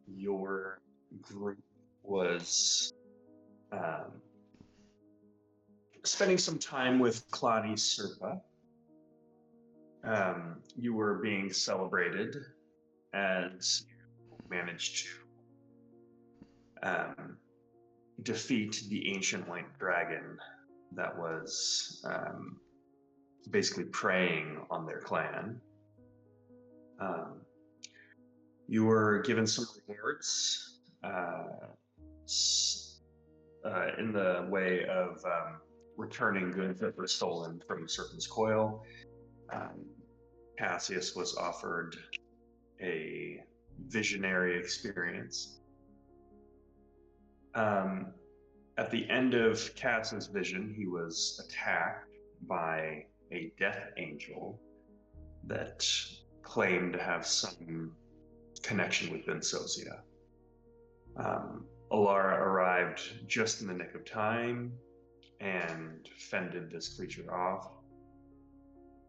your group was spending some time with Claudia Serpa. You were being celebrated as you managed to defeat the ancient white dragon that was basically preying on their clan. You were given some rewards in the way of returning goods that were stolen from the Serpent's Coil. Cassius was offered a visionary experience. At the end of Cass's vision, he was attacked by a death angel that claimed to have some connection with Bensosia. Alara arrived just in the nick of time and fended this creature off.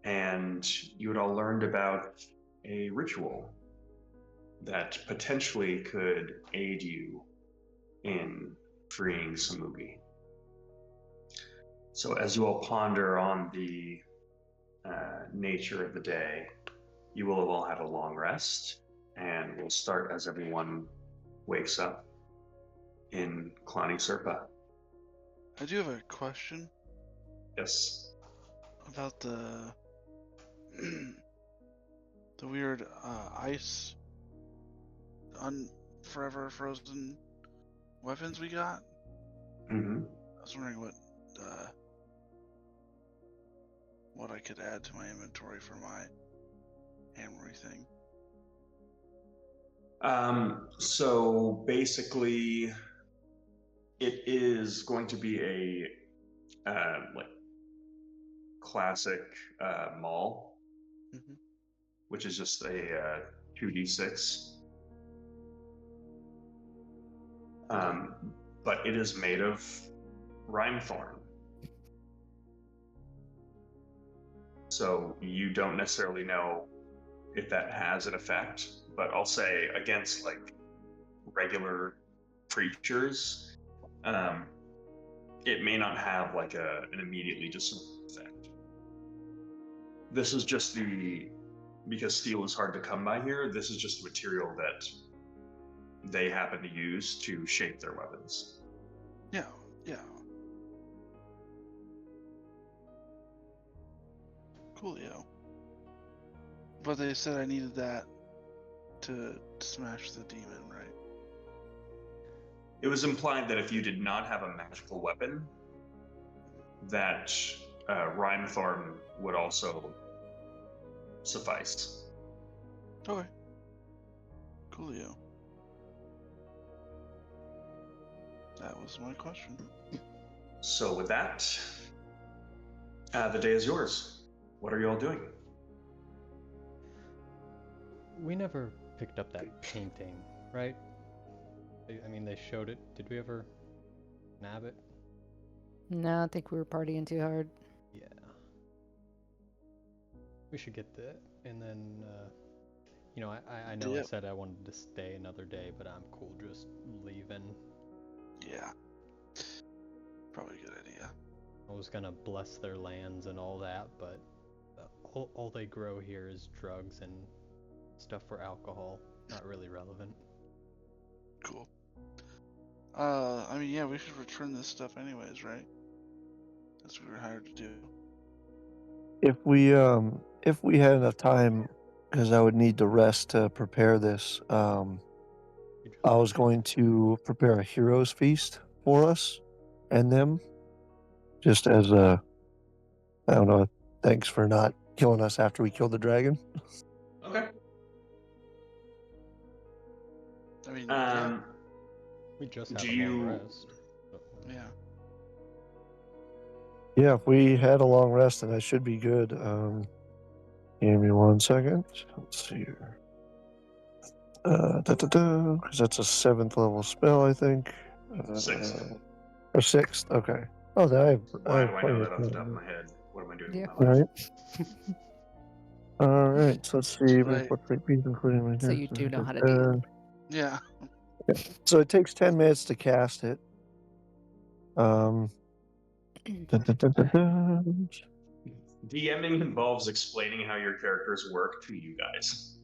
And you had all learned about a ritual that potentially could aid you in freeing Samugi. So as you all ponder on the nature of the day, you will have all had a long rest, and we'll start as everyone wakes up in Klani Serpa. I do have a question. Yes. About the the weird ice forever frozen weapons we got. Mm-hmm. I was wondering what I could add to my inventory for my hammery thing. So basically, it is going to be a like classic maul, which is just a 2d6. But it is made of rhymethorn. So you don't necessarily know if that has an effect, but I'll say against like regular creatures, it may not have like an immediately discernible effect. This is just because steel is hard to come by here, this is just the material that they happen to use to shape their weapons. Yeah. Coolio. But they said I needed that to smash the demon, right? It was implied that if you did not have a magical weapon, that rhymethorn would also suffice. Okay. Coolio. That was my question. So with that, the day is yours. What are you all doing? We never picked up that painting, right? I mean, they showed it. Did we ever nab it? No, I think we were partying too hard. Yeah. We should get that. And then, I know I said I wanted to stay another day, but I'm cool just leaving. Yeah. Probably a good idea. I was gonna bless their lands and all that, but all they grow here is drugs and stuff for alcohol. Not really relevant. Cool. We should return this stuff anyways, right? That's what we were hired to do. If we had enough time, because I would need to rest to prepare this, I was going to prepare a hero's feast for us and them, just as I don't know, thanks for not killing us after we killed the dragon. Okay. I mean, yeah. We just had a long rest. So. Yeah. Yeah, if we had a long rest, then I should be good. Give me 1 second. Let's see here. Because that's a 7th level spell, I think. 6th. Or 6th, okay. Oh, then Why do I know that off the top of my head? What am I doing with my life? All right, so let's see. Including my So you do know how to do Yeah. So it takes 10 minutes to cast it. Dun, dun, dun, dun, dun. DMing involves explaining how your characters work to you guys.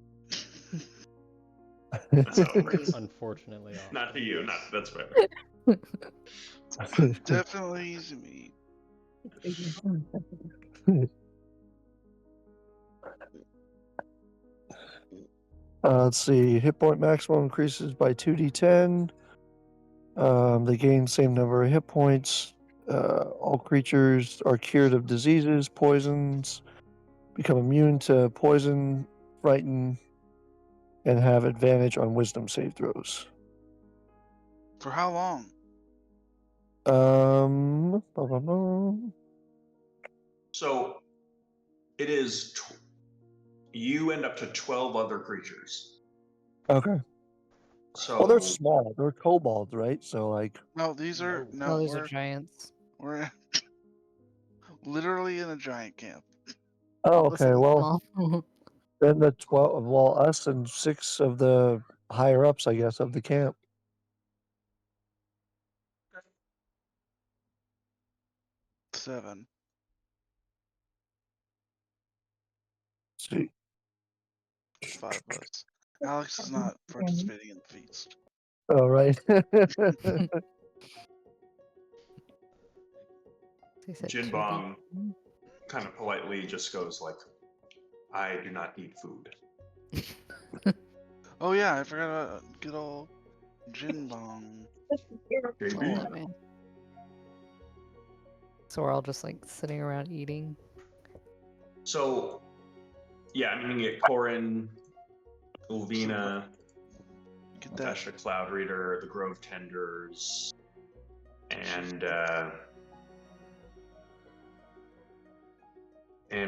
That's how it works. Unfortunately, Not to you. Not that's fair. Definitely to me. Let's see. Hit point maximum increases by 2d10. They gain same number of hit points. All creatures are cured of diseases, poisons, become immune to poison, frighten, and have advantage on wisdom save throws. For how long? Blah, blah, blah. So it is. You end up to 12 other creatures. Okay. So Well, they're small. They're kobolds, right? So, like, No, these are No. Oh, no. those are giants. We're literally in a giant camp. oh, This okay. is Well, small. then the 12, well, us and 6 of the higher ups, I guess, of the camp. Seven. Let's see. 5 of us. Alex is not participating in the feast. Oh, right. They said Jin 2D. Bong kind of politely just goes like, "I do not eat food." Oh yeah, I forgot about good old Jin Bong. JB. Oh, man. So we're all just like sitting around eating. So, yeah, I mean, you get Corin, Ulvina, Get that. Fesha Cloud Reader, the Grove Tenders, and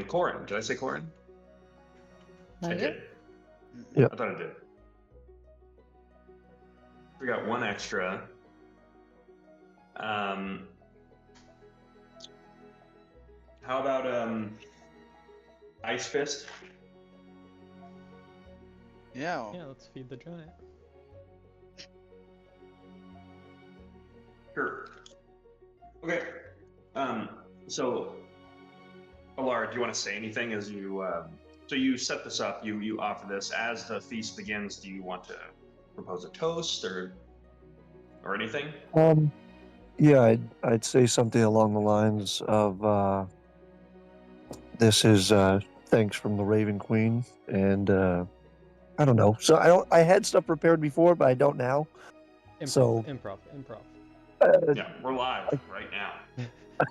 Corin. Did I say Corin? Not I yet? did. Yeah. I thought I did. We got one extra. How about Ice Fist? Yeah. Yeah, let's feed the giant. Sure. Okay. So, Alara, do you want to say anything as you? So you set this up. You offer this as the feast begins. Do you want to propose a toast or anything? Yeah, I'd say something along the lines of this is thanks from the Raven Queen, and I don't know. So I had stuff prepared before, but I don't now. So Improv. Yeah, we're live right now.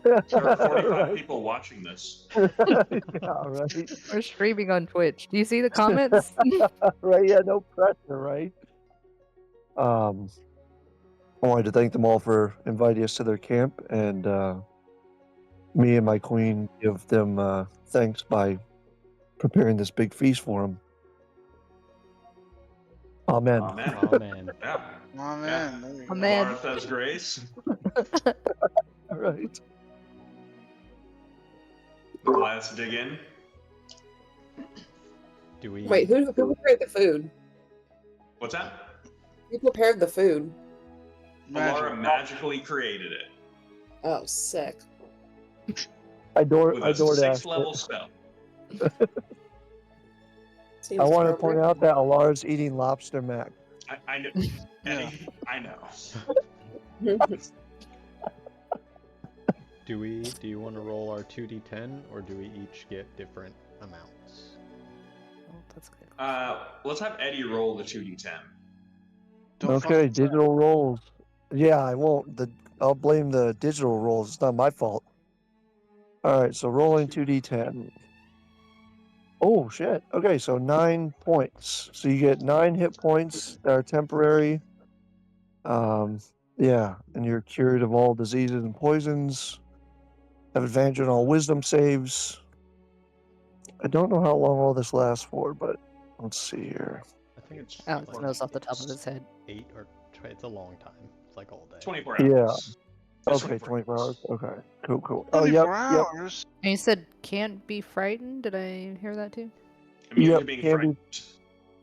There are 45 right. people watching this. Yeah, right. We're streaming on Twitch. Do you see the comments? Right. Yeah, no pressure, right? I wanted to thank them all for inviting us to their camp, and me and my queen give them thanks by preparing this big feast for them. Amen. Amen. Amen. Yeah. Oh man, there you go. Amen. Martha's grace. All right. Let's dig in. Do we? Wait, who prepared the food? What's that? Who prepared the food? Alara magically created it Oh, sick. I with a DoorDashed 6th-level it. spell. Seems I want to point appropriate. out that Alara's eating lobster mac. I know. Eddie, I know. Do you want to roll our 2d10 or do we each get different amounts? Oh, that's good. Let's have Eddie roll the 2d10. Don't fuck Okay, this up. digital rolls. Yeah, I won't. I'll blame the digital rolls. It's not my fault. All right, so rolling 2d10. Oh shit. Okay, so 9 points. So you get 9 hit points that are temporary. Yeah, and you're cured of all diseases and poisons. Have advantage on all wisdom saves. I don't know how long all this lasts for, but let's see here. I think it's Alex like knows off the top of his head. 8 or it's a long time. It's like all day. 24 hours. Yeah. It's Okay, 24 hours. Okay, cool. Oh, 24 yep. hours. And you said can't be frightened. Did I hear that too? Immune Yep, to being can be- frightened.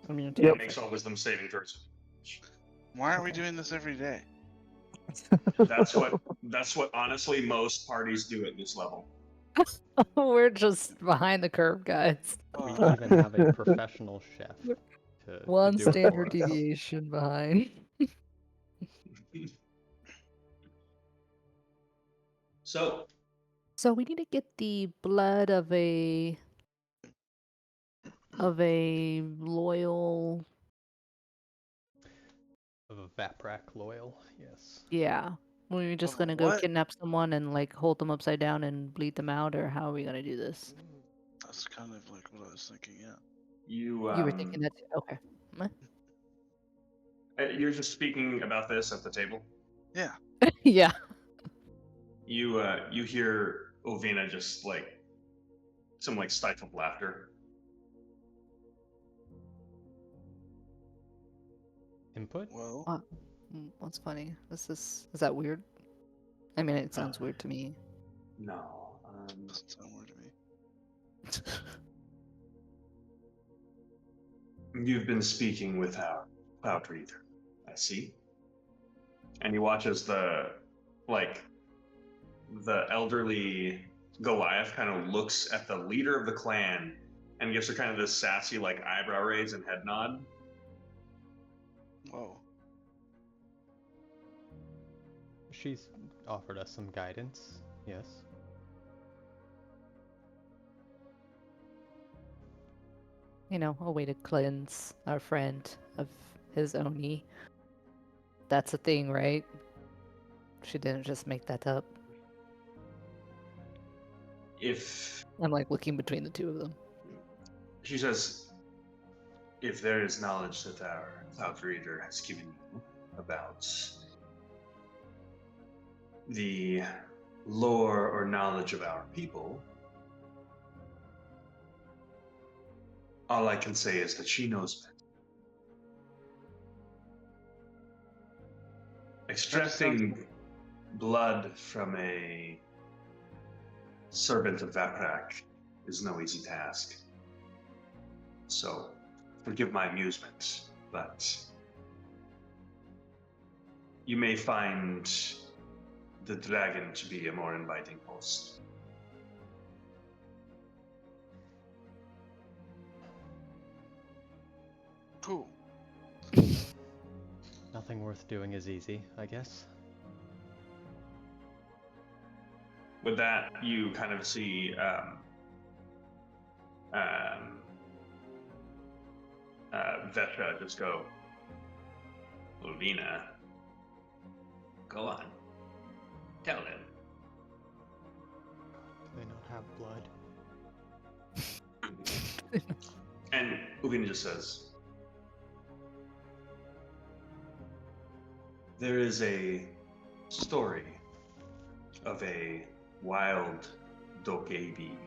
I mean, Yep. Makes all wisdom saving throws. Why aren't we doing this every day? That's what honestly most parties do at this level. We're just behind the curve, guys. We Oh, even have a professional chef to One do it standard for us. deviation behind. So So we need to get the blood of a loyal. Of a Vaprak loyal, yes. Yeah. We're just Of a gonna go what? kidnap someone and like hold them upside down and bleed them out, or how are we gonna do this? that's kind of like what I was thinking. Yeah. you You were thinking that too. Okay. you're just speaking about this at the table. Yeah. Yeah. You hear Ovina just like some like stifled laughter. Input? Well, What's funny? Is that weird? I mean, it sounds weird to me. No. doesn't sound weird to me. You've been speaking with our cloud reader. I see. And you watch as the elderly Goliath kind of looks at the leader of the clan and gives her kind of this sassy like eyebrow raise and head nod. Whoa. She's offered us some guidance, yes. You know, a way to cleanse our friend of his oni. That's a thing, right? She didn't just make that up. If I'm like looking between the two of them. she says, if there is knowledge that our cloud reader has given you about the lore or knowledge of our people, all I can say is that she knows better. Extracting blood from a servant of Vaprak is no easy task. So, forgive my amusement, but you may find the dragon to be a more inviting host. Cool. Nothing worth doing is easy, I guess. With that, you kind of see Vetra just go, Lovina, go on, tell him. Do they not have blood? And Uvina just says, there is a story of a wild Dokebi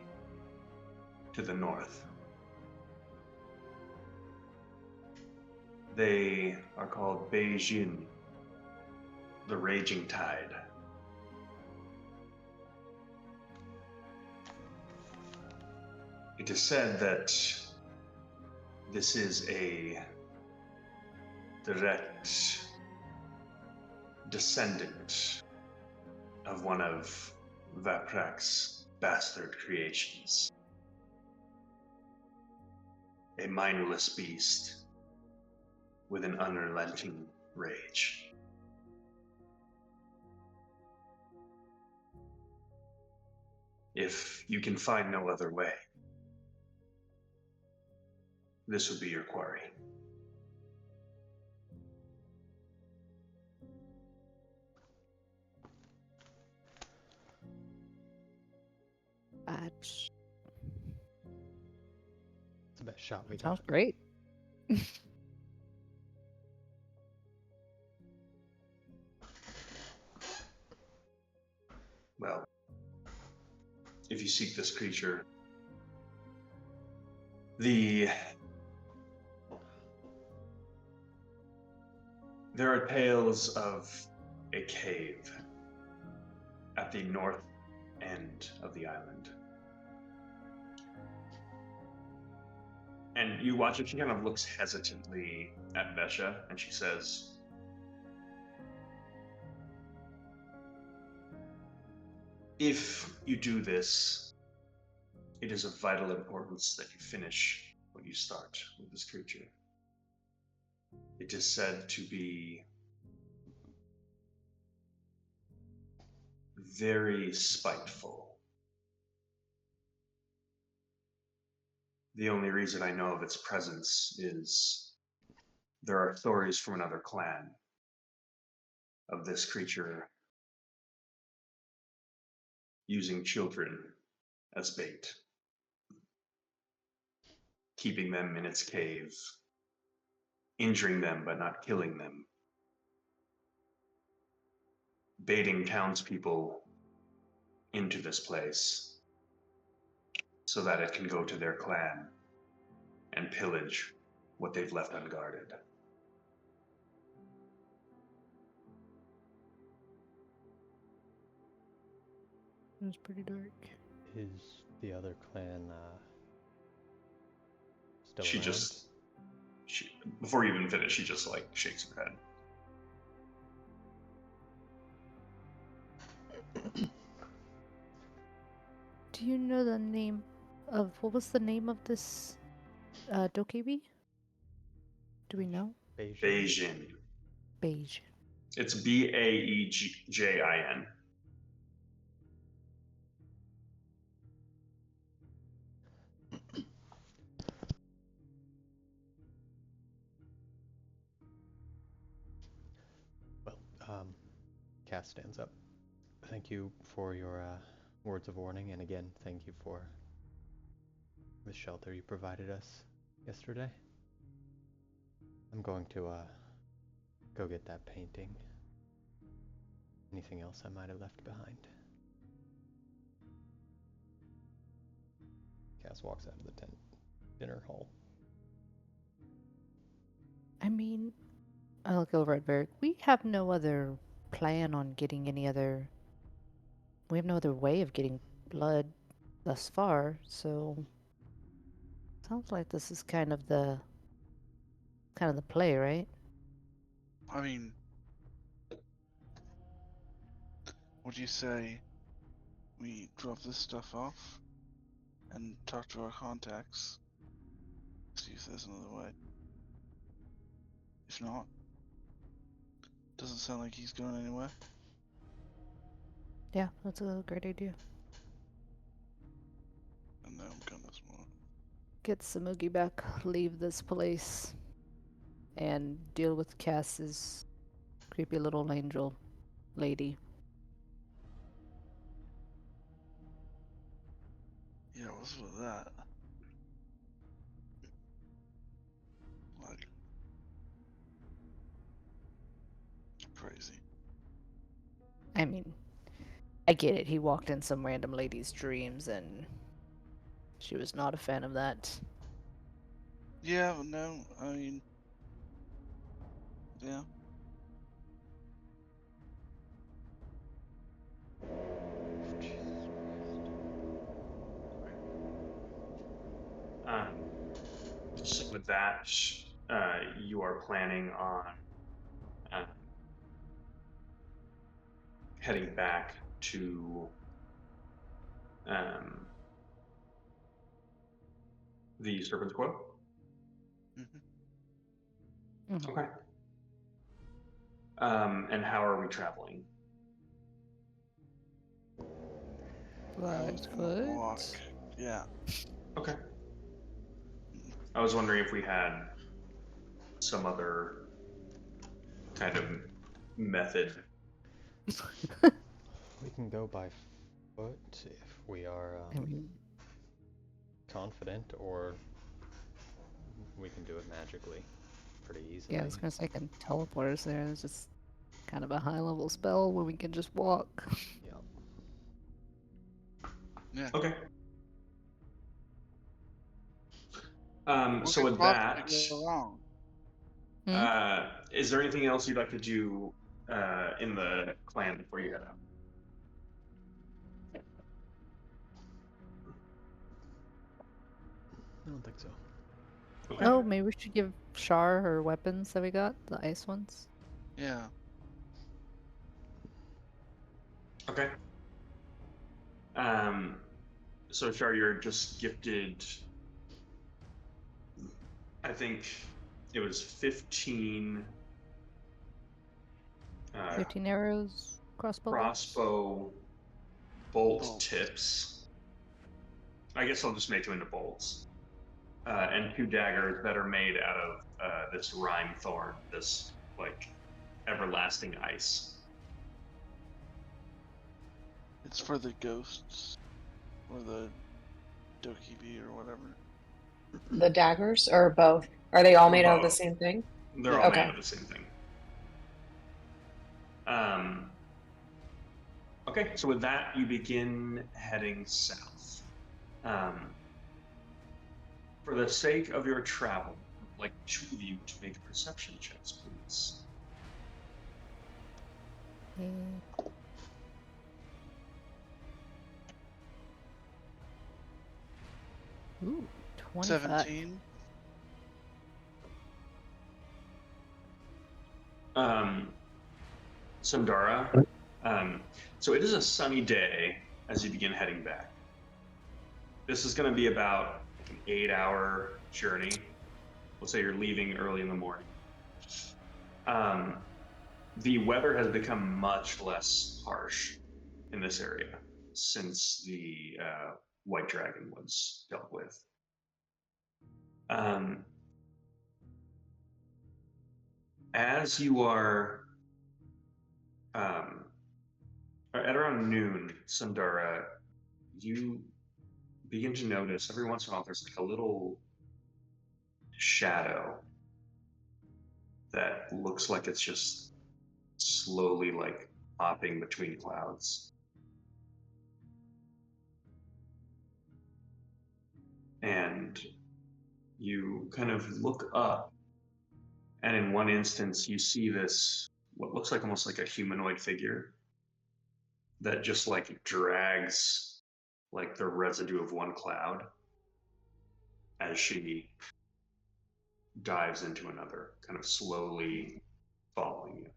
to the north. They are called Beijing, the Raging Tide. It is said that this is a direct descendant of one of Vaprak's bastard creations. A mindless beast with an unrelenting rage. If you can find no other way, this would be your quarry. Batch. It's the best shot we Sounds got. great. Well, if you seek this creature, there are tales of a cave at the north end of the island. And you watch it, she kind of looks hesitantly at Vesha, and she says, if you do this, it is of vital importance that you finish what you start with this creature. It is said to be very spiteful. The only reason I know of its presence is there are stories from another clan of this creature using children as bait, keeping them in its cave, injuring them but not killing them, baiting townspeople into this place so that it can go to their clan and pillage what they've left unguarded. It was pretty dark. Is the other clan still She around? just, before you even finish, she just like shakes her head. Do you know the name of what was the name of this dokebi? Do we know? Beijing. Beige. It's Baejin. Well, Cass stands up. Thank you for your words of warning, and again, thank you for the shelter you provided us yesterday. I'm going to go get that painting. Anything else I might have left behind? Cass walks out of the dinner hall. I mean, I look over at Varric. We have no other plan on getting any other. We have no other way of getting blood thus far, so sounds like this is kind of the play, right? I mean, what do you say we drop this stuff off and talk to our contacts, see if there's another way? If not, doesn't sound like he's going anywhere. Yeah, that's a great idea. And then I'm gonna smart. Get Samugi back, leave this place, and deal with Cass's creepy little angel lady. Yeah, what's with that? Like, crazy. I mean, I get it. He walked in some random lady's dreams, and she was not a fan of that. Yeah, but no, I mean, yeah. So with that, you are planning on heading back to the Serpent's Coil? Mm-hmm. Mhm. Okay. And how are we traveling? I was gonna walk. Blackfoot. Yeah. Okay. I was wondering if we had some other kind of method. We can go by foot if we are I mean, confident, or we can do it magically pretty easily. yeah, I was gonna say I can teleport us there. It's just kind of a high level spell where we can just walk. Yeah. Yeah. Okay. What So could with possibly that, go wrong? is there anything else you'd like to do in the clan before you head out? I don't think so. Okay. Oh, maybe we should give Shar her weapons that we got, the ice ones. Yeah. Okay. So Shar, you're just gifted. I think it was 15 15 arrows, crossbow bolts. crossbow bolt Bolts. tips. I guess I'll just make them into bolts. And 2 daggers that are made out of this rime thorn, this like everlasting ice. It's for the ghosts. Or the Dokibi or whatever. The daggers or both? Are they all made out of the Both. same thing? They're all Okay. made of the same thing. Okay, so with that, you begin heading south. For the sake of your travel, I'd like 2 of you to make perception checks, please. Ooh, 25. 17. Sundara, so it is a sunny day as you begin heading back. This is going to be about an 8-hour journey. Let's say you're leaving early in the morning. The weather has become much less harsh in this area since the White Dragon was dealt with. As you are at around noon, Sundara, you begin to notice every once in a while there's like a little shadow that looks like it's just slowly like hopping between clouds. And you kind of look up, and in one instance you see this what looks like almost like a humanoid figure that just like drags like the residue of one cloud as she dives into another, kind of slowly following you.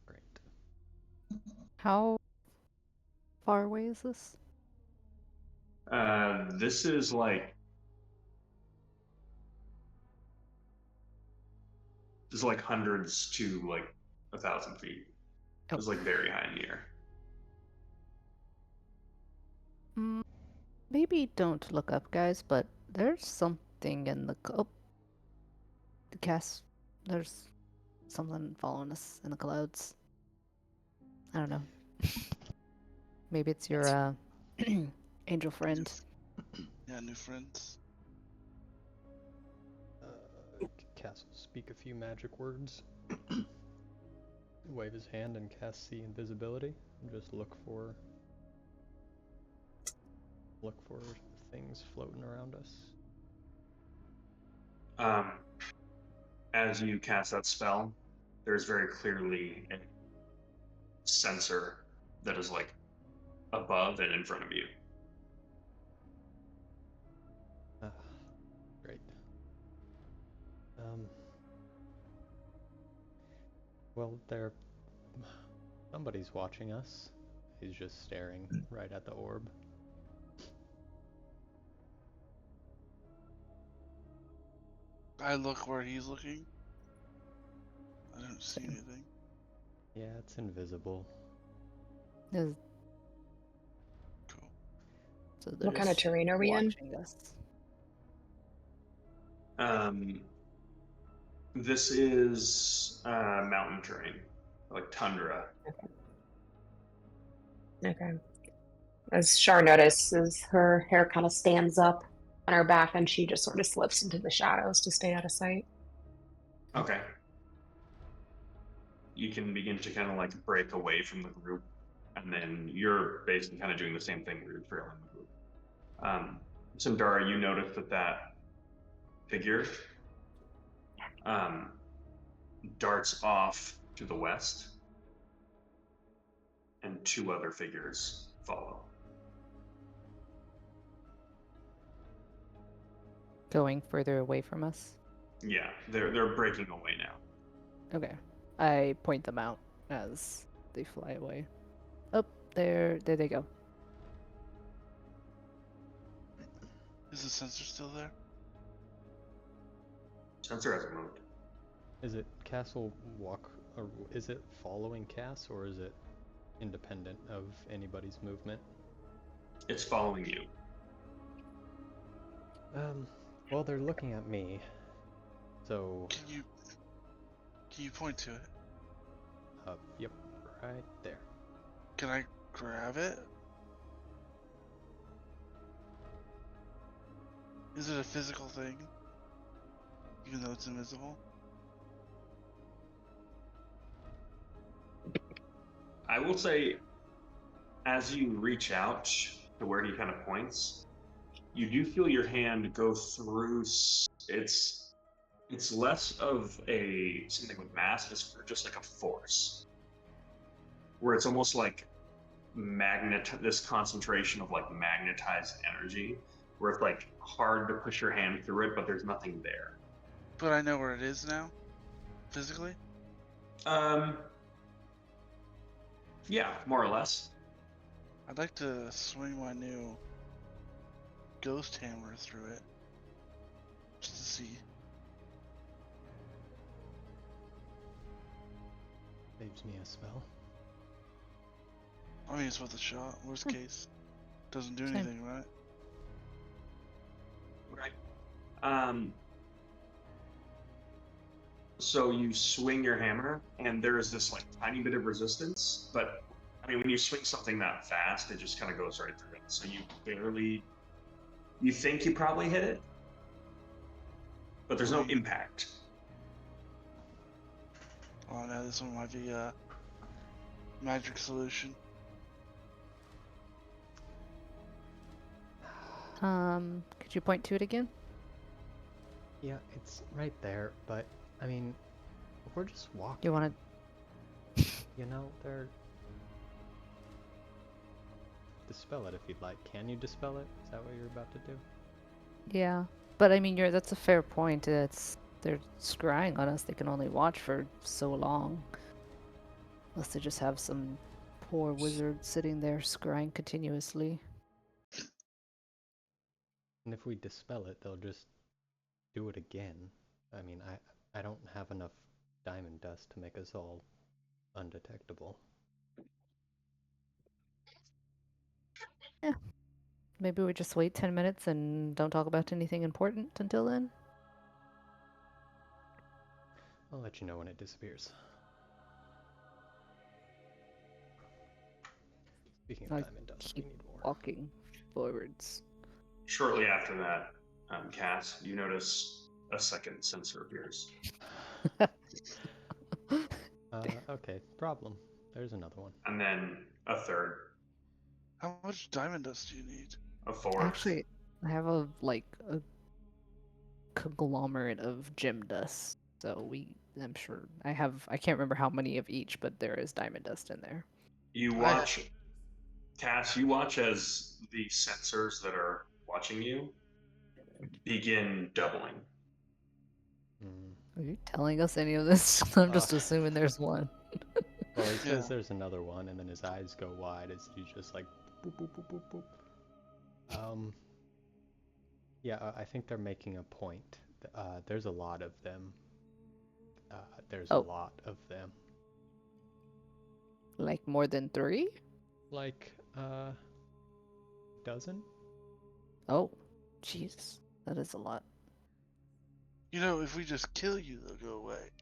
Great. How far away is this? This is like hundreds to like 1,000 feet. Oh. It's like very high in the air. Maybe don't look up, guys, but there's something in the the cast. There's something following us in the clouds. I don't know. Maybe it's your angel friend. Yeah, new friends. Cass will speak a few magic words, wave his hand, and cast see invisibility. And just look for things floating around us. As you cast that spell, there's very clearly a sensor that is like above and in front of you. Great. Well, somebody's watching us. He's just staring right at the orb. I look where he's looking. I don't see anything. Yeah, it's invisible. There's- Cool. So they're What kind of just terrain are we in? watching us. This is mountain terrain, like tundra. Okay. As Shar notices, her hair kind of stands up on her back and she just sort of slips into the shadows to stay out of sight. Okay. You can begin to kind of like break away from the group, and then you're basically kind of doing the same thing where you're trailing the group. Sundara, you notice that figure darts off to the west, and 2 other figures follow. Going further away from us? Yeah, they're breaking away now. Okay. I point them out as they fly away. Oh, there they go. Is the sensor still there? Sensor hasn't moved. Is it Castle walk, or is it following Cass, or is it independent of anybody's movement? It's following you. Well, they're looking at me, so... Can you point to it? Yep, right there. Can I grab it? Is it a physical thing? Even though it's invisible? I will say, as you reach out to where he kind of points, you do feel your hand go through. It's less of a something with mass. It's just like a force, where it's almost like this concentration of like magnetized energy, where it's like hard to push your hand through it, but there's nothing there. But I know where it is now? Physically? Yeah, more or less. I'd like to swing my new ghost hammer through it. Just to see. Saves me a spell. I mean, it's worth a shot. Worst case. Doesn't do Same. anything, right? Right. So you swing your hammer, and there is this like tiny bit of resistance, but I mean, when you swing something that fast, it just kind of goes right through it. So you think you probably hit it, but there's no impact. Oh no, this one might be a magic solution. Could you point to it again? Yeah, it's right there, but, I mean, we're just walking. You want You know, they're... Dispel it if you'd like. Can you dispel it? Is that what you're about to do? to? Yeah, but I mean, that's a fair point. They're scrying on us. They can only watch for so long, unless they just have some poor wizard sitting there scrying continuously. And if we dispel it, they'll just do it again. I mean, I don't have enough diamond dust to make us all undetectable. Yeah. Maybe we just wait 10 minutes and don't talk about anything important until then. I'll let you know when it disappears. Speaking of I diamond dust, we keep need more. walking forwards. Shortly after that, Cass, you notice a second sensor appears. Okay, problem. There's another one. And then a third, How much diamond dust do you need? a fourth. Actually, I have a conglomerate of gem dust. So I'm sure I can't remember how many of each, but there is diamond dust in there. You watch, Cass, you watch as the sensors that are watching you begin doubling. Are you telling us any of this? I'm just assuming there's one. Well, he says Yeah. there's another one, and then his eyes go wide as he's just like, boop, boop, boop, boop, boop. Yeah, I think they're making a point. There's a lot of them. There's a lot of them. Like more than 3? Like, dozen? Oh, Jesus. That is a lot. You know, if we just kill you, they'll go away.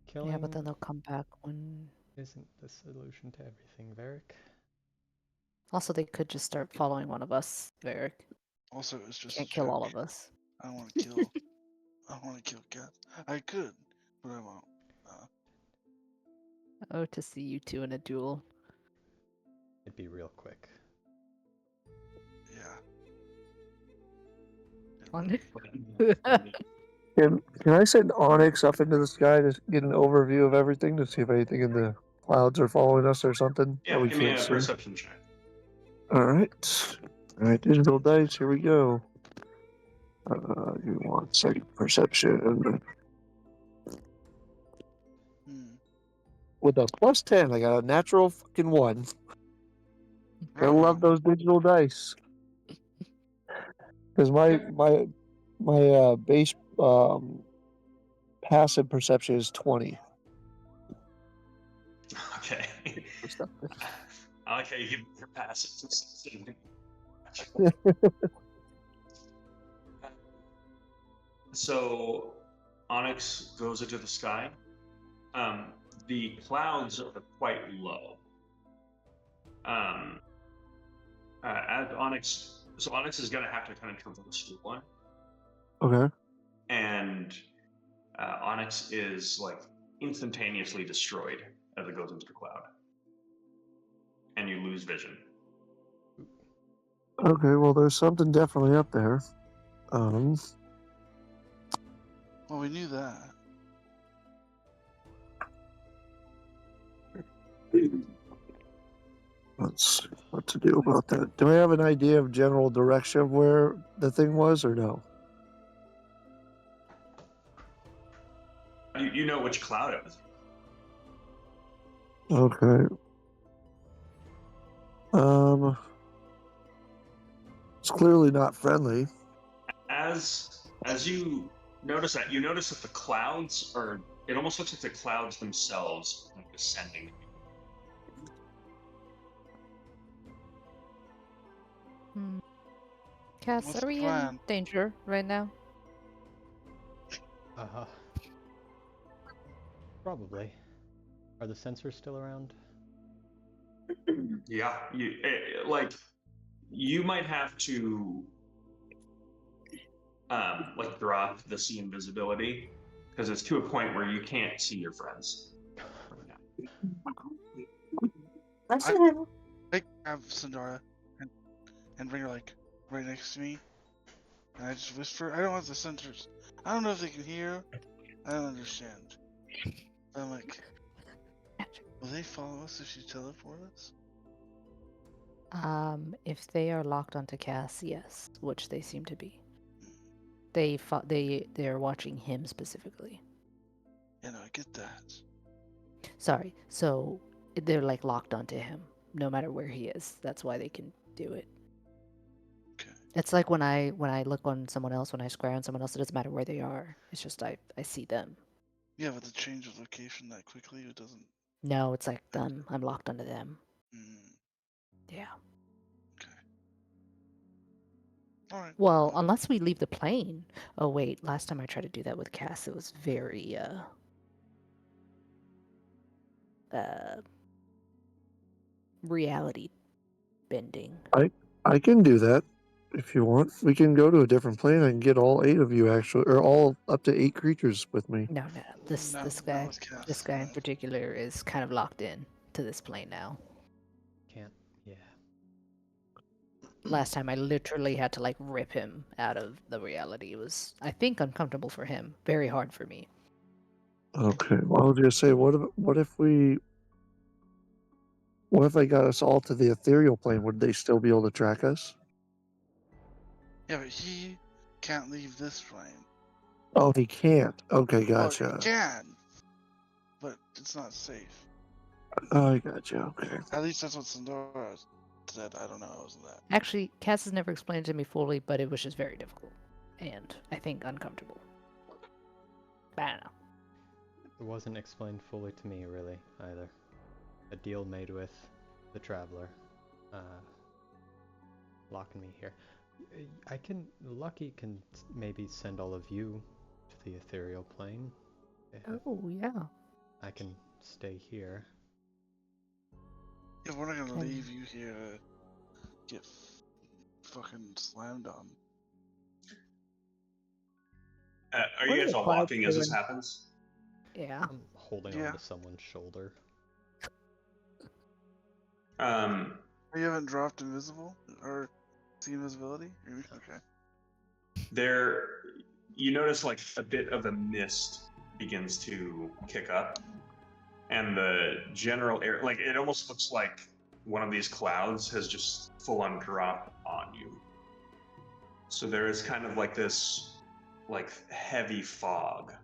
Killing Yeah, but then they'll come back when... isn't the solution to everything, Varric. Also, they could just start following one of us, Varric. Also, it's just Can't a kill joke. all of us. I don't want to kill. I don't want to kill cats. I could, but I won't. Oh, to see you two in a duel. It'd be real quick. Yeah. Can I send Onyx up into the sky to get an overview of everything to see if anything in the clouds are following us or something Yeah, that we give me can't a see? perception check. All right, digital dice. Here we go. You want second perception. With a plus 10, I got a natural fucking 1. I love those digital dice. Because my base passive perception is 20. Okay. I like how you give your passive. So Onyx goes into the sky. The clouds are quite low. As Onyx, so Onyx is going to have to kind of traverse through one, Okay. and Onyx is like instantaneously destroyed as it goes into the cloud, and you lose vision. Okay, well, there's something definitely up there. Well, we knew that. Let's see what to do about that. Do we have an idea of general direction of where the thing was, or no? You know which cloud it was. Okay. It's clearly not friendly. As you notice that, the clouds are. It almost looks like the clouds themselves are descending. Cass, What's are the we in plan? danger right now? Probably. Are the sensors still around? Yeah, you might have to like drop the see invisibility because it's to a point where you can't see your friends. I grab Sandara and bring her like right next to me, and I just whisper, "I don't want the sensors. I don't know if they can hear. I don't understand." I'm like, "Will they follow us if she teleport us?" If they are locked onto Cass, yes, which they seem to be. They're watching him specifically. Yeah, no, I get that. Sorry, so they're like locked onto him, no matter where he is. That's why they can do it. Okay. It's like when I look on someone else, when I square on someone else, it doesn't matter where they are. It's just I see them. Yeah, but the change of location that quickly, it doesn't. No, it's like them. I'm locked onto them. Mm, Yeah. okay. All right. Well, unless we leave the plane. Oh wait, last time I tried to do that with Cass, it was very reality bending. I can do that if you want. We can go to a different plane. I can get all 8 of you, actually, or all up to 8 creatures with me. No, this Not guy, with Cass. this guy in particular is kind of locked in to this plane now. Can't. Yeah. Last time I literally had to like rip him out of the reality. It was, I think, uncomfortable for him. Very hard for me. Okay. Well, I was gonna say, what if I got us all to the ethereal plane? Would they still be able to track us? Yeah, but he can't leave this plane. Oh, he can't. Okay, Well, he gotcha. can, but it's not safe. Oh, I gotcha. Okay. At least that's what Sandora said. I don't know. I wasn't that. Actually, Cass has never explained it to me fully, but it was just very difficult. And I think uncomfortable. I don't know. It wasn't explained fully to me, really, either. A deal made with the Traveler. Locking me here. Lucky can maybe send all of you to the ethereal plane. Oh, yeah. I can stay here. Yeah, we're not gonna leave you here to get fucking slammed on. Are you guys all walking as this happens? Yeah. I'm holding onto someone's shoulder. You haven't dropped invisible or see invisibility? Okay. You notice like a bit of a mist begins to kick up, and the general air, like it almost looks like one of these clouds has just full on dropped on you. So there is kind of like this, like heavy fog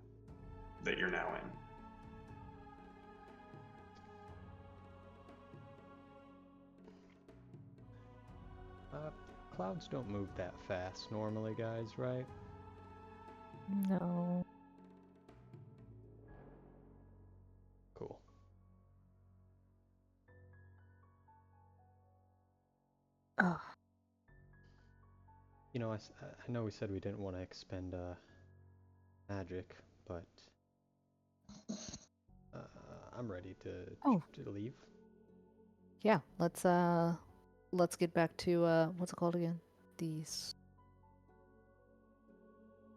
that you're now in. Clouds don't move that fast normally, guys, right? No. Cool. Oh, You know, I know we said we didn't want to expend magic, but I'm ready to Oh. to leave. yeah. Let's get back to what's it called again? These.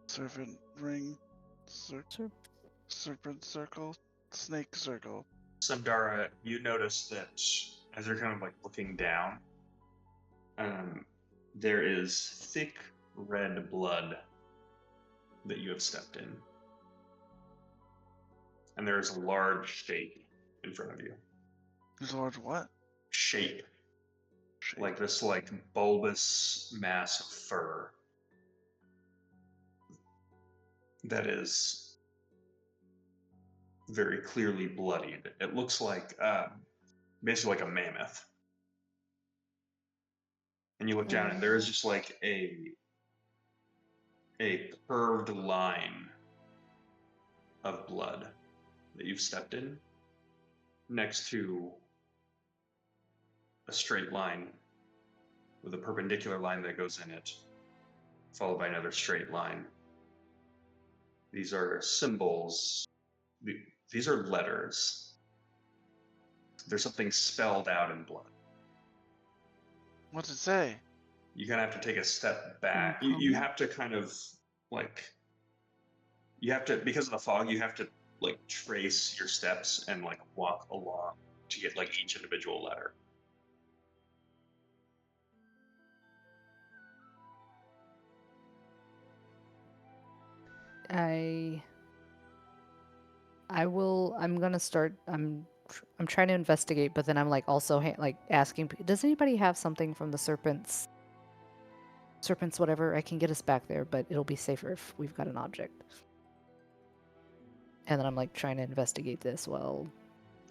Serpent ring, serpent circle, snake circle. Samdara, you notice that as you're kind of like looking down, there is thick red blood that you have stepped in. And there is a large shape in front of you. There's a large what? Shape. Shape. Like this like bulbous mass of fur that is very clearly bloodied. It looks like basically like a mammoth. And you look down and there is just like a curved line of blood that you've stepped in next to a straight line with a perpendicular line that goes in it, followed by another straight line. These are symbols. These are letters. There's something spelled out in blood. What's it say? You're gonna have to take a step back. You have to kind of like, you have to, because of the fog, you have to like trace your steps and like walk along to get like each individual letter. I'm gonna start. I'm trying to investigate, but then I'm like also like asking. Does anybody have something from the serpents? Serpents, whatever. I can get us back there, but it'll be safer if we've got an object. And then I'm like trying to investigate this. Well,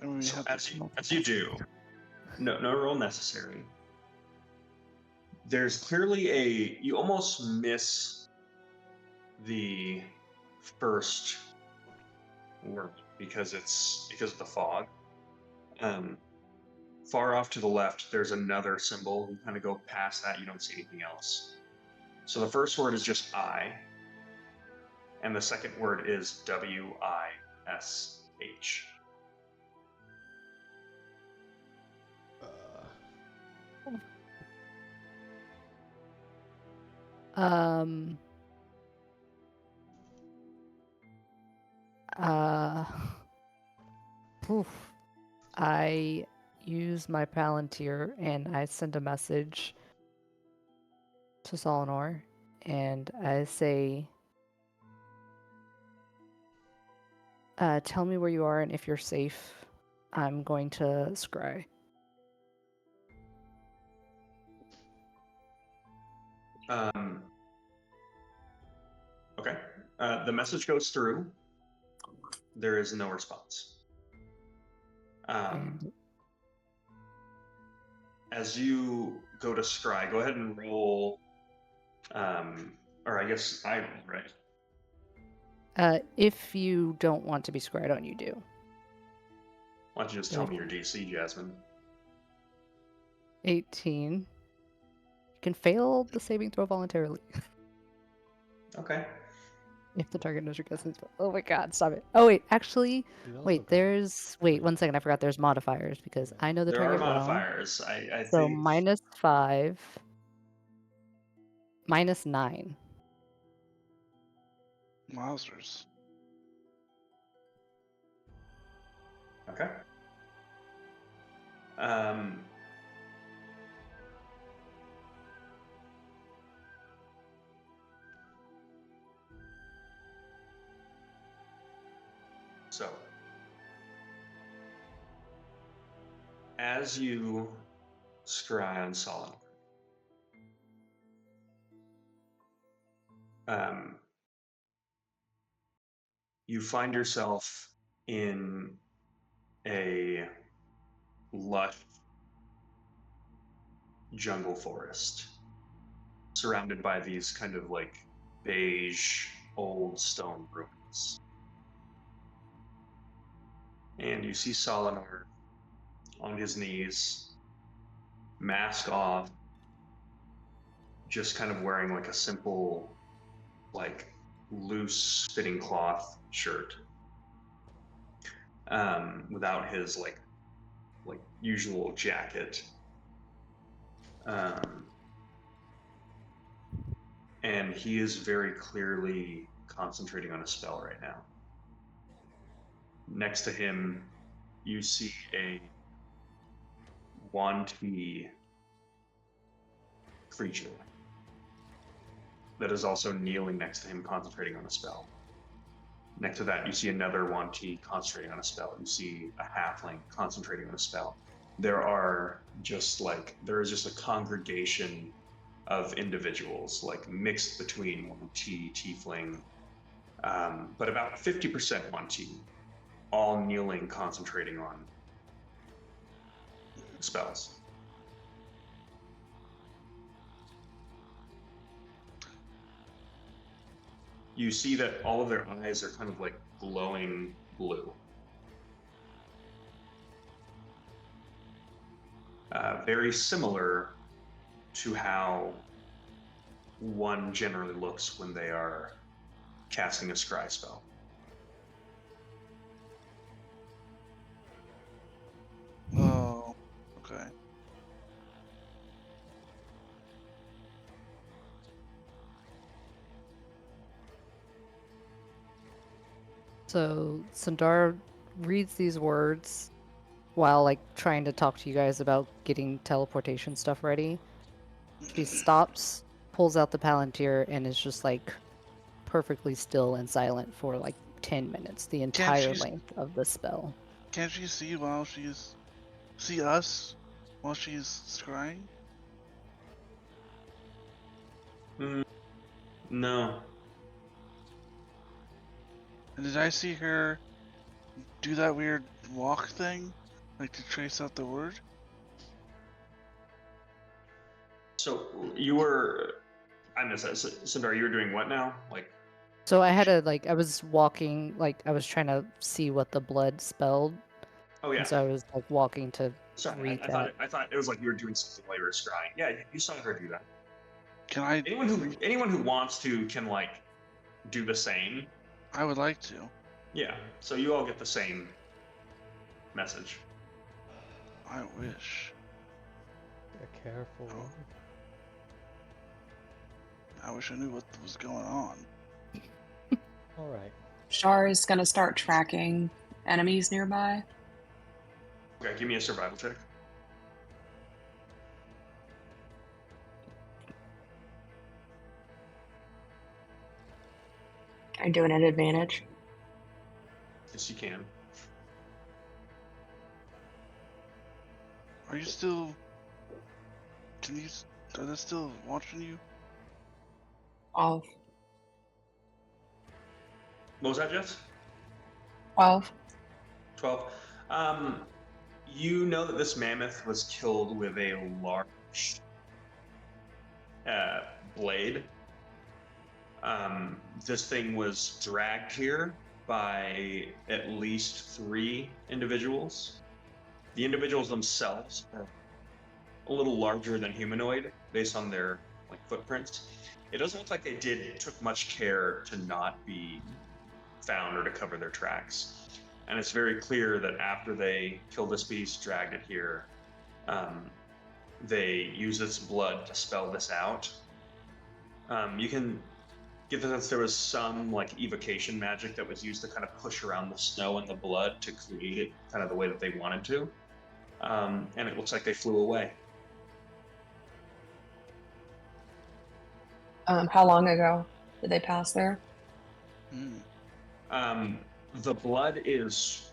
And we So have as you do, no roll necessary. There's clearly you almost miss the first word because of the fog. Far off to the left, there's another symbol. You kind of go past that, you don't see anything else. So the first word is just I, and the second word is WISH. um, oof. I use my Palantir and I send a message to Solinor, and I say, tell me where you are, and if you're safe, I'm going to scry. Okay. The message goes through. There is no response. As you go to scry, go ahead and roll. Or I guess I roll, right? If you don't want to be scried on, you do. Why don't you just tell me your DC, Jasmine? 18. You can fail the saving throw voluntarily. Okay. If the target knows your guess is. Oh my god, stop it. Oh wait, actually, wait, there's. Wait, 1 second, I forgot there's modifiers because I know the There are target well. modifiers. I So think. -5, -9. Wowzers. Okay. So, as you scry on Solid, you find yourself in a lush jungle forest surrounded by these kind of like beige old stone ruins. And you see Solinar on his knees, mask off, just kind of wearing like a simple, like loose fitting cloth shirt, without his like usual jacket. And he is very clearly concentrating on a spell right now. Next to him, you see a Wanti creature that is also kneeling next to him, concentrating on a spell. Next to that, you see another Wanti concentrating on a spell. You see a halfling concentrating on a spell. There is just a congregation of individuals, like mixed between Wanti, Tiefling, but about 50% Wanti, all kneeling, concentrating on spells. You see that all of their eyes are kind of like glowing blue. Very similar to how one generally looks when they are casting a scry spell. Oh, okay. So Sundar reads these words while like trying to talk to you guys about getting teleportation stuff ready. She stops, pulls out the Palantir, and is just like perfectly still and silent for like 10 minutes, the entire length of the spell. Can't she see see us while she's scrying? No. And did I see her do that weird walk thing? Like to trace out the word? So I missed that. Sundar, you were doing what now? Like, So I had I was walking, like I was trying to see what the blood spelled. oh yeah. And so I was like walking to Sorry, read I thought it was like you were doing something while you were scrying. Yeah, you saw her do that. Can I? Anyone who wants to can like do the same. I would like to. Yeah. So you all get the same message. I wish. Be careful. Oh. I wish I knew what was going on. All right. Shar is going to start tracking enemies nearby. Okay, give me a survival check. Are you doing an advantage? Yes, you can. Are you still? Are they still watching you? 12. What was that, Jess? 12. 12. You know that this mammoth was killed with a large blade. This thing was dragged here by at least 3 individuals. The individuals themselves are a little larger than humanoid based on their like footprints. It doesn't look like they took much care to not be found or to cover their tracks. And it's very clear that after they killed this beast, dragged it here, they used its blood to spell this out. You can get the sense there was some like evocation magic that was used to kind of push around the snow and the blood to create it kind of the way that they wanted to. And it looks like they flew away. How long ago did they pass there? The blood is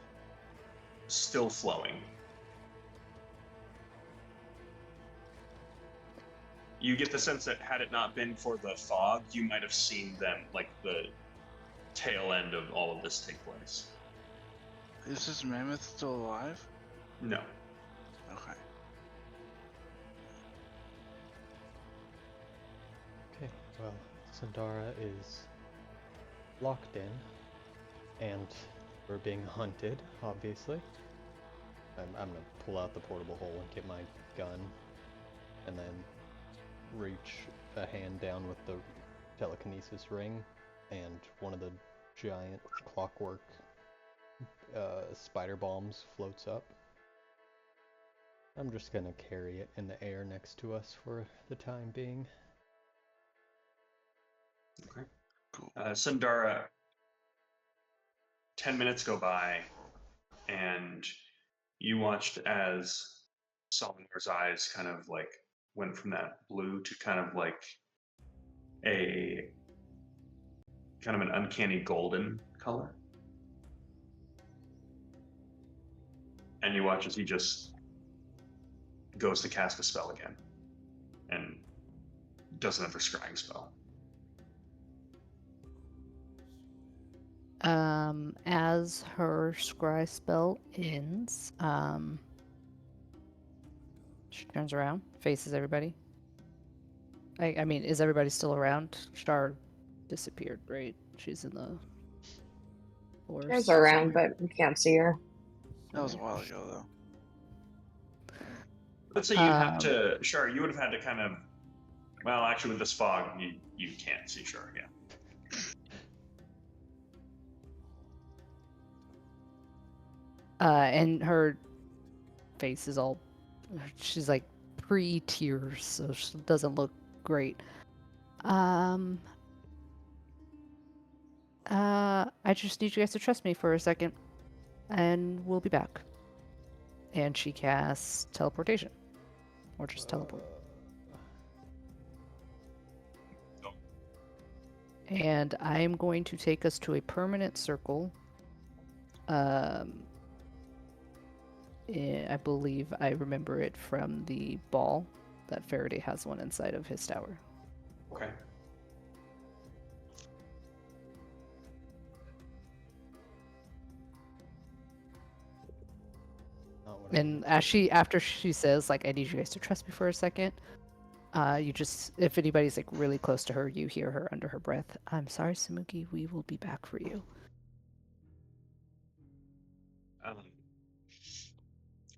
still flowing. You get the sense that had it not been for the fog, you might have seen them, like the tail end of all of this take place. Is this mammoth still alive? No. Okay. Okay, well, Sandara is locked in, and we're being hunted, obviously. I'm gonna pull out the portable hole and get my gun, and then reach a hand down with the telekinesis ring, and one of the giant clockwork spider bombs floats up. I'm just gonna carry it in the air next to us for the time being. Okay. Cool. Sundara, 10 minutes go by, and you watched as Salinor's eyes kind of like went from that blue to kind of like a kind of an uncanny golden color. And you watch as he just goes to cast a spell again and does another scrying spell. As her scry spell ends, she turns around, faces everybody. I mean, is everybody still around? Shar disappeared, right? She's in the forest. There's around, but we can't see her. That was a while ago, though. Let's say you'd have to, Shar, you would have had to kind of, well, actually with this fog, you can't see Shar, yeah. And her face is all, she's like pre-tears, so she doesn't look great. I just need you guys to trust me for a second, and we'll be back. And she casts teleportation, or just teleport. And I'm going to take us to a permanent circle. I believe I remember it from the ball that Faraday has one inside of his tower. Okay. And after she says, like, I need you guys to trust me for a second, you just, if anybody's like really close to her, you hear her under her breath, I'm sorry, Samuki, we will be back for you.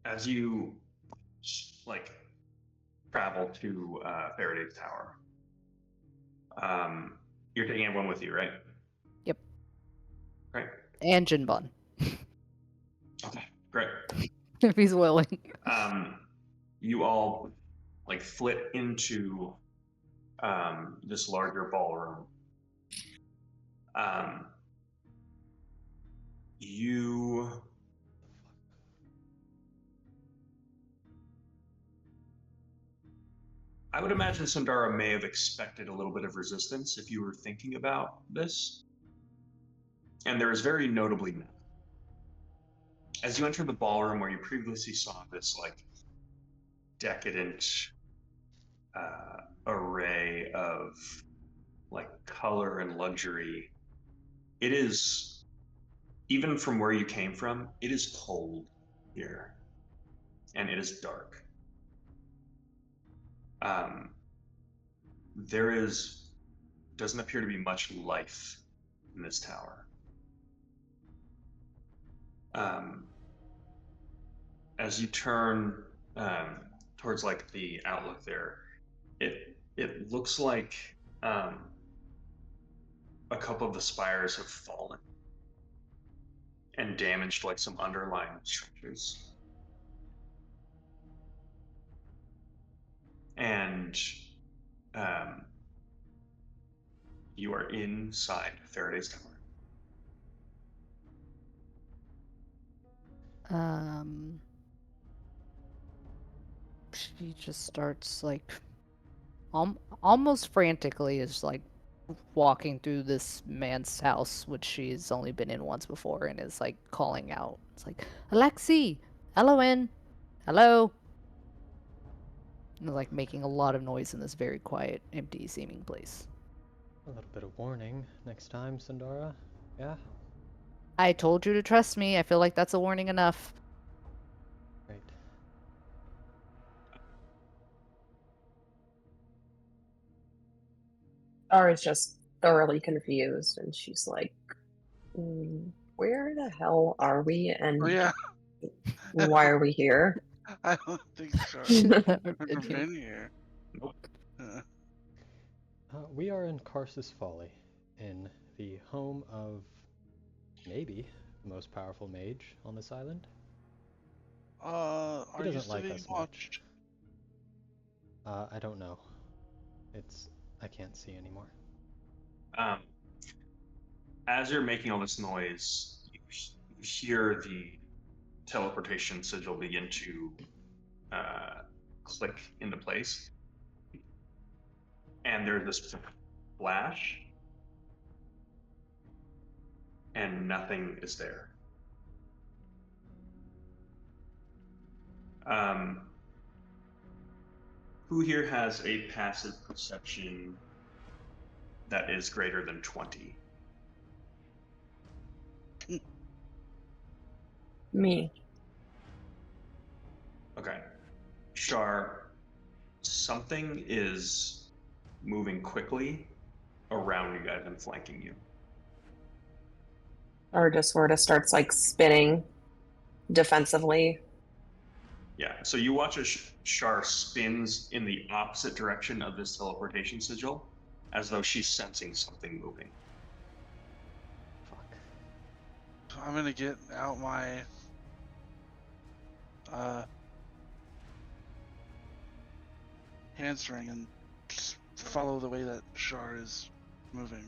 As you like travel to Faraday's tower, you're taking everyone with you, right? Yep. Right. And Jinbon. Okay, great. If he's willing. You all like flit into this larger ballroom. I would imagine Sundara may have expected a little bit of resistance if you were thinking about this. And there is very notably none. As you enter the ballroom where you previously saw this like decadent array of like color and luxury, it is, even from where you came from, it is cold here and it is dark. There doesn't appear to be much life in this tower. As you turn towards like the outlook there, it looks like a couple of the spires have fallen and damaged like some underlying structures. And you are inside Faraday's tower. She just starts like almost frantically is like walking through this man's house, which she's only been in once before, and is like calling out. It's like, Alexi, Elowen, hello. like making a lot of noise in this very quiet, empty seeming place. A little bit of warning next time, Sandara. Yeah? I told you to trust me. I feel like that's a warning enough. Great. Ara's just thoroughly confused, and she's like, where the hell are we, and Oh yeah, why are we here? I don't think Char Never ever been here. been here. Nope. We are in Karsus Folly, in the home of maybe the most powerful mage on this island. Are He you doesn't still like being us much. watched? I don't know. I can't see anymore. As you're making all this noise, you hear the teleportation sigil begin to click into place, and there's this flash, and nothing is there. Who here has a passive perception that is greater than 20? Me. Okay. Shar, something is moving quickly around you guys and flanking you. Or just sort of starts like spinning defensively. Yeah, so you watch as Shar spins in the opposite direction of this teleportation sigil, as though she's sensing something moving. Fuck. I'm gonna get out my hamstring and just follow the way that Char is moving.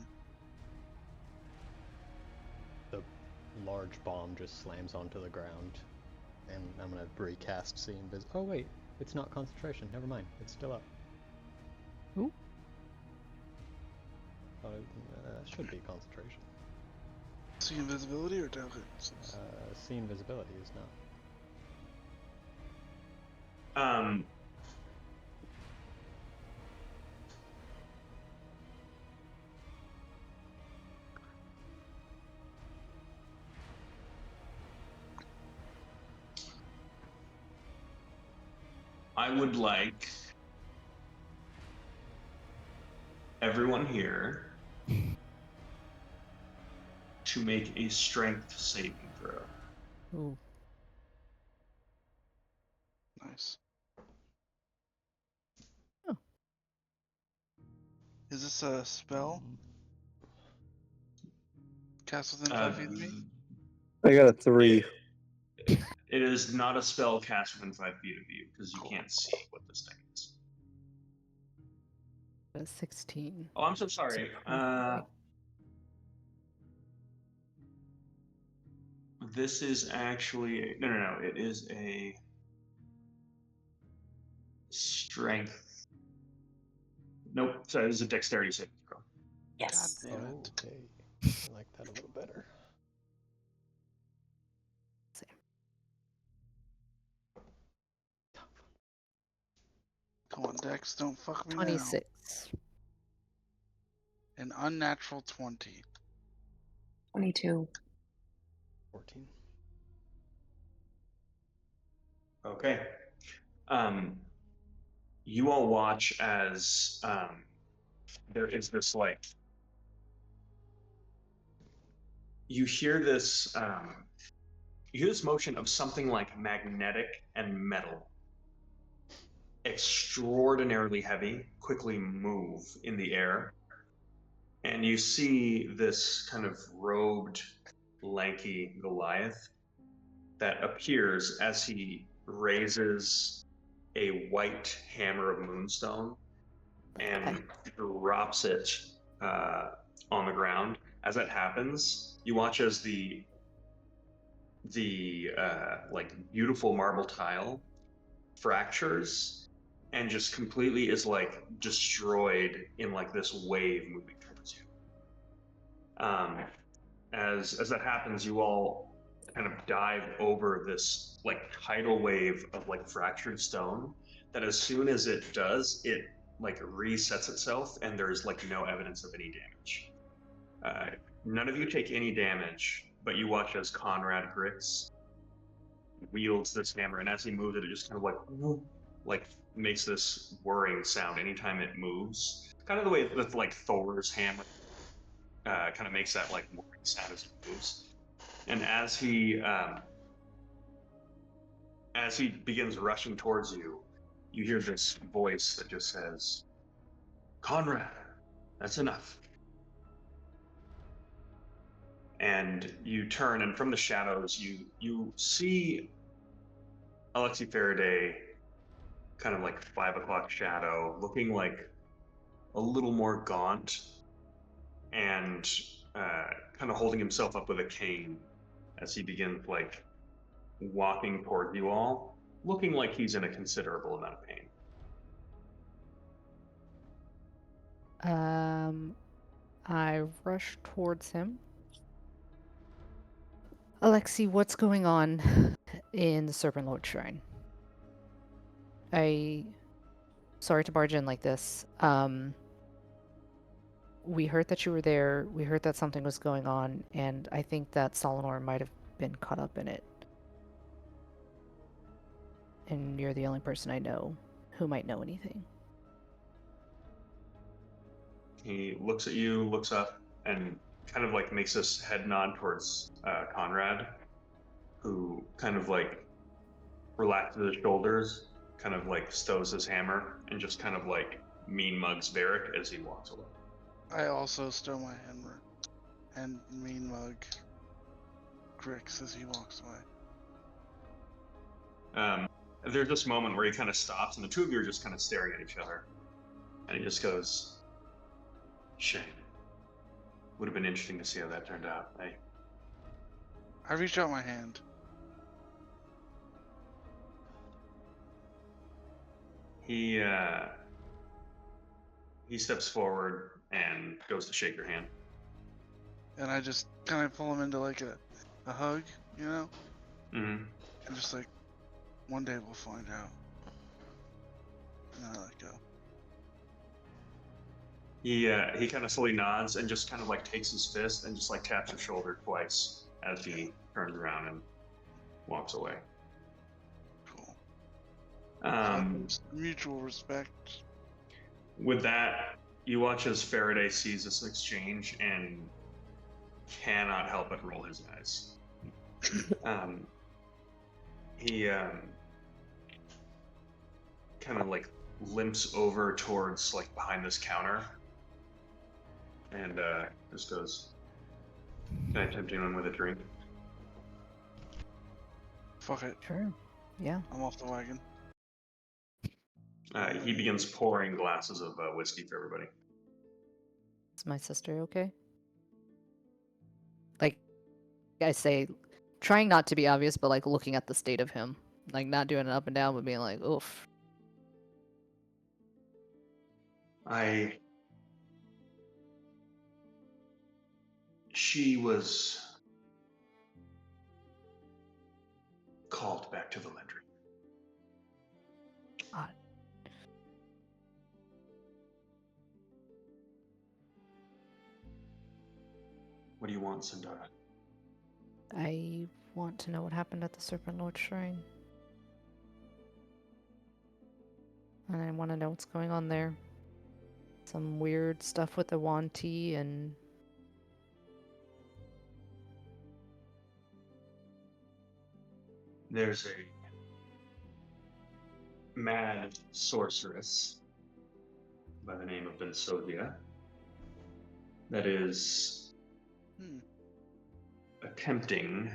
The large bomb just slams onto the ground, and I'm gonna recast See Invis. Oh wait, it's not concentration. Never mind. It's still up. Ooh. Should be concentration. See invisibility or telekinesis? See Invisibility is not. I would like everyone here to make a strength saving throw. Ooh. Nice. Oh. Is this a spell? Cast within 5 feet of me? I got a 3. It is not a spell cast within 5 feet of you because you can't see what this thing is. 16. Oh, I'm so sorry. This is actually no. It is a strength. Nope. Sorry, this is a dexterity saving throw. Yes. God damn it. Okay, I like that a little better. Come on, Dex, don't fuck me 26. now. An unnatural 20. 22. 14. Okay. You all watch as there is this like you hear this motion of something like magnetic and metal, extraordinarily heavy, quickly move in the air, and you see this kind of robed, lanky Goliath that appears as he raises a white hammer of moonstone and drops it on the ground. As that happens, you watch as the like beautiful marble tile fractures and just completely is like destroyed in like this wave moving towards you. As that happens, you all kind of dive over this like tidal wave of like fractured stone that as soon as it does, it like resets itself, and there's like no evidence of any damage. None of you take any damage, but you watch as Conrad Grix wields this hammer, and as he moves it, it just kind of like makes this whirring sound anytime it moves. Kind of the way that like Thor's hammer kind of makes that like whirring sound as it moves. And as he begins rushing towards you, you hear this voice that just says, "Conrad, that's enough." And you turn, and from the shadows, you see Alexei Faraday, kind of like 5 o'clock shadow, looking like a little more gaunt, and kind of holding himself up with a cane as he begins like walking toward you all, looking like he's in a considerable amount of pain. I rush towards him. Alexei, what's going on in the Serpent Lord Shrine? Sorry to barge in like this. We heard that you were there. We heard that something was going on, and I think that Solinor might have been caught up in it. And you're the only person I know who might know anything. He looks at you, looks up, and kind of like makes this head nod towards Conrad, who kind of like relaxes his shoulders, kind of like stows his hammer, and just kind of like mean mugs Varric as he walks away. I also stow my hammer and mean mug Grix as he walks away. There's this moment where he kind of stops, and the two of you are just kind of staring at each other, and he just goes, "Shame. Would have been interesting to see how that turned out, eh?" I reach out my hand. He steps forward and goes to shake your hand. And I just kind of pull him into like a hug, you know? Mm-hmm. And just like, one day we'll find out. And I let go. He kind of slowly nods and just kind of like takes his fist and just like taps your shoulder twice as he turns around and walks away. Cool. Mutual respect. With that, you watch as Faraday sees this exchange and cannot help but roll his eyes. He kind of like limps over towards like behind this counter and just goes, "Can I tempt anyone with a drink?" Fuck it. Sure. Yeah. I'm off the wagon. He begins pouring glasses of whiskey for everybody. Is my sister okay? Like I say, trying not to be obvious, but like looking at the state of him. Like not doing it up and down, but being like, oof. She was called back to the Lendry. Odd. What do you want, Sindara? I want to know what happened at the Serpent Lord Shrine. And I want to know what's going on there. Some weird stuff with the Wanti and... There's a mad sorceress by the name of Bensodia that is attempting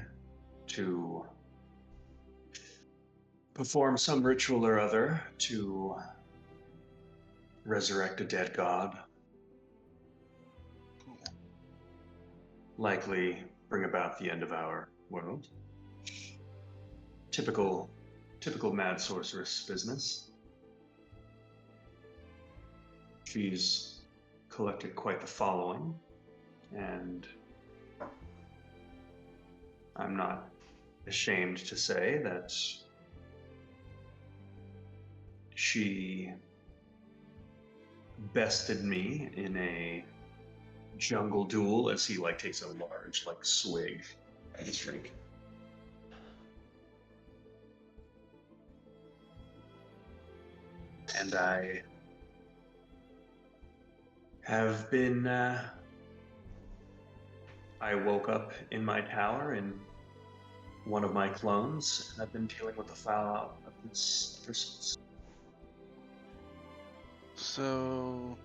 to perform some ritual or other to resurrect a dead god. Cool. Likely bring about the end of our world. Typical mad sorceress business. She's collected quite the following, and I'm not ashamed to say that she bested me in a jungle duel as he like takes a large like swig at his drink. And I have been I woke up in my tower in one of my clones, and I've been dealing with the fallout of this ever since. So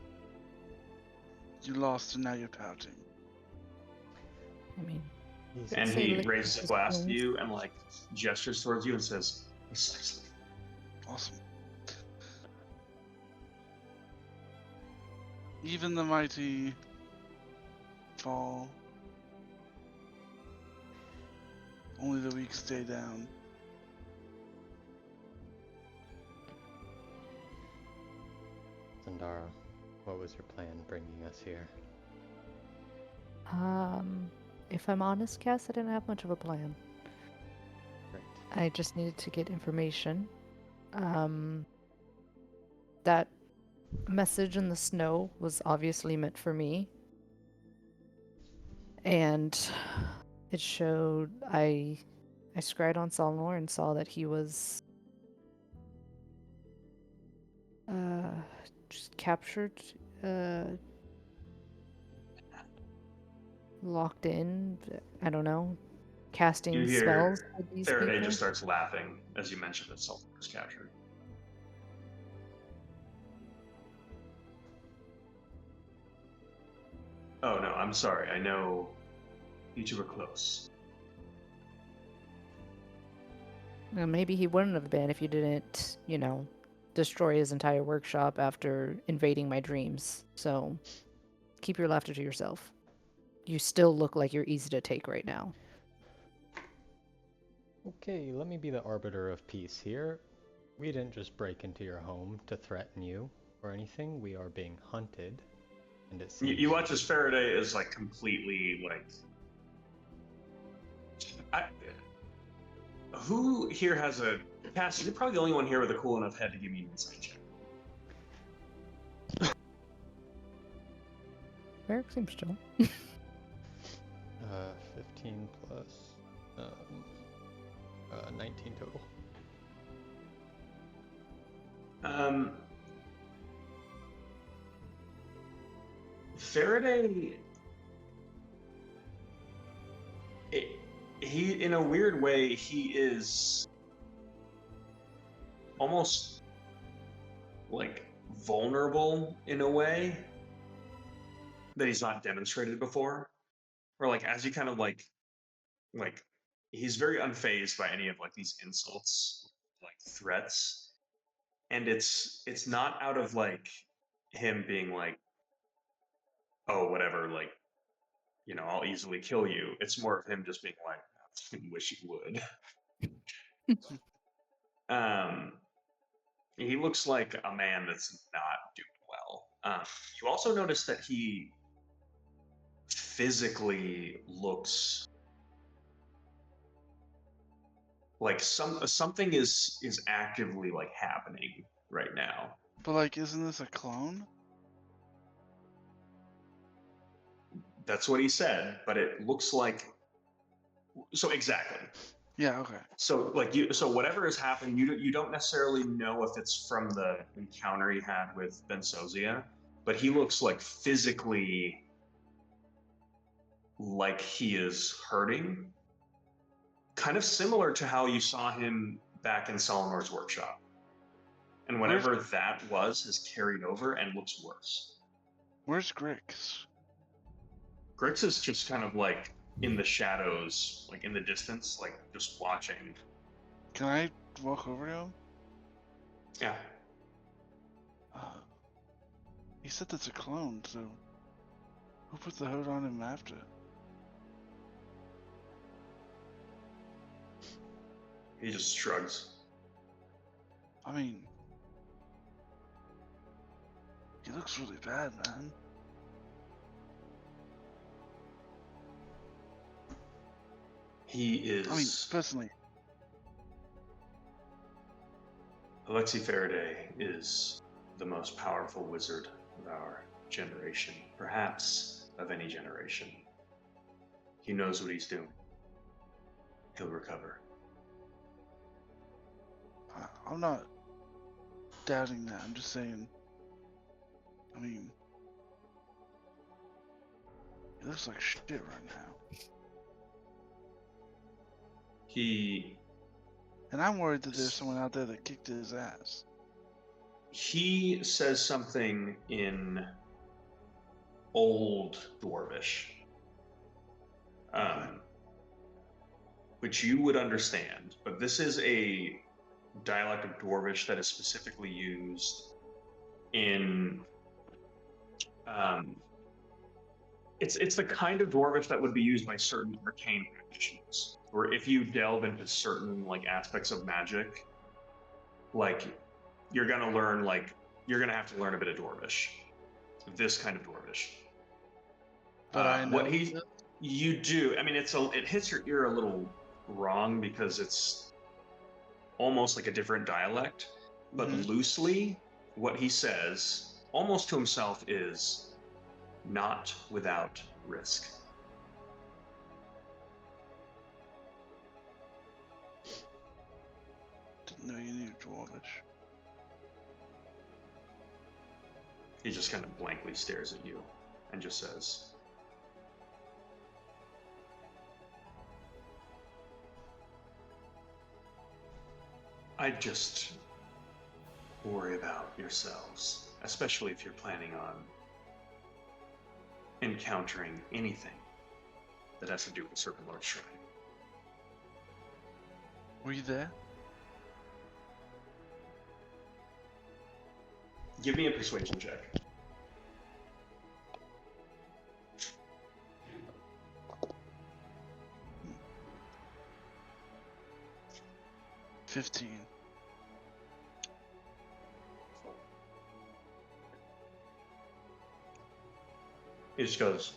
you lost and now you're pouting. I mean, He's And Say he lick raises a his glass to wounds. you and like gestures towards you and says, "Precisely." Awesome. Even the mighty fall. Only the weak stay down. Zendara, what was your plan bringing us here? If I'm honest, Cass, I didn't have much of a plan. Great. I just needed to get information. That message in the snow was obviously meant for me. And it showed I scryed on Solnor and saw that he was just captured, locked in, I don't know, casting You spells hear with these Faraday people. just starts laughing as you mention that Sultan was captured. Oh no, I'm sorry. I know you two were close. Well, maybe he wouldn't have been if you didn't, destroy his entire workshop after invading my dreams. So keep your laughter to yourself. You still look like you're easy to take right now. Okay, let me be the arbiter of peace here. We didn't just break into your home to threaten you or anything. We are being hunted, and it seems You watch as Faraday is like completely like. Who here has a Cass? You're probably the only one here with a cool enough head to give me an insight check. Eric seems chill. 15 plus 19 total. Faraday, he in a weird way, he is almost like vulnerable in a way that he's not demonstrated before. Or like as you kind of like he's very unfazed by any of like these insults, like threats. And it's not out of like him being like, oh, whatever, like, I'll easily kill you. It's more of him just being like, I wish you would. He looks like a man that's not doing well. You also notice that he physically looks like something is actively like happening right now. But like, isn't this a clone? That's what he said, but it looks like so exactly. Yeah, okay. So whatever has happened, you don't necessarily know if it's from the encounter he had with Bensozia, but he looks like physically like he is hurting, kind of similar to how you saw him back in Solonor's workshop. And whatever that was has carried over and looks worse. Where's Grix? Grix is just kind of like in the shadows, like in the distance, like just watching. Can I walk over to him? Yeah. He said that's a clone, so who put the hood on him after? He just shrugs. I mean, he looks really bad, man. He is. I mean, personally. Alexei Faraday is the most powerful wizard of our generation, perhaps of any generation. He knows what he's doing. He'll recover. I'm not doubting that. I'm just saying. I mean, he looks like shit right now. And I'm worried that there's someone out there that kicked his ass. He says something in Old Dwarvish, which you would understand, but this is a dialect of Dwarvish that is specifically used in it's the kind of Dwarvish that would be used by certain arcane practitioners, or if you delve into certain like aspects of magic, like you're gonna have to learn a bit of Dwarvish, this kind of Dwarvish. But I know you do. I mean, it hits your ear a little wrong because it's almost like a different dialect, but loosely, what he says, almost to himself, is not without risk. Didn't know you needed Dwarvish. He just kind of blankly stares at you and just says, I'd just worry about yourselves, especially if you're planning on encountering anything that has to do with Serpent Lord Shrine. Were you there? Give me a persuasion check. $15. He just goes,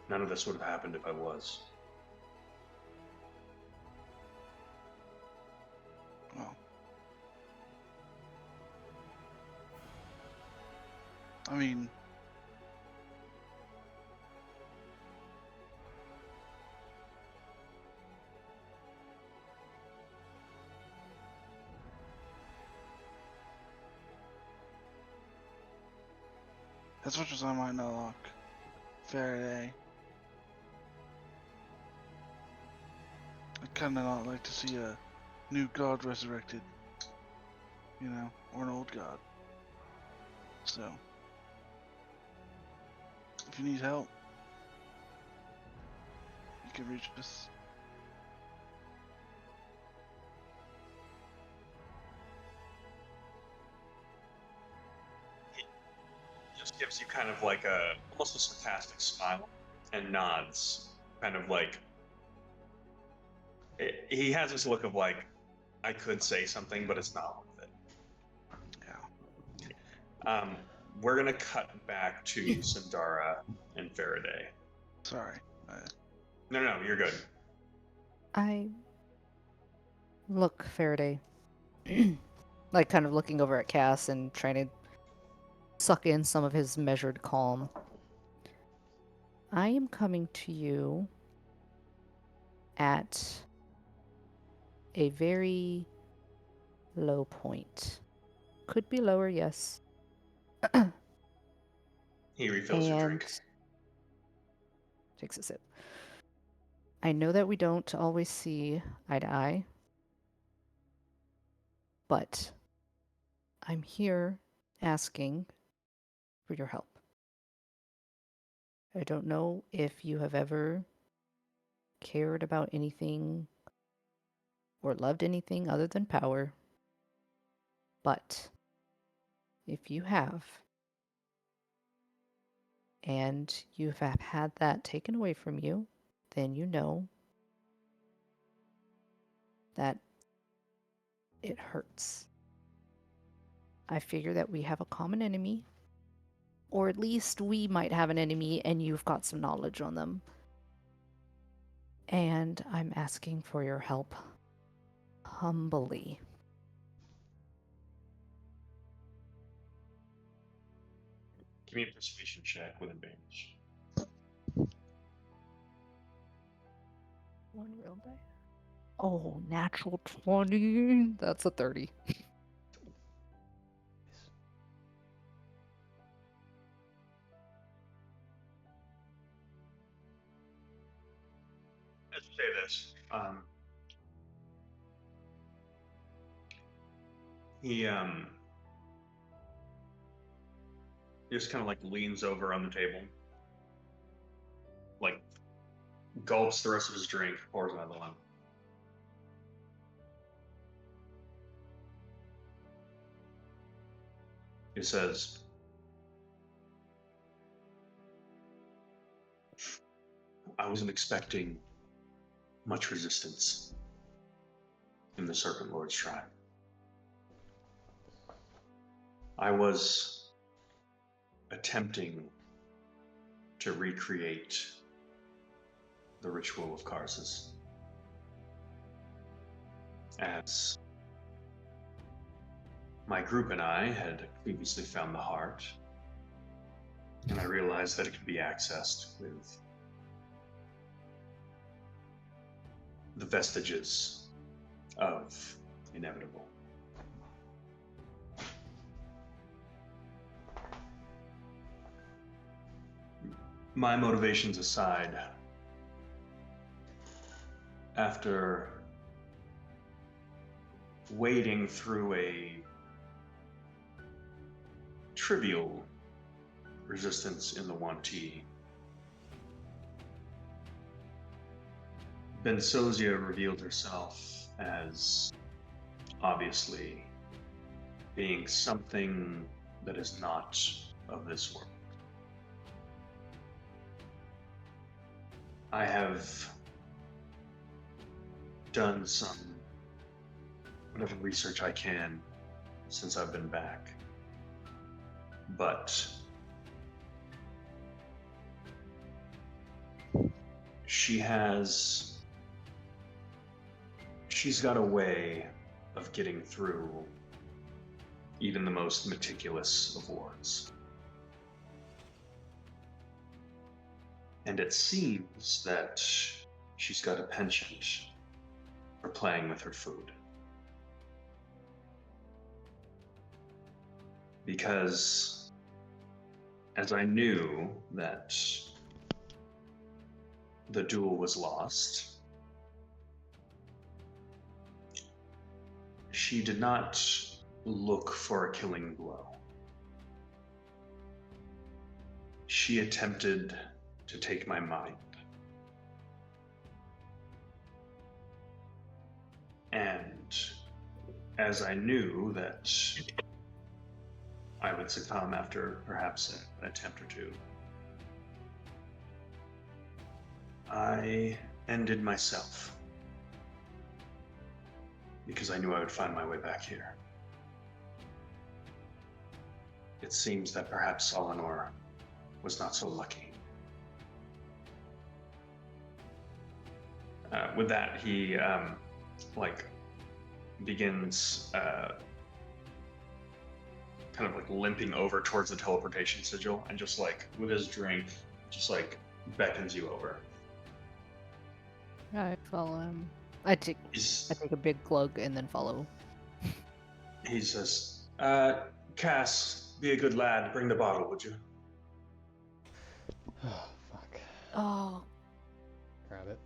none of this would have happened if I was. Well, I mean, as much as I might not like Faraday, I'd kind of not like to see a new god resurrected, you know, or an old god. So, if you need help, you can reach us. Just gives you kind of like almost a sarcastic smile and nods, kind of like, he has this look of like, I could say something, but it's not worth it. Yeah. We're gonna cut back to Sandara and Faraday. Sorry. No, you're good. Look, Faraday. Like, kind of looking over at Cass and trying to suck in some of his measured calm. I am coming to you at a very low point. Could be lower, yes. He refills your drink. Takes a sip. I know that we don't always see eye to eye, but I'm here asking for your help. I don't know if you have ever cared about anything or loved anything other than power, but if you have, and you have had that taken away from you, then you know that it hurts. I figure that we have a common enemy, or at least we might have an enemy and you've got some knowledge on them. And I'm asking for your help. humbly. Give me a persuasion check with advantage. One real die. Oh, natural 20. That's a 30. Let's say this. He just kind of like leans over on the table, like gulps the rest of his drink, pours another one. He says, I wasn't expecting much resistance in the Serpent Lord's tribe. I was attempting to recreate the ritual of Karsus, as my group and I had previously found the heart, and I realized that it could be accessed with the vestiges of inevitable. My motivations aside, after wading through a trivial resistance in the 1T, Bensozia revealed herself as obviously being something that is not of this world. I have done some whatever research I can since I've been back, but she's got a way of getting through even the most meticulous of wards. And it seems that she's got a penchant for playing with her food. Because as I knew that the duel was lost, she did not look for a killing blow. She attempted to take my mind. And as I knew that I would succumb after perhaps an attempt or two, I ended myself because I knew I would find my way back here. It seems that perhaps Eleanor was not so lucky. With that, he begins kind of like limping over towards the teleportation sigil, and just like with his drink, just like beckons you over. I follow him. I take a big glug and then follow. He says, Cass, be a good lad, bring the bottle, would you? Oh, fuck. Oh. Grab it.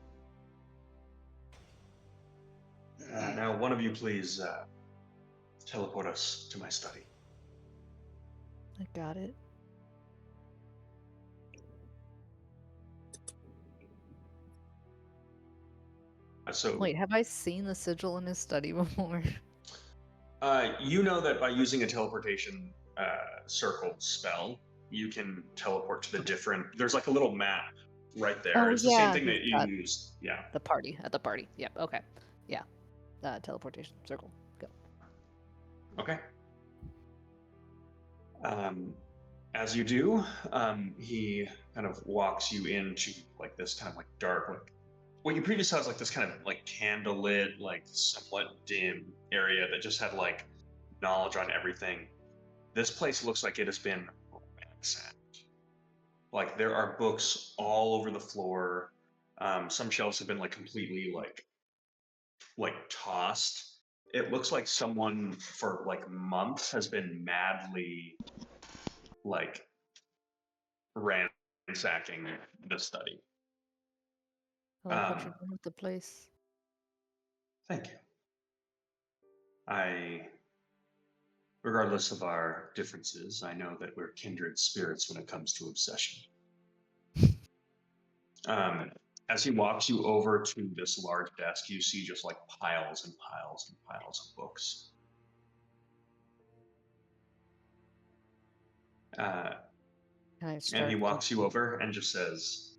Now, one of you please teleport us to my study. I got it. So wait, have I seen the sigil in his study before? You know that by using a teleportation circle spell, you can teleport to the different. There's like a little map right there. Oh, It's the same thing that you got used. Yeah. the party. At the party. Yep, okay. Yeah. Teleportation circle. Go. Okay. As you do, he kind of walks you into like this kind of like dark, like what you previously saw is like this kind of like candlelit, like somewhat dim area that just had like knowledge on everything. This place looks like it has been ransacked. Like there are books all over the floor. Some shelves have been like completely like tossed. It looks like someone for like months has been madly like ransacking the study. I like what Um, you're doing with the place. Thank you. Regardless of our differences, I know that we're kindred spirits when it comes to obsession. Um, as he walks you over to this large desk, you see just like piles and piles and piles of books. Can I And start he walks you over and just says,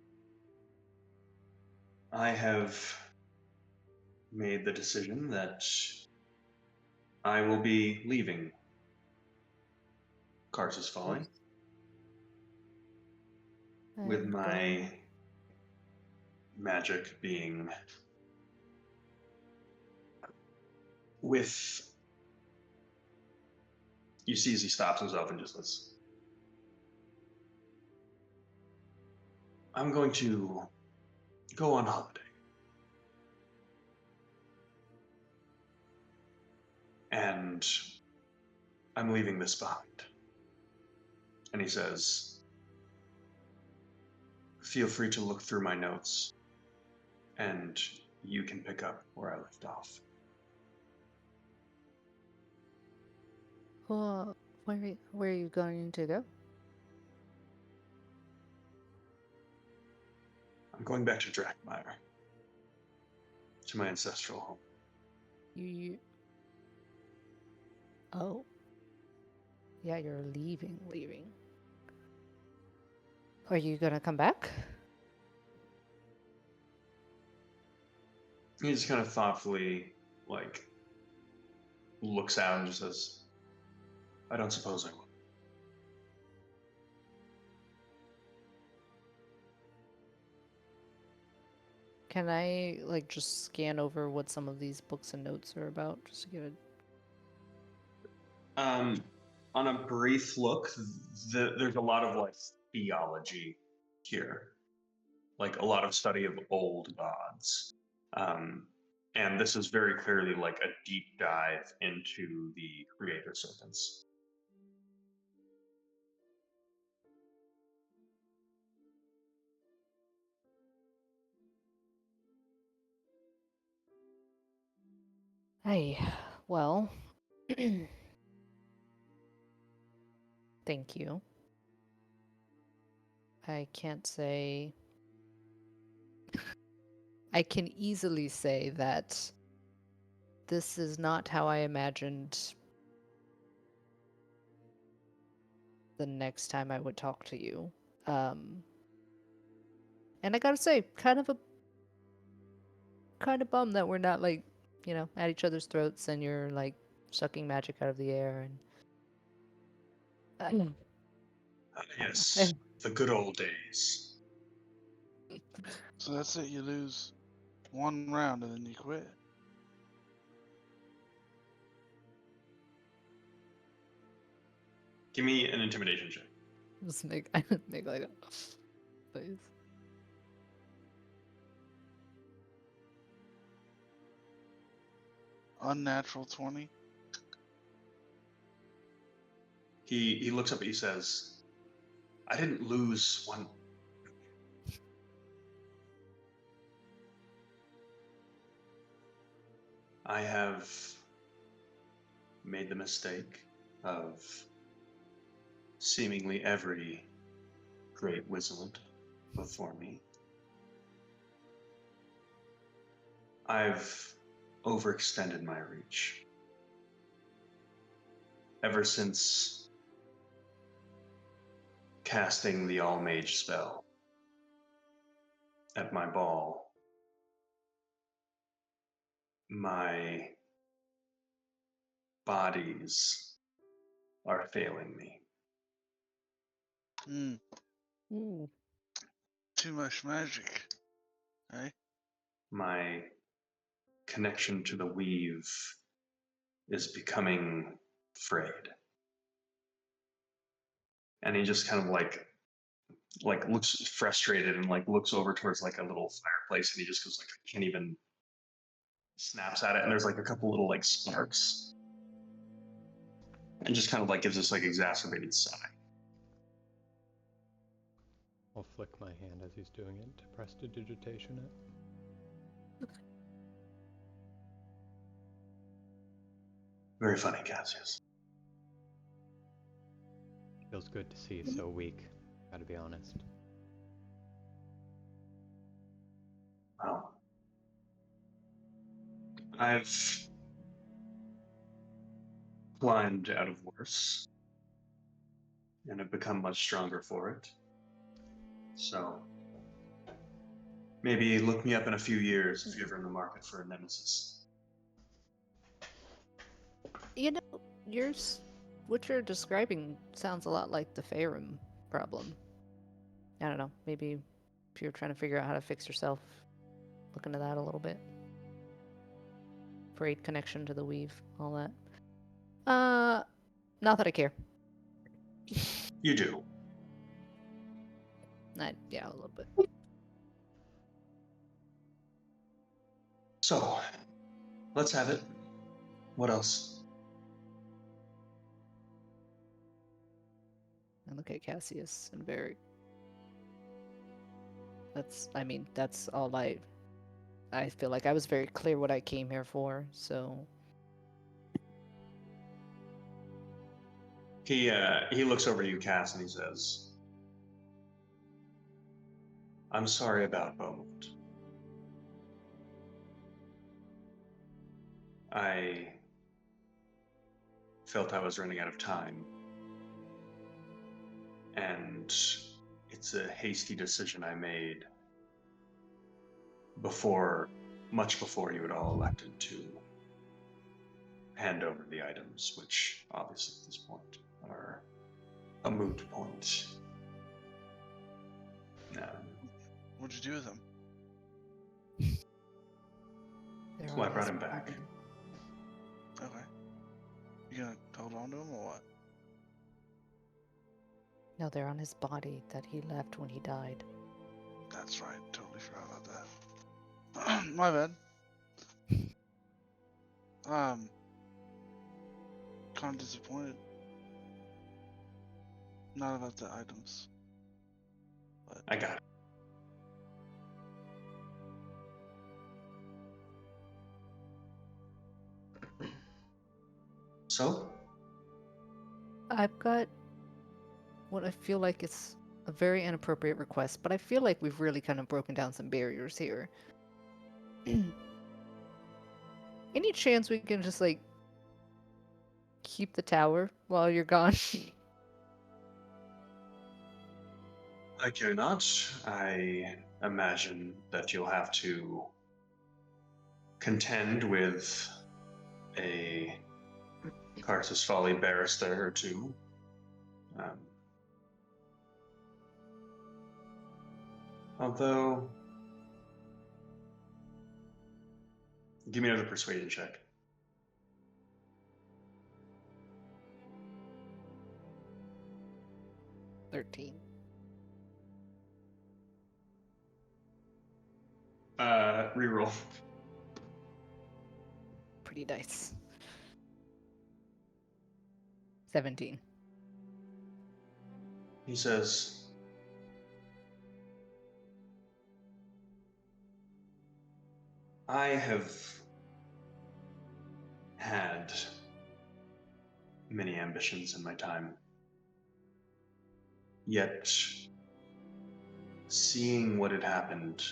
I have made the decision that I will be leaving Cars is Falling with and my magic being with. You see as he stops himself and just says, I'm going to go on holiday. And I'm leaving this behind. And he says, feel free to look through my notes and you can pick up where I left off. Well, where are you going to go? I'm going back to Drakmire, to my ancestral home. You. Oh. Yeah, you're leaving. Are you gonna come back? He just kind of thoughtfully, like, looks out and just says, I don't suppose I will. Can I like just scan over what some of these books and notes are about, just to get a On a brief look, there's a lot of like theology here, like a lot of study of old gods. And this is very clearly like a deep dive into the creator serpents. Hey, well, thank you. I can't say. I can easily say that this is not how I imagined the next time I would talk to you. And I gotta say, kind of bummed that we're not like, at each other's throats and you're like sucking magic out of the air and. Yes, the good old days. So that's it. You lose one round and then you quit. Give me an intimidation check. Just make like a please. Unnatural 20. He looks up and he says, I didn't lose one. I have made the mistake of seemingly every great wizard before me. I've overextended my reach. Ever since casting the All Mage spell at my ball, my bodies are failing me. Hmm. Ooh. Too much magic. Eh? my connection to the weave is becoming frayed. And he just kind of like looks frustrated and like looks over towards like a little fireplace, and he just goes like, I can't even, snaps at it, and there's like a couple little like sparks, and just kind of like gives this like exacerbated sigh. I'll flick my hand as he's doing it to prestidigitation it. Very funny, Cassius. Feels good to see you so weak, gotta be honest. Well, I've climbed out of worse and have become much stronger for it. So maybe look me up in a few years if you're ever in the market for a nemesis. You know, what you're describing sounds a lot like the Farum problem. I don't know, maybe if you're trying to figure out how to fix yourself, look into that a little bit. Frayed connection to the weave, all that. Not that I care. You do. Yeah, a little bit. So, let's have it. What else? And look at Cassius and Varric. That's all I feel like I was very clear what I came here for, so He looks over at you, Cass, and he says, I'm sorry about Beaumont. I felt I was running out of time, and it's a hasty decision I made much before you had all elected to hand over the items, which obviously at this point are a moot point. What'd you do with them? they're That's why I on brought his him back. body. Okay. You gonna hold on to them or what? No, they're on his body that he left when he died. That's right. Totally forgot about that. My bad. Kind of disappointed. Not about the items. But I got it. So? I've got what I feel like is a very inappropriate request, but I feel like we've really kind of broken down some barriers here. Any chance we can just like keep the tower while you're gone? I care not. I imagine that you'll have to contend with a Carsus Folly barrister or two. Although, give me another persuasion check. $13. Reroll. Pretty nice. 17. He says, I have had many ambitions in my time. Yet, seeing what had happened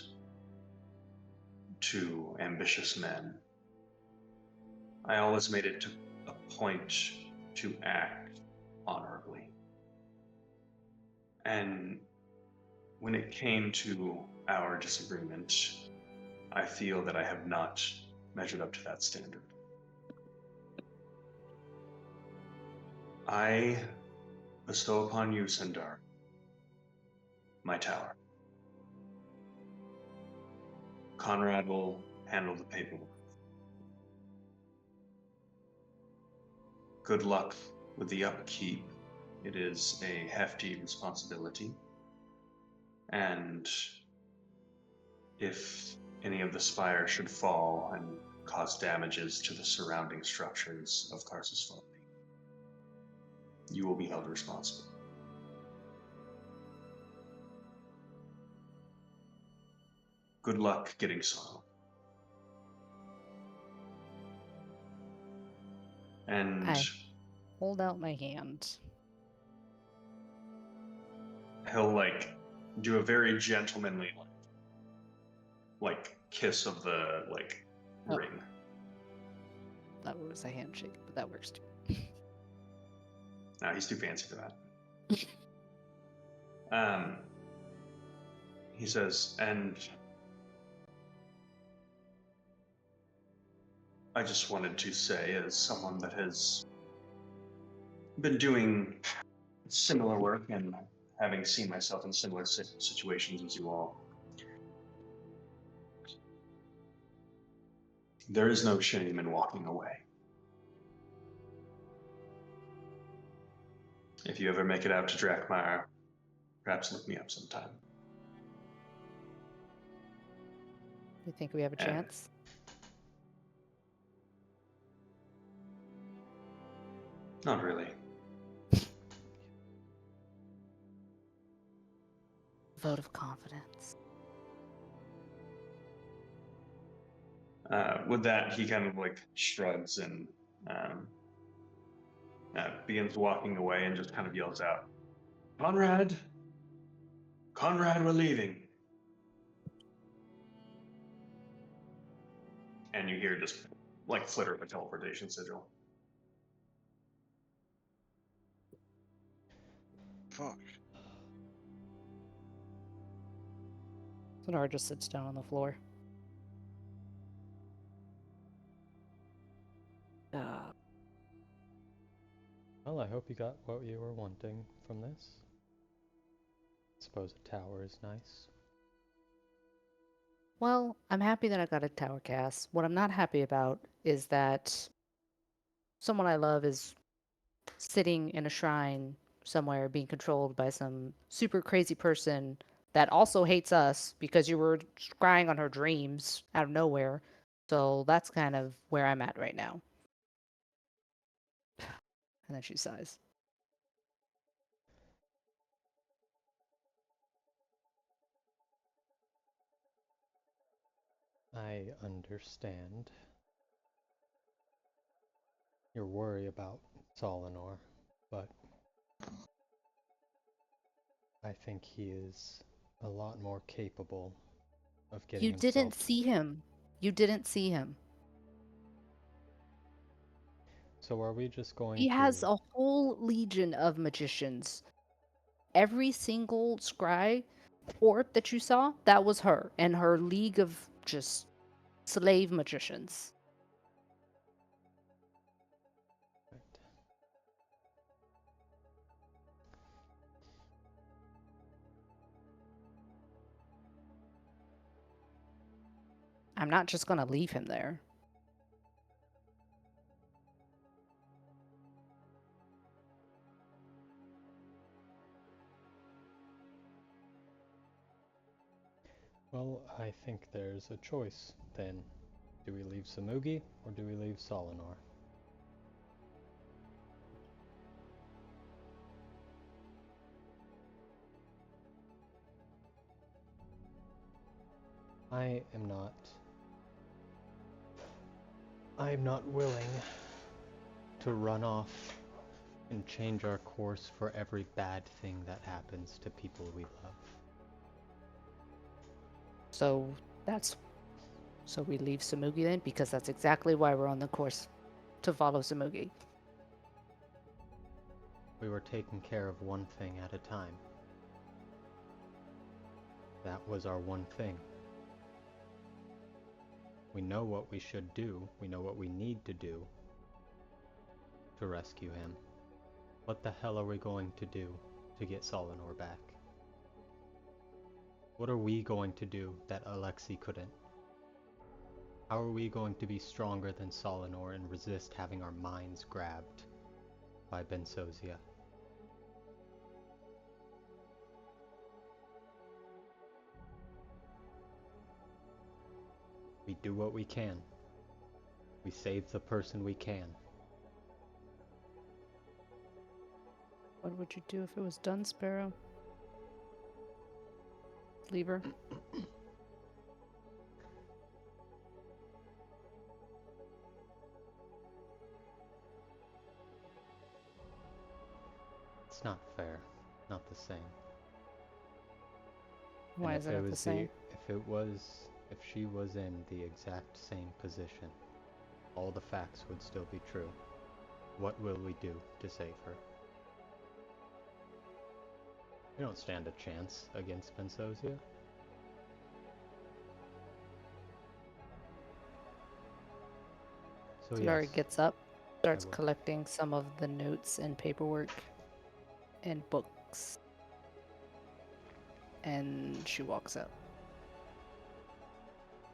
to ambitious men, I always made it a point to act honorably. And when it came to our disagreement, I feel that I have not measured up to that standard. I bestow upon you, Sindar, my tower. Conrad will handle the paperwork. Good luck with the upkeep. It is a hefty responsibility. And if any of the spire should fall and cause damages to the surrounding structures of Karsus Folly, you will be held responsible. Good luck getting soil. And I hold out my hand. he'll do a very gentlemanly kiss of the Oh. ring. That was a handshake, but that works too. No, he's too fancy for that. He says, and I just wanted to say, as someone that has been doing similar work and having seen myself in similar situations as you all, there is no shame in walking away. If you ever make it out to Drakmar, perhaps look me up sometime. You think we have a chance? Not really. Vote of confidence. With that, he kind of shrugs and begins walking away and just kind of yells out, Conrad! Conrad, we're leaving. And you hear just flitter of a teleportation sigil. Fuck. Sonar just sits down on the floor. Well, I hope you got what you were wanting from this. Suppose a tower is nice. Well, I'm happy that I got a tower cast. What I'm not happy about is that someone I love is sitting in a shrine somewhere being controlled by some super crazy person that also hates us because you were scrying on her dreams out of nowhere. So that's kind of where I'm at right now. And then she sighs. I understand your worry about Solinor, but I think he is a lot more capable of getting You didn't himself... see him. You didn't see him. So are we just going He to... has a whole legion of magicians. Every single scry orb that you saw, that was her and her league of just slave magicians. I'm not just gonna leave him there. Well, I think there's a choice then. Do we leave Samugi or do we leave Solinor? I'm not willing to run off and change our course for every bad thing that happens to people we love. So we leave Samugi then, because that's exactly why we're on the course to follow Samugi. We were taking care of one thing at a time. That was our one thing. We know what we should do. We know what we need to do to rescue him. What the hell are we going to do to get Solinor back? What are we going to do that Alexei couldn't? How are we going to be stronger than Solinor and resist having our minds grabbed by Bensosia? We do what we can. We save the person we can. What would you do if it was done, Sparrow? Leave her? It's not fair. Not the same. Why And is it not the same? If she was in the exact same position, all the facts would still be true. What will we do to save her? We don't stand a chance against Bensosia. So Larry yes, gets up, starts will. collecting some of the notes and paperwork and books, and she walks out.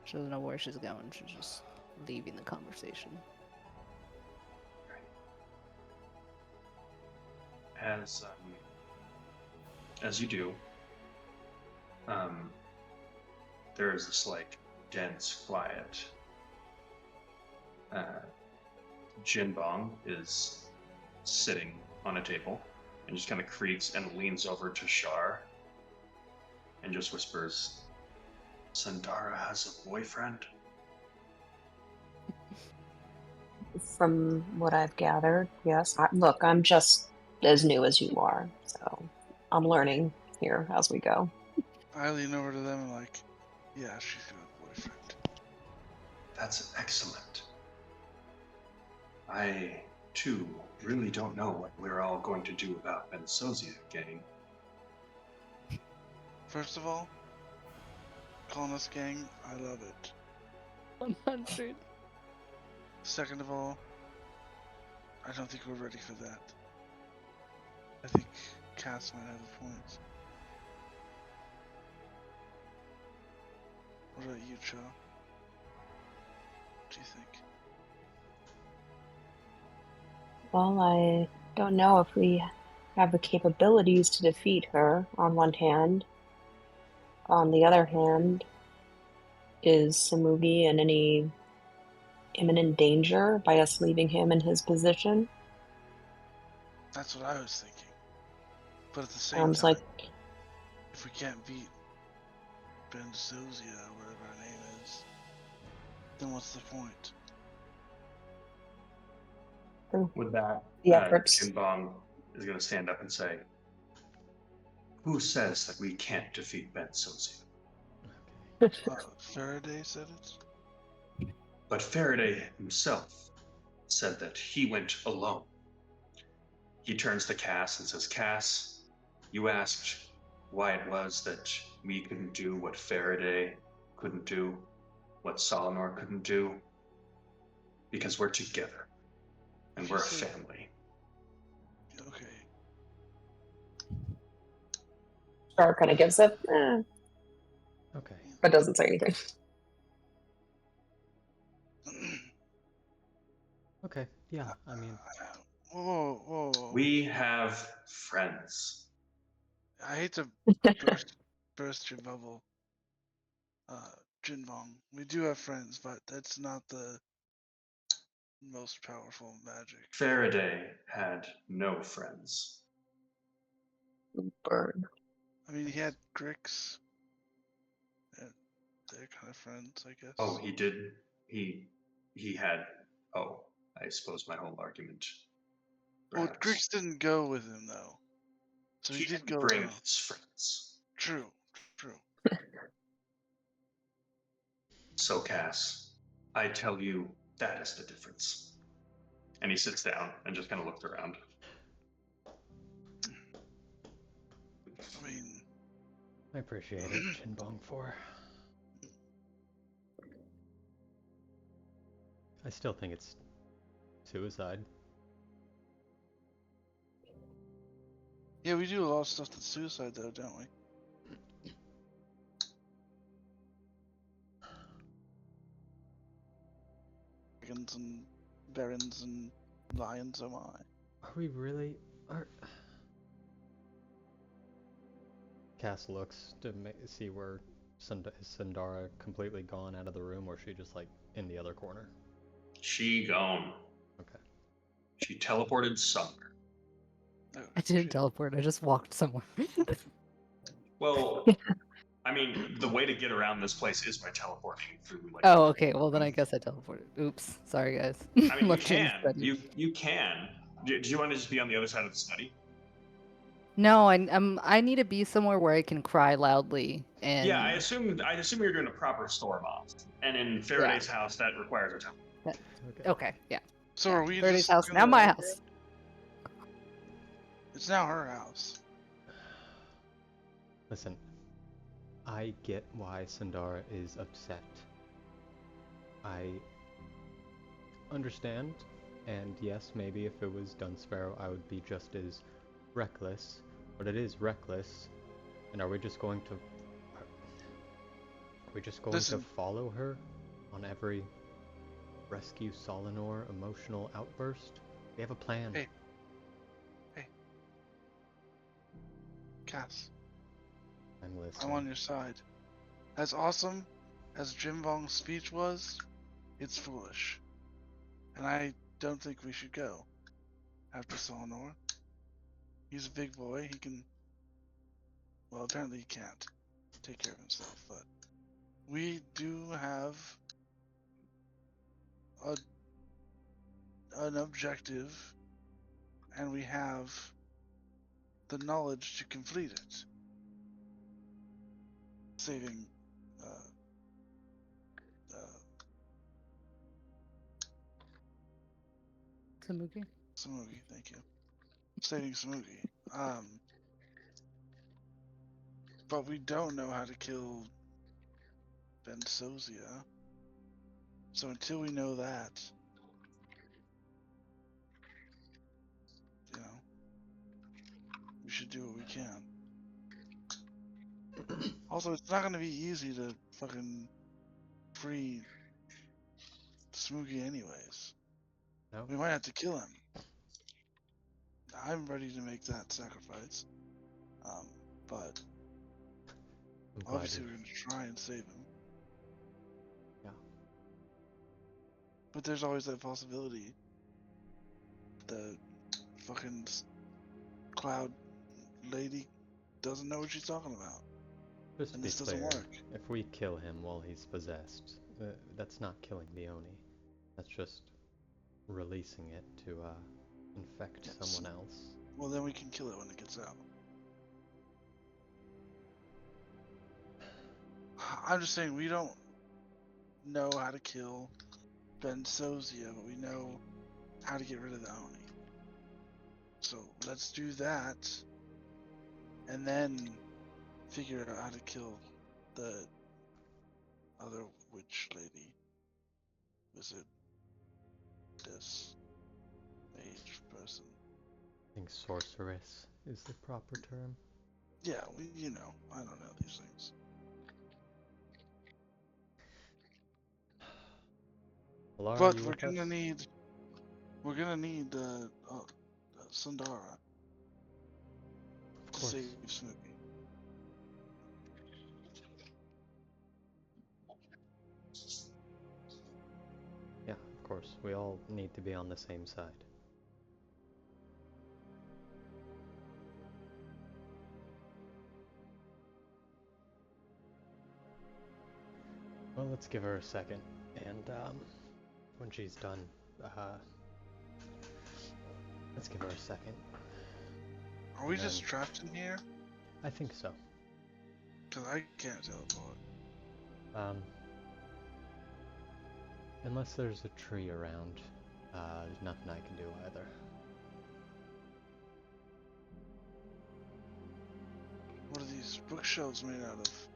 She doesn't know where she's going. She's just leaving the conversation. As you do, there is this like dense quiet. Jin Bong is sitting on a table and just kind of creaks and leans over to Shar and just whispers, "Sandara has a boyfriend." From what I've gathered, yes. Look, I'm just as new as you are, so I'm learning here as we go. I lean over to them and like, yeah, she's got a boyfriend. That's excellent. I, too, really don't know what we're all going to do about Bensosia, gang. First of all, calling us gang, I love it. 100. Second of all, I don't think we're ready for that. I think Cass might have a point. What about you, Cho? What do you think? Well, I don't know if we have the capabilities to defeat her, on one hand. On the other hand, is Samugi in any imminent danger by us leaving him in his position? That's what I was thinking. But at the same Sounds time, like if we can't beat Bensosia, or whatever her name is, then what's the point? With that, the efforts. Jin Bong is going to stand up and say, "Who says that we can't defeat Bensosia?" Faraday said it? But Faraday himself said that he went alone. He turns to Cass and says, "Cass, you asked why it was that we couldn't do what Faraday couldn't do, what Solinor couldn't do. Because we're together, and If we're you a say- family." Okay. Star kind of gives it, Okay. but doesn't say anything. Okay. Yeah. I mean, Whoa. We have friends. I hate to burst your bubble, Jinbong. We do have friends, but that's not the most powerful magic. Faraday had no friends. Burn. I mean, he had Grix, and they're kind of friends, I guess. Oh, he did. He had. Oh, I suppose my whole argument. Well, Perhaps. Grix didn't go with him though, so he did didn't go bring alone. his friends. True. So, Cass, I tell you, that is the difference. And he sits down and just kind of looks around. I mean, I appreciate it, Jinbong, for. I still think it's suicide. yeah, we do a lot of stuff that's suicide though, don't we? dragons and barons and lions am I? Are we really? Are... Cass looks to see where is Sandara completely gone out of the room, or is she just like in the other corner? She gone. Okay. She teleported somewhere. Oh, I didn't shit. teleport. I just walked somewhere. Well, I mean, the way to get around this place is by teleporting through. Like, Oh, okay. Well, then I guess I teleported. Oops. Sorry, guys. I mean, you Left in the can. study. You can. Do you want to just be on the other side of the study? No, I need to be somewhere where I can cry loudly and. Yeah, I assume you're doing a proper storm off, and in Faraday's house that requires a teleport. Okay. Okay, yeah. So are we Faraday's just house, gonna now my let her? house. It's now her house. Listen, I get why Sandara is upset. I understand, and yes, maybe if it was Dunsparrow, I would be just as reckless. But it is reckless, and are we just going to Listen. follow her on every rescue Solinor emotional outburst? We have a plan. Hey. Cass, I'm I'm listening. on your side. As awesome as Jim Vong's speech was, it's foolish. And I don't think we should go after Solinor. He's a big boy. He can. Well, apparently he can't take care of himself, but we do have an objective, and we have the knowledge to complete it. Saving Samuki? Samugi, thank you. Saving Samugi. But we don't know how to kill Bensozia. So until we know that, we should do what we can. Also, it's not gonna be easy to fucking free Smoogie anyways. No? We might have to kill him. I'm ready to make that sacrifice. But I'm glad obviously you- we're gonna try and save him. Yeah. But there's always that possibility the fucking cloud lady doesn't know what she's talking about. Just to And be this doesn't clear, work. if we kill him while he's possessed, that's not killing the Oni. That's just releasing it to infect Yes. someone else. Well, then we can kill it when it gets out. I'm just saying we don't know how to kill Bensozia, but we know how to get rid of the Oni. So let's do that, and then figure out how to kill the other witch lady. Was it this mage person? I think sorceress is the proper term. Yeah, I don't know these things. Alara, But you we're with us? gonna need Sandara Of to course. save Smokey. Yeah, of course. We all need to be on the same side. Well, let's give her a second, and when she's done, let's give her a second. Are we just trapped in here? I think so. Cause I can't teleport. Unless there's a tree around, there's nothing I can do either. What are these bookshelves made out of?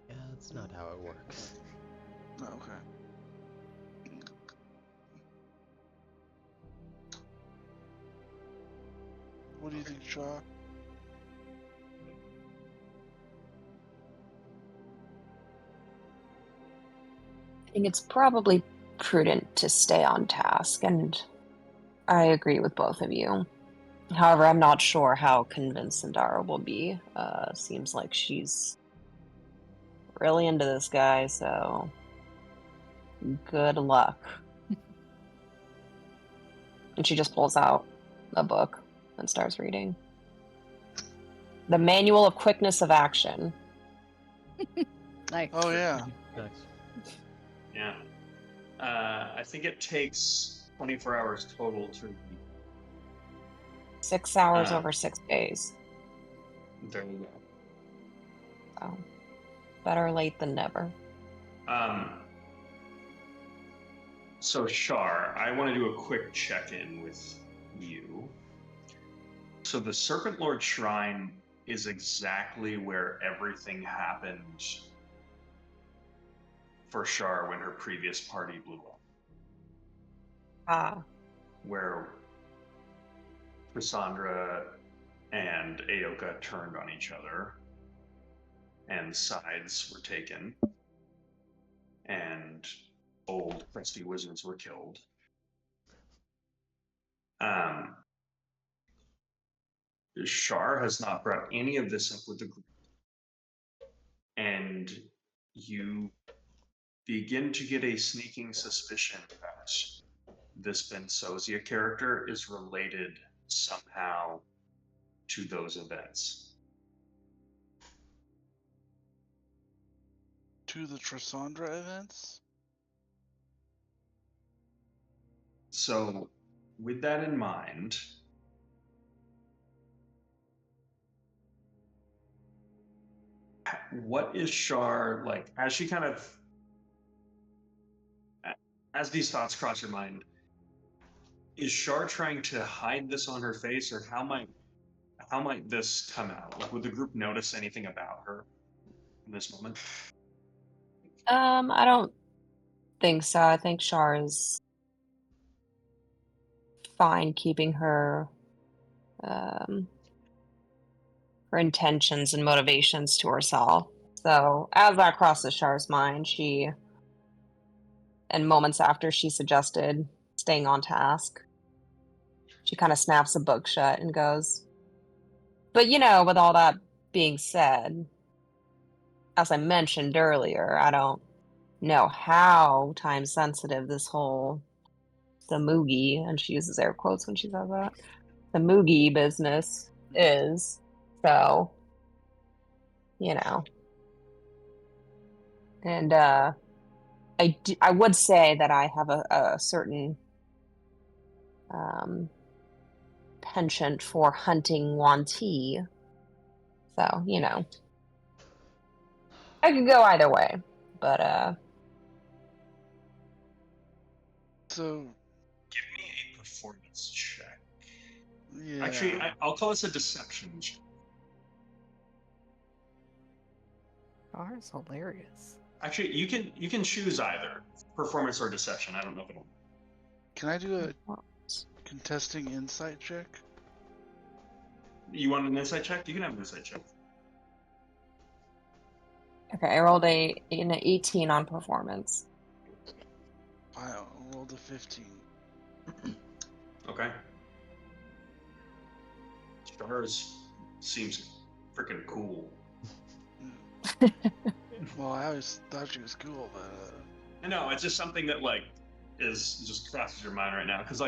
Yeah, that's not how it works. No, okay. What do you think, Shaw? I think it's probably prudent to stay on task, and I agree with both of you. However, I'm not sure how convinced Sandara will be. Seems like she's really into this guy, so good luck. And she just pulls out a book and starts reading. The Manual of Quickness of Action. Nice. Oh yeah. Nice. Yeah. I think it takes 24 hours total to read. 6 hours Ah. over 6 days. There you go. So, better late than never. So Shar, I want to do a quick check-in with you. So the Serpent Lord Shrine is exactly where everything happened for Shar when her previous party blew up. Ah, Where Cassandra and Aoka turned on each other and sides were taken and old crusty wizards were killed. Shar has not brought any of this up with the group. And you begin to get a sneaking suspicion that this Ben Sozia character is related somehow to those events. To the Trissandra events? So, with that in mind, what is Shar like as she kind of, as these thoughts cross your mind? Is Shar trying to hide this on her face, or how might this come out? Like, would the group notice anything about her in this moment? I don't think so. I think Shar is fine keeping her her intentions and motivations to herself. So as that crosses Shar's mind, and moments after she suggested staying on task, she kind of snaps the book shut and goes, "But with all that being said, as I mentioned earlier, I don't know how time sensitive this whole Samugi," and she uses air quotes when she says that, Samugi business is. So, and I would say that I have a certain penchant for hunting Wanti. So, I could go either way. But So Give me a performance check. yeah. Actually, I'll call this a deception check. Shar's hilarious. Actually, you can choose either performance or deception. I don't know if it'll. Can I do a contesting insight check? You want an insight check? You can have an insight check. okay, I rolled an 18 on performance. I rolled a 15. Okay. Stars seems freaking cool. Well, I always thought she was cool, but No, it's just something that is just crosses your mind right now. Because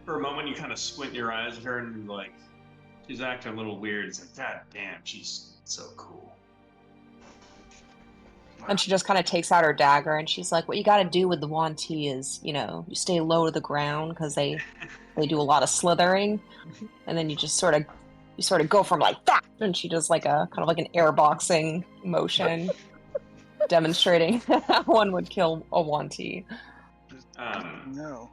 for a moment you kind of squint your eyes at her and you're like, she's acting a little weird. It's like, God damn, she's so cool. And she just kind of takes out her dagger and she's like, what you got to do with the Wanti is, you stay low to the ground because they do a lot of slithering. And then you just sort of go from like that. And she does like a kind of like an airboxing motion demonstrating how one would kill a Wanti. no.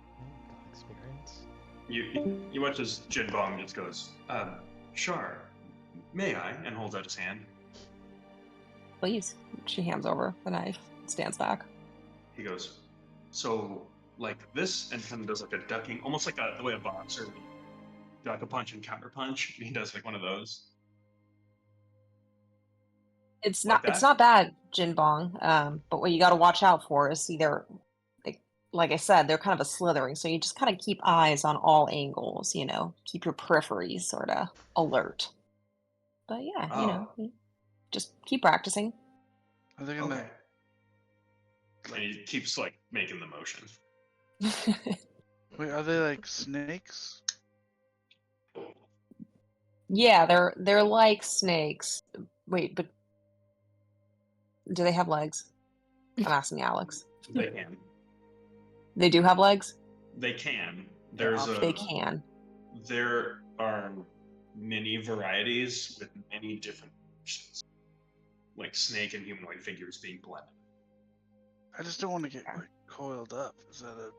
Experience. You watch as Jin Bong just goes, Shar, may I? And holds out his hand. Please. She hands over the knife, stands back. He goes, so like this, and kind of does like a ducking, almost like the way a boxer duck a punch and counter punch. He does like one of those. It's Like not that? bad, Jin Bong. But what you got to watch out for is either like I said, they're kind of a slithering, so you just kind of keep eyes on all angles, keep your peripheries sort of alert. But yeah, Oh, just keep practicing. Are they gonna? okay. And he keeps like making the motion. Wait, are they like snakes? Yeah, they're like snakes. Wait, but do they have legs? I'm asking Alex. They can. They do have legs? They can. They're They can. There are many varieties with many different functions, like snake and humanoid figures being blended. I just don't want to get like coiled up. Is that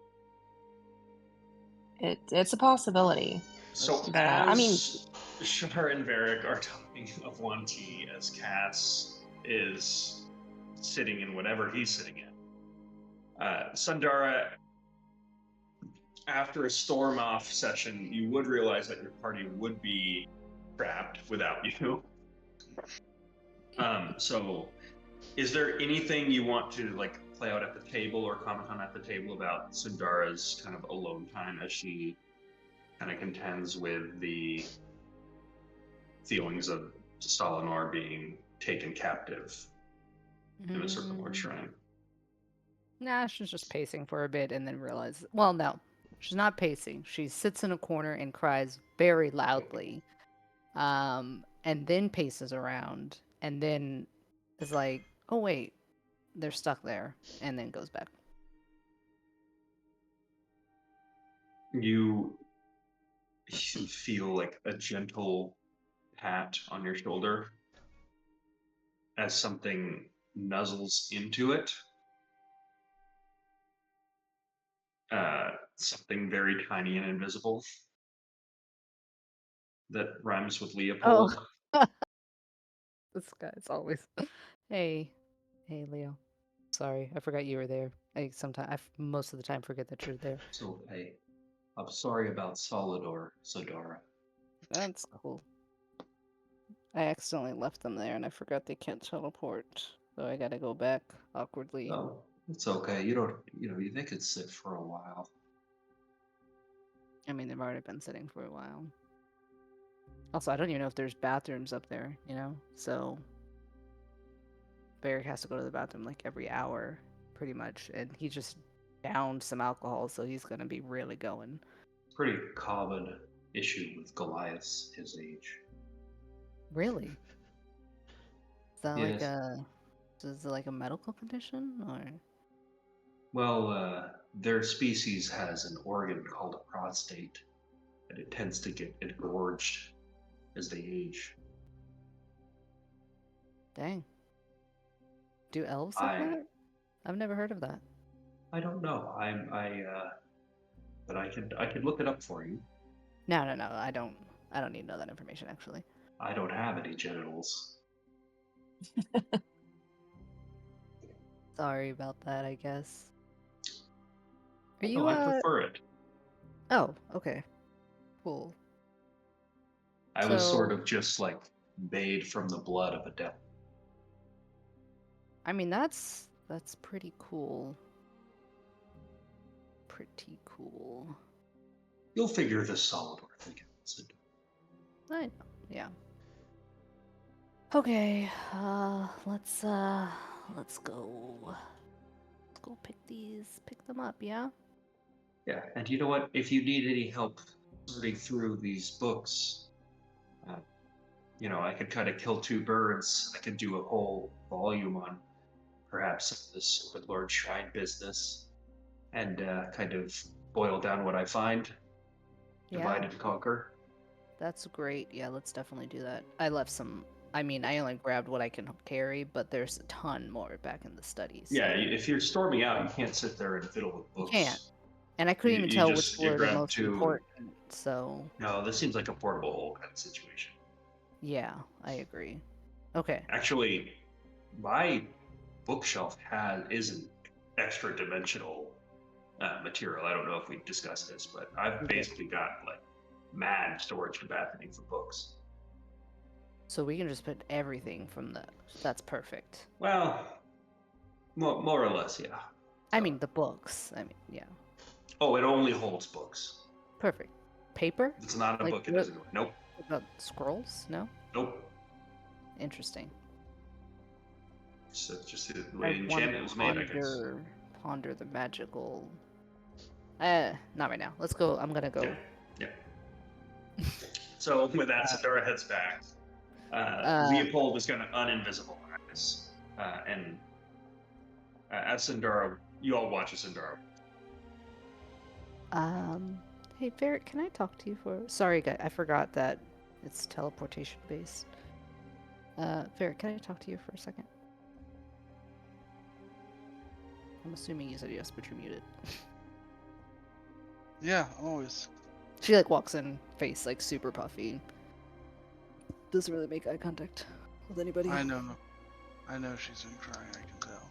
a? It's a possibility. So But, I mean- as Shar and Varric are talking of 1T, as Cass is sitting in whatever he's sitting in, Sundara, after a storm off session, you would realize that your party would be trapped without you. So is there anything you want to like play out at the table or comment on at the table about Sundara's kind of alone time as she kind of contends with the feelings of Stalinor being taken captive in a Circle Lord shrine? Nah, she's just pacing for a bit and then realizes. Well, no, she's not pacing. She sits in a corner and cries very loudly, and then paces around, and then is like, "Oh wait, they're stuck there," and then goes back. You feel like a gentle pat on your shoulder as something nuzzles into it. Something very tiny and invisible that rhymes with Leopold. This guy's always. Hey, Leo. Sorry, I forgot you were there. Most of the time forget that you're there. So I'm sorry about Sodara. That's cool. I accidentally left them there and I forgot they can't teleport. So I gotta go back awkwardly. Oh, it's okay. They could sit for a while. I mean, they've already been sitting for a while. Also, I don't even know if there's bathrooms up there, So Barrick has to go to the bathroom like every hour, pretty much. And he just downed some alcohol, so he's gonna be really going. Pretty common issue with Goliaths his age. Really? Is that Yes. is it like a medical condition or? Well, their species has an organ called a prostate, and it tends to get engorged as they age. Dang. Do elves have that? I've never heard of that. I don't know. But I could look it up for you. No, I don't need to know that information actually. I don't have any genitals. Sorry about that, I guess. Are you No, I prefer it. Oh, okay. Cool. I was sort So- of just like made from the blood of a devil. I mean, that's pretty cool. Pretty cool. You'll figure this solid worth again. I know. Yeah. Okay. Let's go. Let's go pick them up, yeah? Yeah, and you know what? If you need any help sorting through these books, I could kind of kill two birds. I could do a whole volume on perhaps some of this Sacred Lord Shrine business and kind of boil down what I find, divide and conquer. That's great. Yeah, let's definitely do that. I left some. I mean, I only grabbed what I can carry, but there's a ton more back in the studies. Yeah, if you're storming out, you can't sit there and fiddle with books. You can't. And I couldn't even tell which were the grab most two. important, so... No, this seems like a portable hole kind of situation. Yeah, I agree. Okay. Actually, my bookshelf is an extra dimensional material. I don't know if we discussed this, but I've basically got like mad storage capacity for books. So we can just put everything from the... That's perfect. Well, more or less, yeah. I mean, the books. I mean, yeah. Oh, it only holds books. Perfect. Paper? It's not a Like book. It what doesn't go. Nope. about scrolls? No? Nope. Interesting. So just the I way want enchantment was made, I guess. to ponder the magical. Not right now. Let's go. I'm gonna go. Yeah. So with that, Sandora heads back. Leopold is going to uninvisibilize, and as Sandora, you all watch as Sandora. Hey, Ferret, can I talk to you for? Sorry, guy, I forgot that it's teleportation based. Ferret, can I talk to you for a second? I'm assuming you said yes, but you're muted. Yeah, always. She like walks in, face like super puffy. Doesn't really make eye contact with anybody. I know she's been crying, I can tell.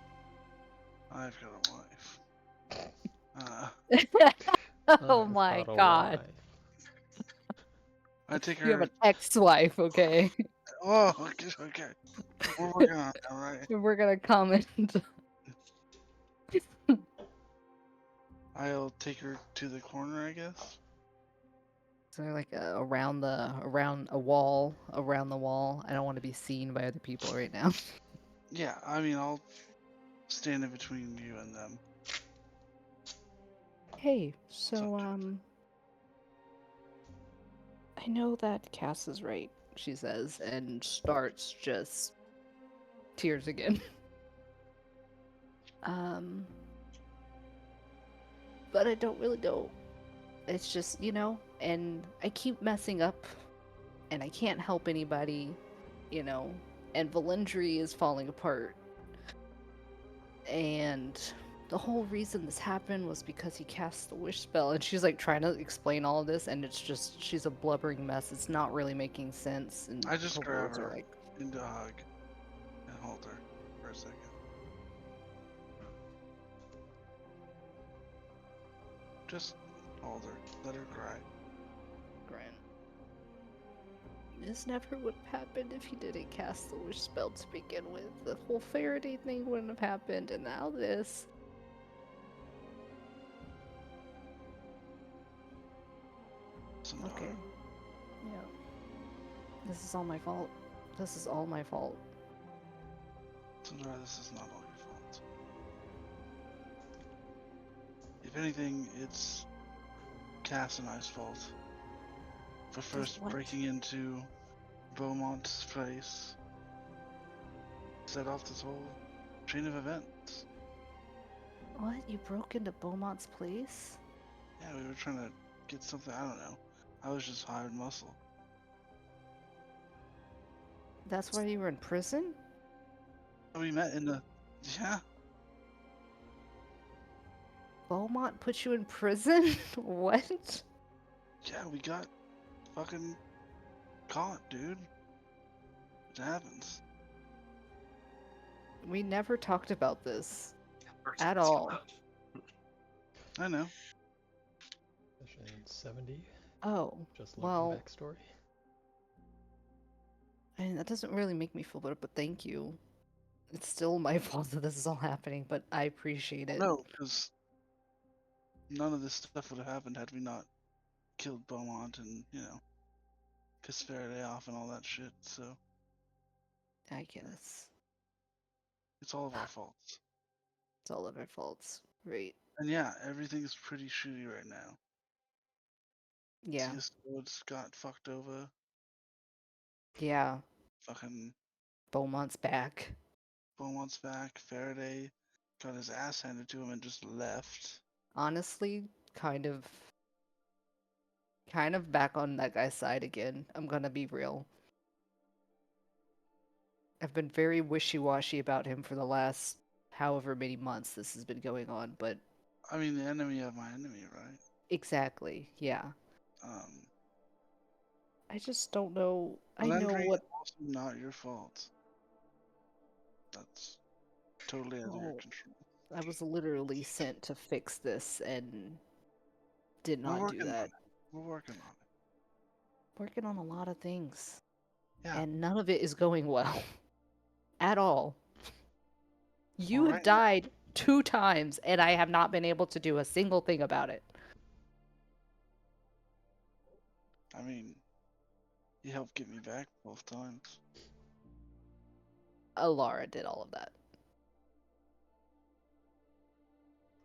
I've got a wife. Oh I've my got a god. wife. I take You have her. an ex-wife, okay? Oh, okay. We're working on it, alright. We're gonna comment. I'll take her to the corner, I guess. So like around a wall, around the wall. I don't want to be seen by other people right now. Yeah, I mean, I'll stand in between you and them. Hey, so Subject. I know that Cass is right, she says, and starts just tears again. But I don't really know. It's just, and I keep messing up and I can't help anybody, and Valendry is falling apart. And the whole reason this happened was because he cast the wish spell, and she's like trying to explain all of this, and it's just she's a blubbering mess. It's not really making sense, and I just her grab words are her like, into a hug and hold her for a second. Just hold her. Let her cry. Grant. This never would have happened if he didn't cast the wish spell to begin with. The whole Faraday thing wouldn't have happened, and now this. Sandora. Okay. Yeah. This is all my fault. This is all my fault. Sandora, this is not all your fault. If anything, it's Cass and I's fault. For first what? breaking into Beaumont's place. Set off this whole chain of events. What? You broke into Beaumont's place? Yeah, we were trying to get something, I don't know. I was just hired muscle. That's why you were in prison? We met in the... Yeah, Beaumont put you in prison? What? yeah, we got fucking caught, dude. It happens. We never talked about this. First At one's all. coming up. I know. Session 70. Oh, Just learning well, backstory. I mean, that doesn't really make me feel better, but thank you. It's still my fault that this is all happening, but I appreciate it. No, because none of this stuff would have happened had we not killed Beaumont and, pissed Faraday off and all that shit, so I guess. it's all of our faults. It's all of our faults. Right. And yeah, everything's pretty shitty right now. Yeah. Woods got fucked over. Yeah. Fucking Beaumont's back. Beaumont's back. Faraday got his ass handed to him and just left. Honestly, kind of back on that guy's side again. I'm gonna be real. I've been very wishy-washy about him for the last however many months this has been going on, but I mean, the enemy of my enemy, right? exactly, yeah. Um, I just don't know. I know Landry, what. also not your fault. That's totally out of your Oh, control. I was literally sent to fix this and did We're not do working on that. it. We're working on it. Working on a lot of things, Yeah. and none of it is going well at all. Well, You have right now, died 2 times, and I have not been able to do a single thing about it. I mean, he helped get me back both times. Alara did all of that.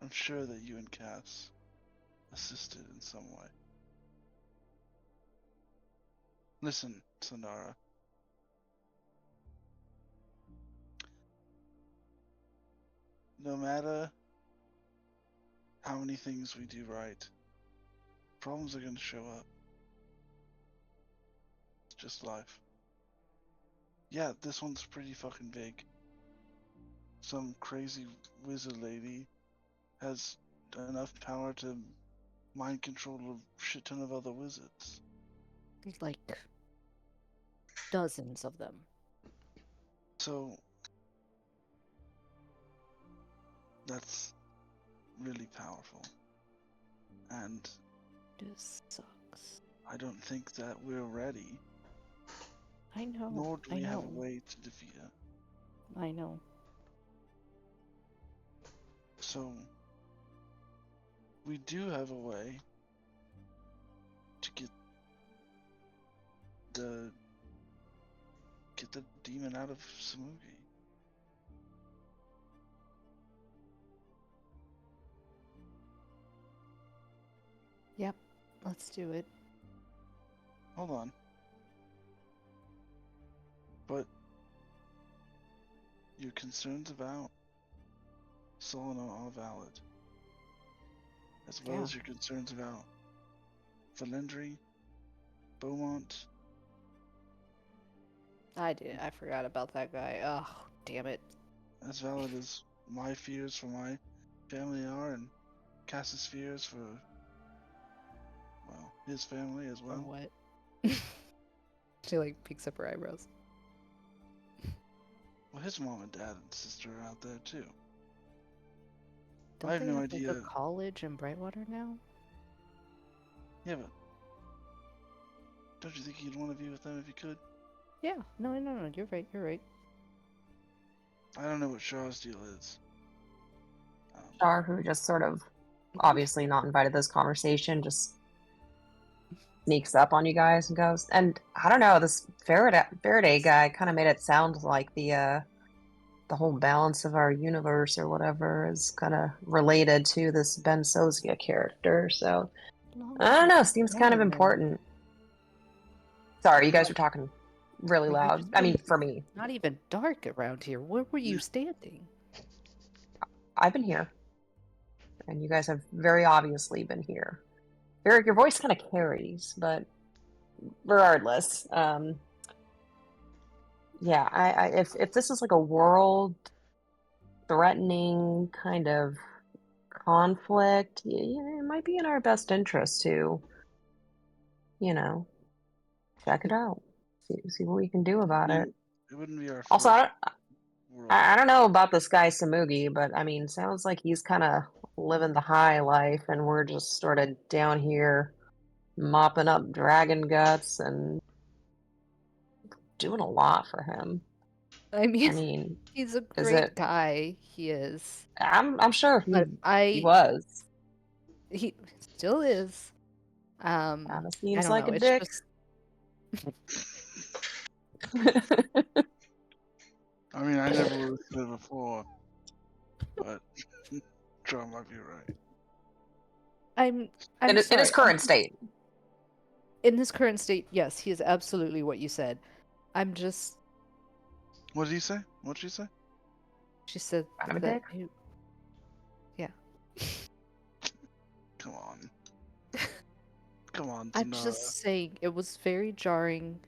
I'm sure that you and Cass assisted in some way. Listen, Sonara. No matter how many things we do right, problems are going to show up. It's just life. Yeah, this one's pretty fucking big. Some crazy wizard lady has enough power to mind control a shit ton of other wizards. Like dozens of them. So that's really powerful. And This sucks. I don't think that we're ready, I know. nor do I we have a know. way to defeat her. I know. So we do have a way to get the demon out of Samugi. Yep. Let's do it. Hold on. But your concerns about Solano are valid. As well Yeah. as your concerns about Valendry, Beaumont. I did. I forgot about that guy. Oh, damn it. As valid as my fears for my family are, and Cass's fears for, well, his family as Or well. what? She like peeks up her eyebrows. Well, his mom and dad and sister are out there too. Don't I have they no have idea. like a college in Brightwater now? Yeah, but don't you think you'd want to be with them if you could? Yeah. No. You're right. You're right. I don't know what Shaw's deal is. Char, who just sort of obviously not invited to this conversation, just sneaks up on you guys and goes, and I don't know, this Faraday guy kind of made it sound like the whole balance of our universe or whatever is kind of related to this Ben Sozia character. So I don't know, seems kind of important. Sorry, you guys were talking really Were you loud. just I mean, being- for me, Not even dark around here. Where were you Yeah. standing? I've been here, and you guys have very obviously been here. Eric, your voice kind of carries, but regardless, yeah, if this is like a world-threatening kind of conflict, it might be in our best interest to, check it out, see what we can do about it. It wouldn't be our Also, first world. I don't know about this guy Samugi, but I mean, sounds like he's kind of living the high life, and we're just sort of down here mopping up dragon guts and doing a lot for him. I I mean, mean, he's a is great it? guy. He is. I'm sure But he was. he still is. Kind of I seems don't like know. a It's dick. just I mean, I never would have said it before, but John might be right. I'm in his sorry. current state. In his current state, yes, he is absolutely what you said. I'm just. What did he say? What did she say? She said Kind of a that. dick. Yeah. Come on. Come on, I'm Sonara. just saying it was very jarring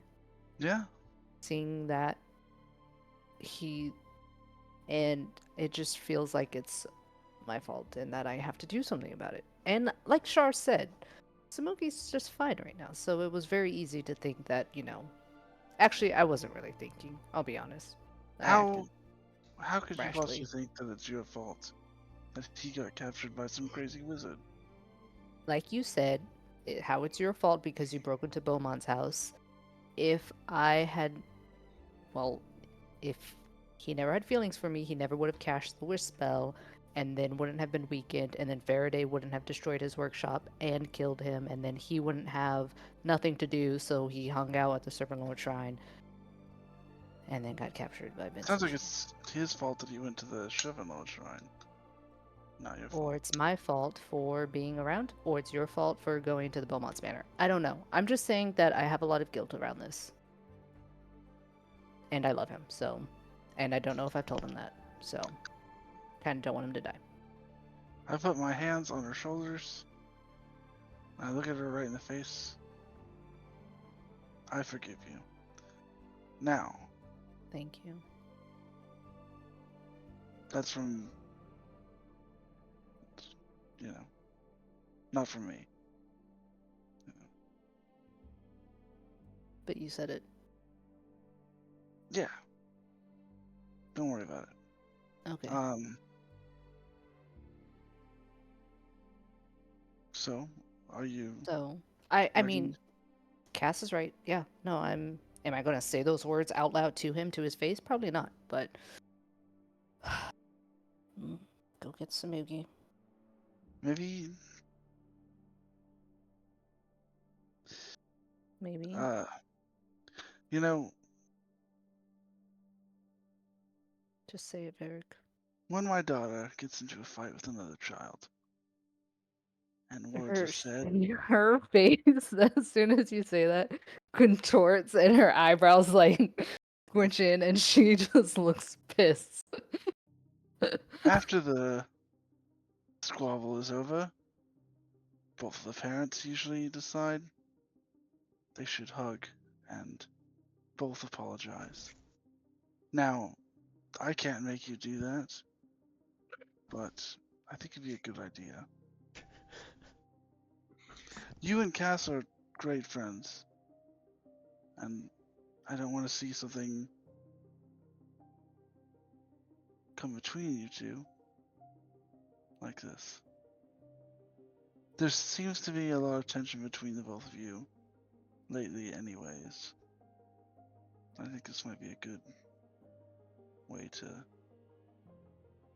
Yeah? seeing that and it just feels like it's my fault and that I have to do something about it. And like Shar said, Samugi's just fine right now, so it was very easy to think that, actually I wasn't really thinking, I'll be honest. I have to How could you rashly. possibly think that it's your fault that he got captured by some crazy wizard? Like you said, how it's your fault because you broke into Beaumont's house. If if he never had feelings for me, he never would have cast the wish spell, and then wouldn't have been weakened, and then Faraday wouldn't have destroyed his workshop and killed him, and then he wouldn't have nothing to do, so he hung out at the Serpent Lord Shrine and then got captured by Vincent. Sounds like it's his fault that he went to the Chevenot Shrine. Not your fault. Or it's my fault for being around, or it's your fault for going to the Beaumont's Manor. I don't know. I'm just saying that I have a lot of guilt around this. And I love him, so... And I don't know if I've told him that, so... Kinda don't want him to die. I put my hands on her shoulders. I look at her right in the face. I forgive you. Now, Thank you. that's from, not from me. But you said it. Yeah. Don't worry about it. Okay. So, are you So, I ready? mean, Cass is right. Yeah. No, am I going to say those words out loud to him, to his face? Probably not, but... Go get some Oogie. Maybe, Maybe. you know, Just say it, Varric. when my daughter gets into a fight with another child, and words are said, Her face, as soon as you say that, contorts and her eyebrows like squinch in and she just looks pissed. after the squabble is over, both of the parents usually decide they should hug and both apologize. Now, I can't make you do that, but I think it'd be a good idea. You and Cass are great friends, and I don't want to see something come between you two like this. There seems to be a lot of tension between the both of you lately anyways. I think this might be a good way to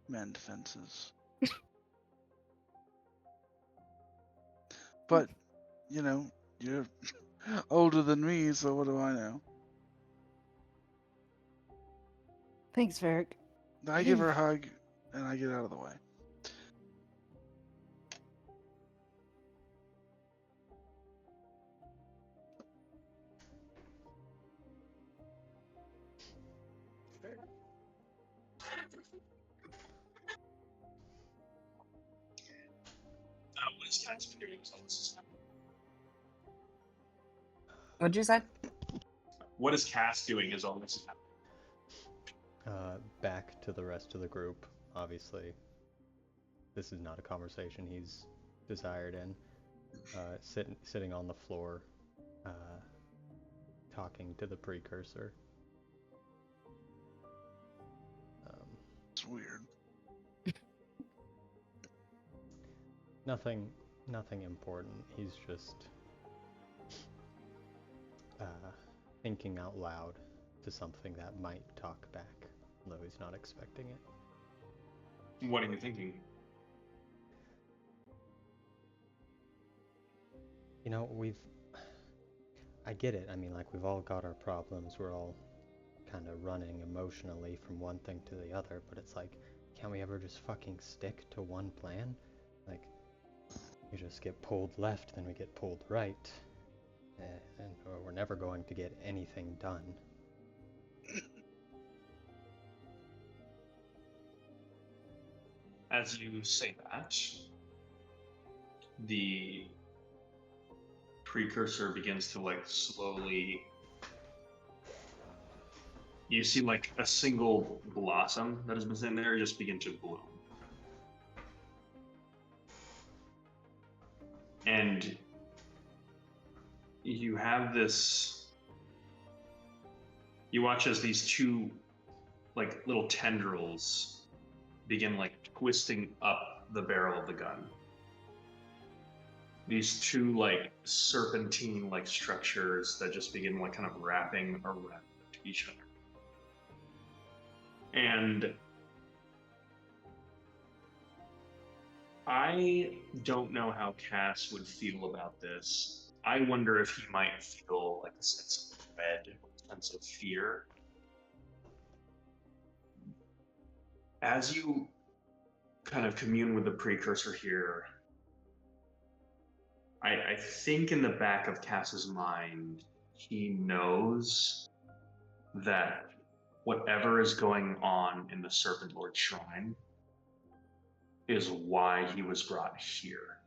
mend fences. But, you're older than me, so what do I know? Thanks, Varric. I give her a hug, and I get out of the way. What is Cass doing as all this is happening? What'd you say? What is Cass doing as all this is happening? Back to the rest of the group. Obviously, this is not a conversation he's desired in. Sitting on the floor, talking to the precursor. It's weird. Nothing important. He's just thinking out loud to something that might talk back, although he's not expecting it. What are you thinking? I get it. I mean, like, we've all got our problems. We're all kind of running emotionally from one thing to the other, but it's like, can't we ever just fucking stick to one plan? Like, we just get pulled left, then we get pulled right, and we're never going to get anything done. As you say that, the precursor begins to slowly. You see a single blossom that has been sitting there just begin to bloom. And you have this. You watch as these two little tendrils begin twisting up the barrel of the gun. These two serpentine structures that just begin kind of wrapping around each other. And I don't know how Cass would feel about this. I wonder if he might feel like a sense of dread, a sense of fear. As you kind of commune with the precursor here, I think in the back of Cass's mind, he knows that whatever is going on in the Serpent Lord Shrine is why he was brought here.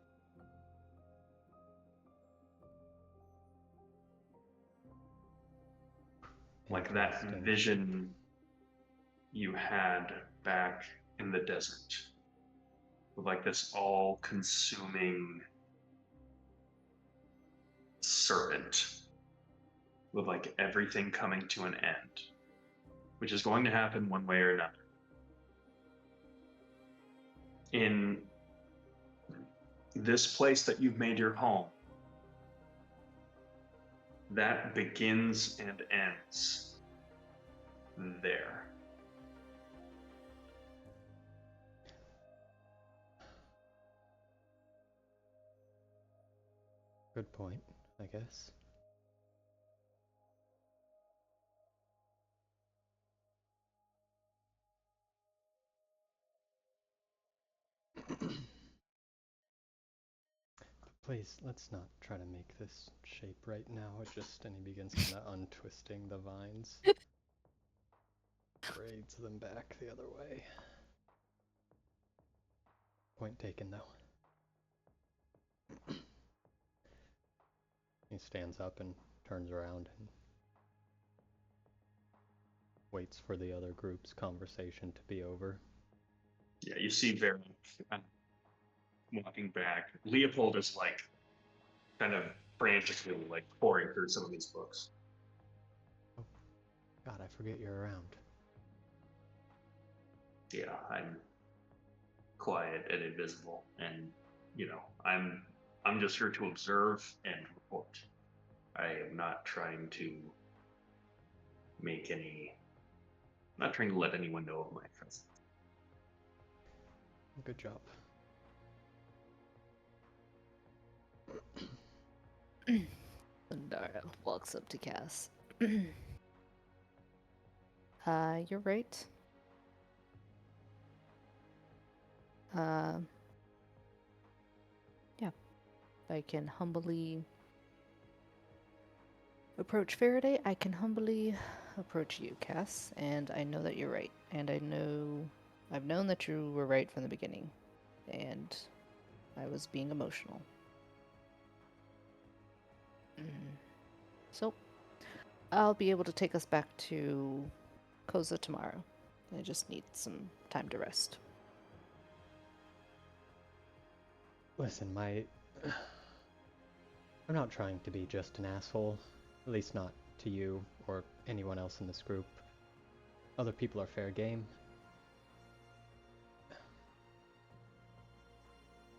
Like that Interesting. vision you had back in the desert, with like this all-consuming serpent, with like everything coming to an end, which is going to happen one way or another. In this place that you've made your home, that begins and ends there. Good point, I guess. Please, let's not try to make this shape right now. And he begins kind of untwisting the vines. Braids them back the other way. Point taken, though. He stands up and turns around and waits for the other group's conversation to be over. Yeah, you see Varric walking back. Leopold is like kind of frantically like pouring through some of these books. Oh, God, I forget you're around. Yeah, I'm quiet and invisible, and you know, I'm just here to observe and report. I am not trying to make any, not trying to let anyone know of my presence. Good job. Zendara walks up to Cass. You're right. Yeah. I can humbly approach Faraday. I can humbly approach you, Cass. And I know that you're right. And I've known that you were right from the beginning. And I was being emotional. So, I'll be able to take us back to Koza tomorrow. I just need some time to rest. Listen, I'm not trying to be just an asshole. At least not to you or anyone else in this group. Other people are fair game.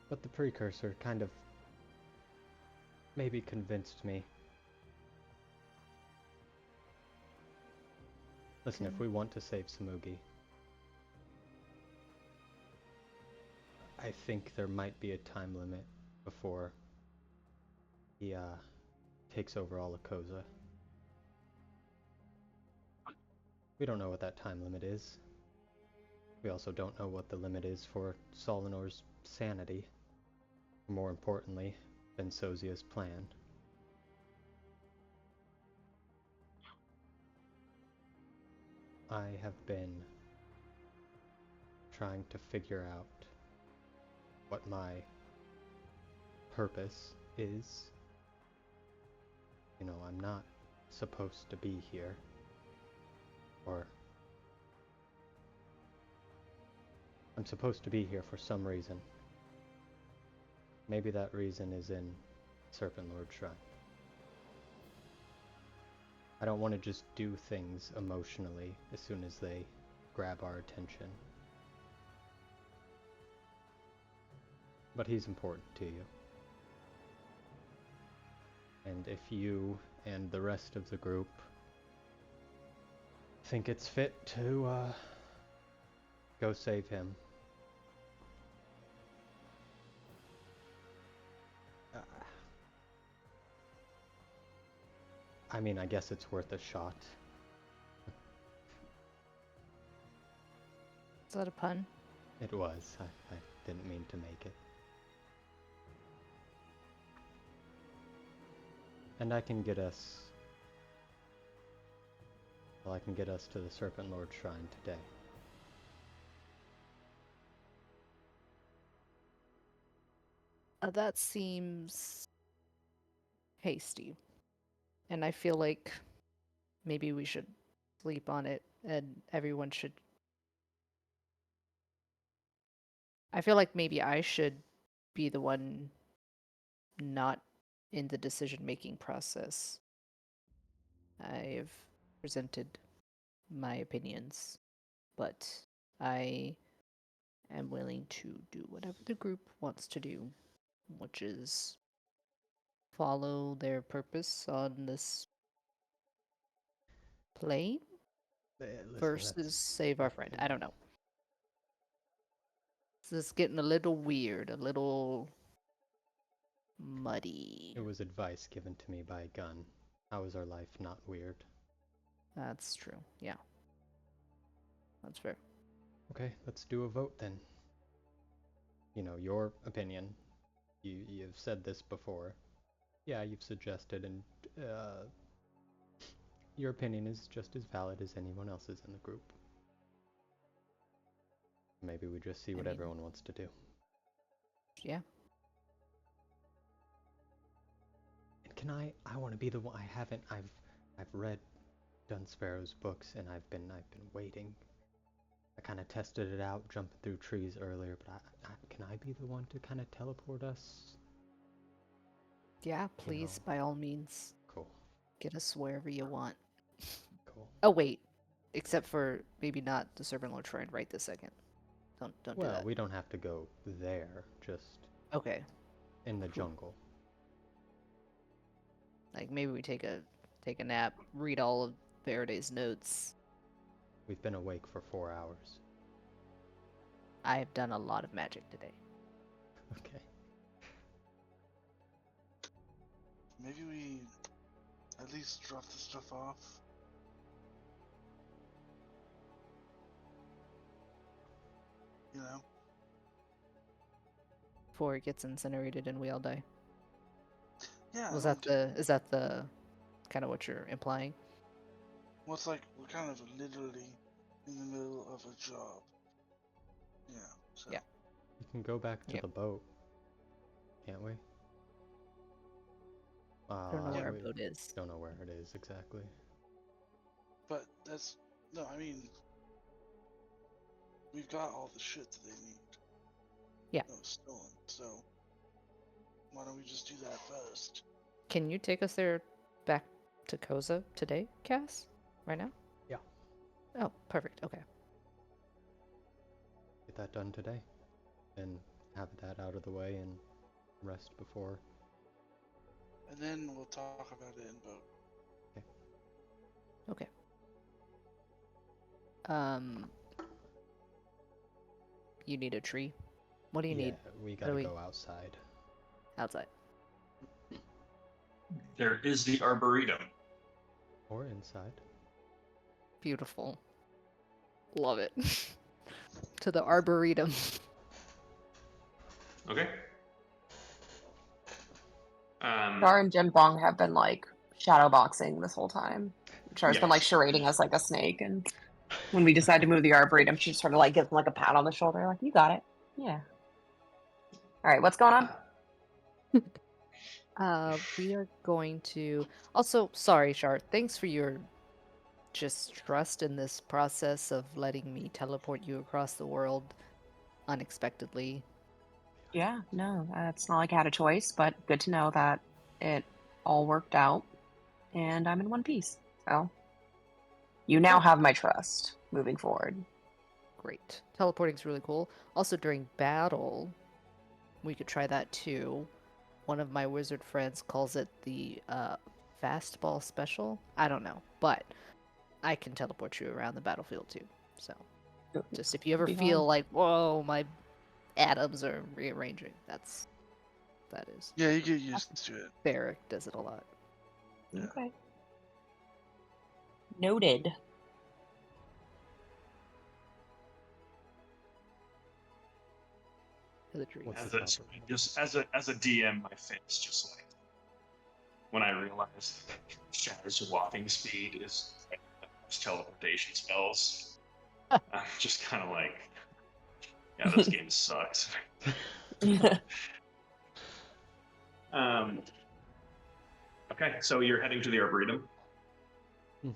But the precursor kind of maybe convinced me. Listen, if we want to save Samugi, I think there might be a time limit before he takes over all of Koza. We don't know what that time limit is. We also don't know what the limit is for Solinor's sanity. Or more importantly, Bensozia's plan. I have been trying to figure out what my purpose is. You know, I'm not supposed to be here. Or I'm supposed to be here for some reason. Maybe that reason is in Serpent Lord Shrine. I don't want to just do things emotionally as soon as they grab our attention. But he's important to you. And if you and the rest of the group think it's fit to go save him, I mean, I guess it's worth a shot. Is that a pun? It was. I didn't mean to make it. And I can get us... Well, I can get us to the Serpent Lord Shrine today. That seems hasty. And I feel like maybe we should sleep on it and everyone should. I feel like maybe I should be the one not in the decision-making process. I've presented my opinions, but I am willing to do whatever the group wants to do, which is follow their purpose on this plane Listen, versus save our friend. I don't know. This is getting a little weird, a little muddy. It was advice given to me by a gun. How is our life not weird? That's true. Yeah. That's fair. Okay, let's do a vote then. You know, your opinion. You've said this before. Yeah, you've suggested, and your opinion is just as valid as anyone else's in the group. Maybe we just see what everyone wants to do. Yeah. And can I want to be the one. I've read Dunsparrow's books, and I've been waiting. I kind of tested it out, jumping through trees earlier, but can I be the one to kind of teleport us? Yeah, please, by all means. Cool. Get us wherever you want. Cool. Oh, wait. Except for maybe not the Serpent Lord Shrine right this second. Don't do that. Well, we don't have to go there, just okay. In the jungle. Like maybe we take a nap, read all of Faraday's notes. We've been awake for 4 hours. I have done a lot of magic today. Okay. Maybe we at least drop the stuff off. You know? Before it gets incinerated and we all die. Yeah. Is that the kind of what you're implying? Well, it's like we're kind of literally in the middle of a job. Yeah. So. Yeah. We can go back to the boat, can't we? I don't know where our boat is. Don't know where it is exactly. But that's no. I mean, we've got all the shit that they need. Yeah. That was stolen. So why don't we just do that first? Can you take us there back to Koza today, Cass? Right now? Yeah. Oh, perfect. Okay. Get that done today, and have that out of the way and rest before. And then we'll talk about it in boat. Okay. You need a tree. What do you need? We gotta go outside. Outside. There is the Arboretum. Or inside. Beautiful. Love it. To the Arboretum. Okay. Dar and Jim Bong have been like shadow boxing this whole time. Char's been like charading us like a snake, and when we decide to move the Arboretum, she just sort of like gives him like a pat on the shoulder, like, you got it. Yeah. All right, what's going on? We are going to... Also, sorry, Char. Thanks for your just trust in this process of letting me teleport you across the world unexpectedly. Yeah, no, it's not like I had a choice, but good to know that it all worked out, and I'm in one piece. So, you now have my trust moving forward. Great. Teleporting's really cool. Also, during battle, we could try that too. One of my wizard friends calls it the fastball special. I don't know, but I can teleport you around the battlefield too. So, just if you ever feel like, whoa, my atoms are rearranging, that is. Yeah, you get used to it. Barrick does it a lot. Okay. Noted. To the tree. What's As the a, proper just as a DM, my face just like when I realized Shatter's walking speed is like teleportation spells. I'm just kind of like, yeah, this game sucks. Um, okay, so you're heading to the Arboretum. Mhm.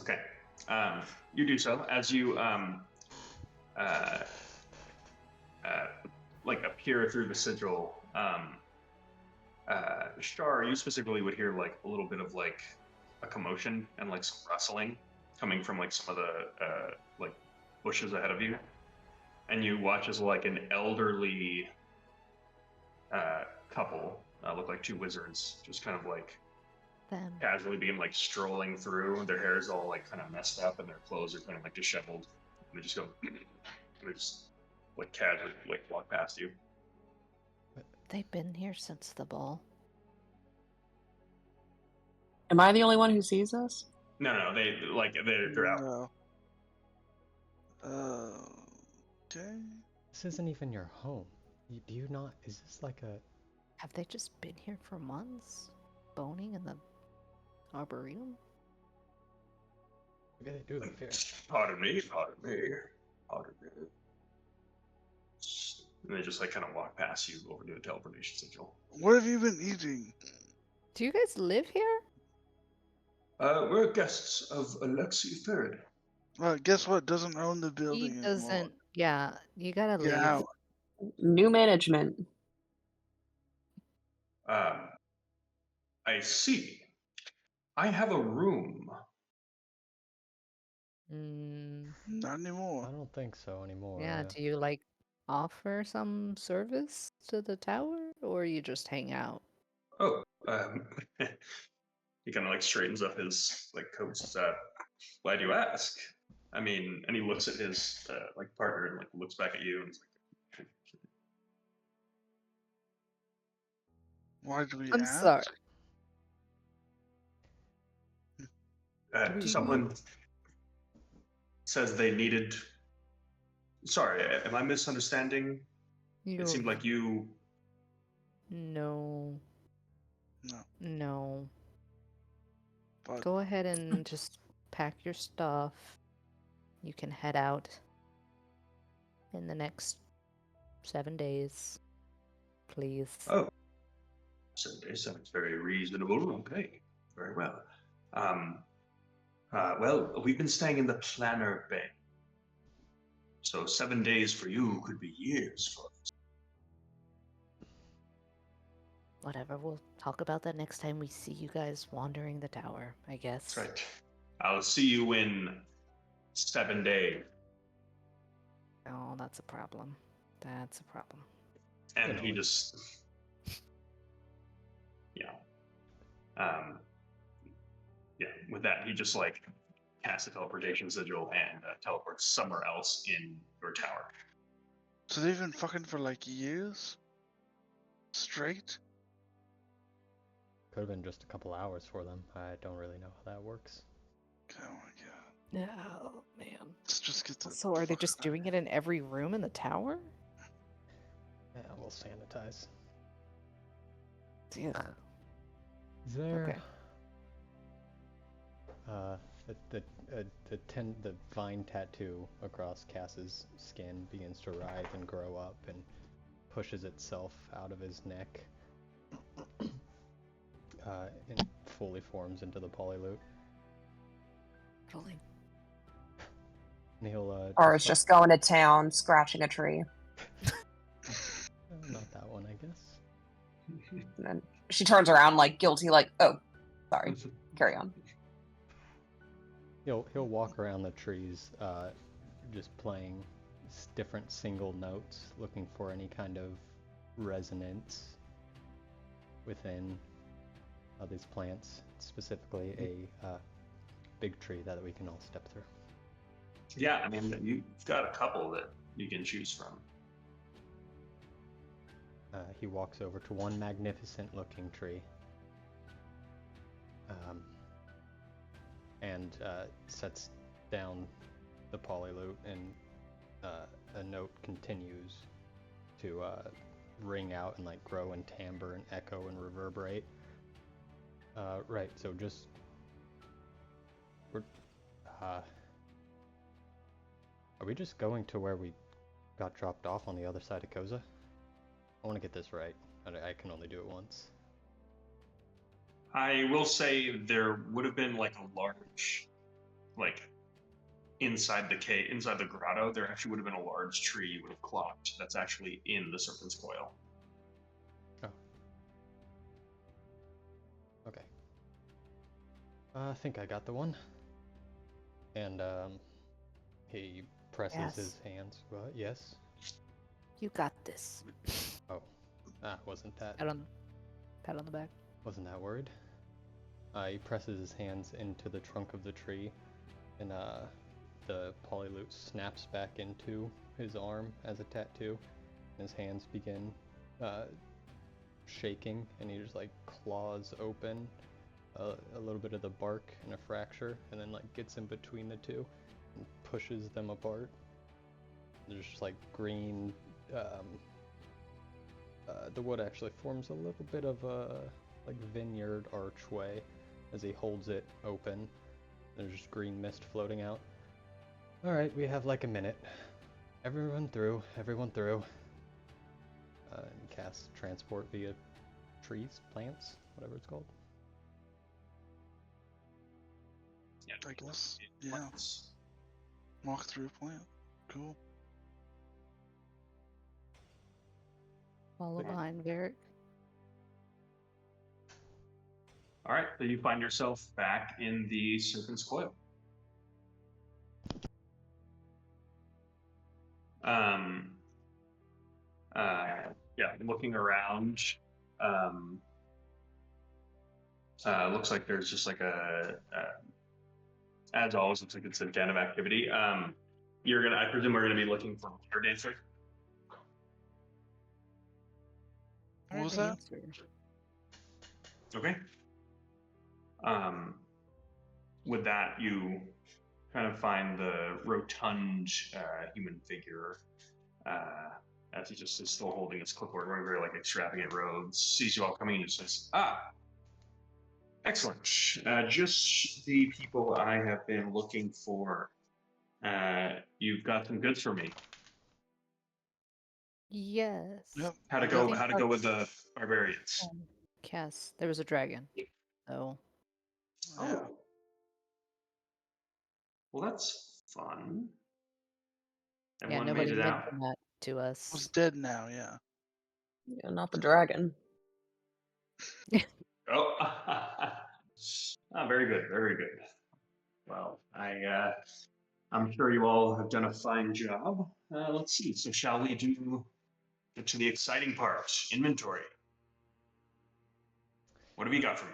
Okay, you do so as you uh, like appear through the sigil. Shar, you specifically would hear like a little bit of like a commotion and like some rustling coming from like some of the like bushes ahead of you, and you watch as like an elderly couple, look like two wizards, just kind of like Them. casually begin like strolling through. Their hair is all like kind of messed up, and their clothes are kind of like disheveled. And they just go, and they just like casually like walk past you. They've been here since the ball. Am I the only one who sees this? No, they like they're out. No. Okay. This isn't even your home. Do you not? Is this like a? Have they just been here for months? Boning in the Arboretum? Maybe they do live here. Pardon me, pardon me, pardon me. And they just like kind of walk past you over to the teleportation sigil. What have you been eating? Do you guys live here? We're guests of Alexi Third. Guess what? Doesn't own the He building anymore. doesn't. Yeah, you gotta Get leave. out. New management. I see. I have a room. Mm, Not anymore. I don't think so anymore. yeah, do you like offer some service to the tower or you just hang out? Oh, he kind of like straightens up his like coat. Why do you ask? I mean, and he looks at his like partner and like looks back at you and is Why do we I'm ask? sorry. like, Do you- someone says they needed. Sorry, am I misunderstanding? You It seemed like you. No. No. No. But Go ahead and just pack your stuff. You can head out in the next 7 days. Please. Oh, 7 days sounds very reasonable. Okay, very well. Well, we've been staying in the Planner Bay, so 7 days for you could be years for us. Whatever, we'll talk about that next time we see you guys wandering the tower, I guess. That's right. I'll see you in 7 days. Oh, that's a problem. That's a problem. And You know he it. just, um, yeah. With that, he just like casts a teleportation sigil and teleports somewhere else in your tower. so they've been fucking for like years? Straight? Could have been just a couple hours for them. I don't really know how that works. Oh my god. Oh, man. Let's just get the So are they fuck just out. doing it in every room in the tower? Yeah, we'll sanitize. Ugh. Is there? Okay. The vine tattoo across Cass's skin begins to writhe and grow up and pushes itself out of his neck. And fully forms into the polylute. Totally. And he'll Or is just going to town, scratching a tree. not that one, I guess. And then she turns around like guilty, like, oh, sorry. Carry on. He'll walk around the trees, just playing different single notes, looking for any kind of resonance within these plants, specifically a big tree that we can all step through. Yeah, I mean, you've got a couple that you can choose from. He walks over to one magnificent looking tree. and sets down the polylute, and a note continues to ring out and like grow and timbre and echo and reverberate. Right, so just we're are we just going to where we got dropped off on the other side of Koza? I want to get this right. I can only do it once. I will say there would have been like a large, like inside the cave, inside the grotto, there actually would have been a large tree you would have clocked. That's actually in the Serpent's Coil. Oh. Okay. I think I got the one. And he presses Yes. his hands. What? Yes. You got this. Oh. Wasn't that? Pat on the back. Wasn't that word? He presses his hands into the trunk of the tree, and the polylute snaps back into his arm as a tattoo. And his hands begin shaking, and he just like claws open a little bit of the bark and a fracture, and then like gets in between the two and pushes them apart. There's just like green. The wood actually forms a little bit of a like vineyard archway as he holds it open. There's just green mist floating out. All right, we have like a minute. Everyone through. And cast transport via trees, plants, whatever it's called. Yeah, I guess. Yeah. Plants. Walk through plant. Cool. Follow Okay. behind Varric. All right, so you find yourself back in the Serpent's Coil. Yeah, looking around, looks like there's just like as always, looks like it's a den of activity. I presume we're gonna be looking for water dancer. What was that? Okay. With that, you kind of find the rotund human figure as he just is still holding his clipboard, wearing very like extravagant robes, sees you all coming and just says, excellent. Just the people I have been looking for. You've got some goods for me. Yes. Yep. How'd it go with the barbarians? Yes, there was a dragon. So Yeah. Oh. Well, that's fun. And yeah, one nobody made it out. mentioned that to Was us. dead now, yeah. Yeah, not the dragon. Oh, very good, very good. Well, I'm sure you all have done a fine job. Let's see. So, shall we get to the exciting part? Inventory. What have you got for me?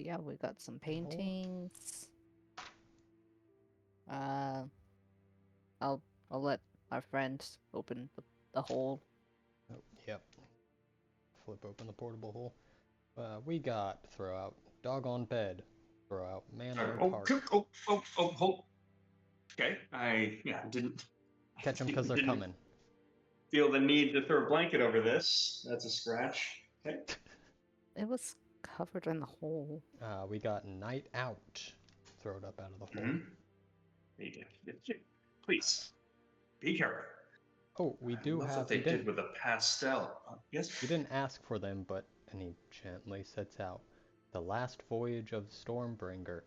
Yeah, we got some paintings. I'll let our friend open the hole. Oh, yep. Flip open the portable hole. We got throw out dog on bed. Throw out man on park. Hold. Okay, I didn't Catch them because they're didn't coming. feel the need to throw a blanket over this. That's a scratch. Okay. It was covered in the hole. We got night out. Throw it up out of the hole. Mm-hmm. Please be careful. Oh, we do love have. what they did with a pastel. Yes. You didn't ask for them, but and he gently sets out the last voyage of Stormbringer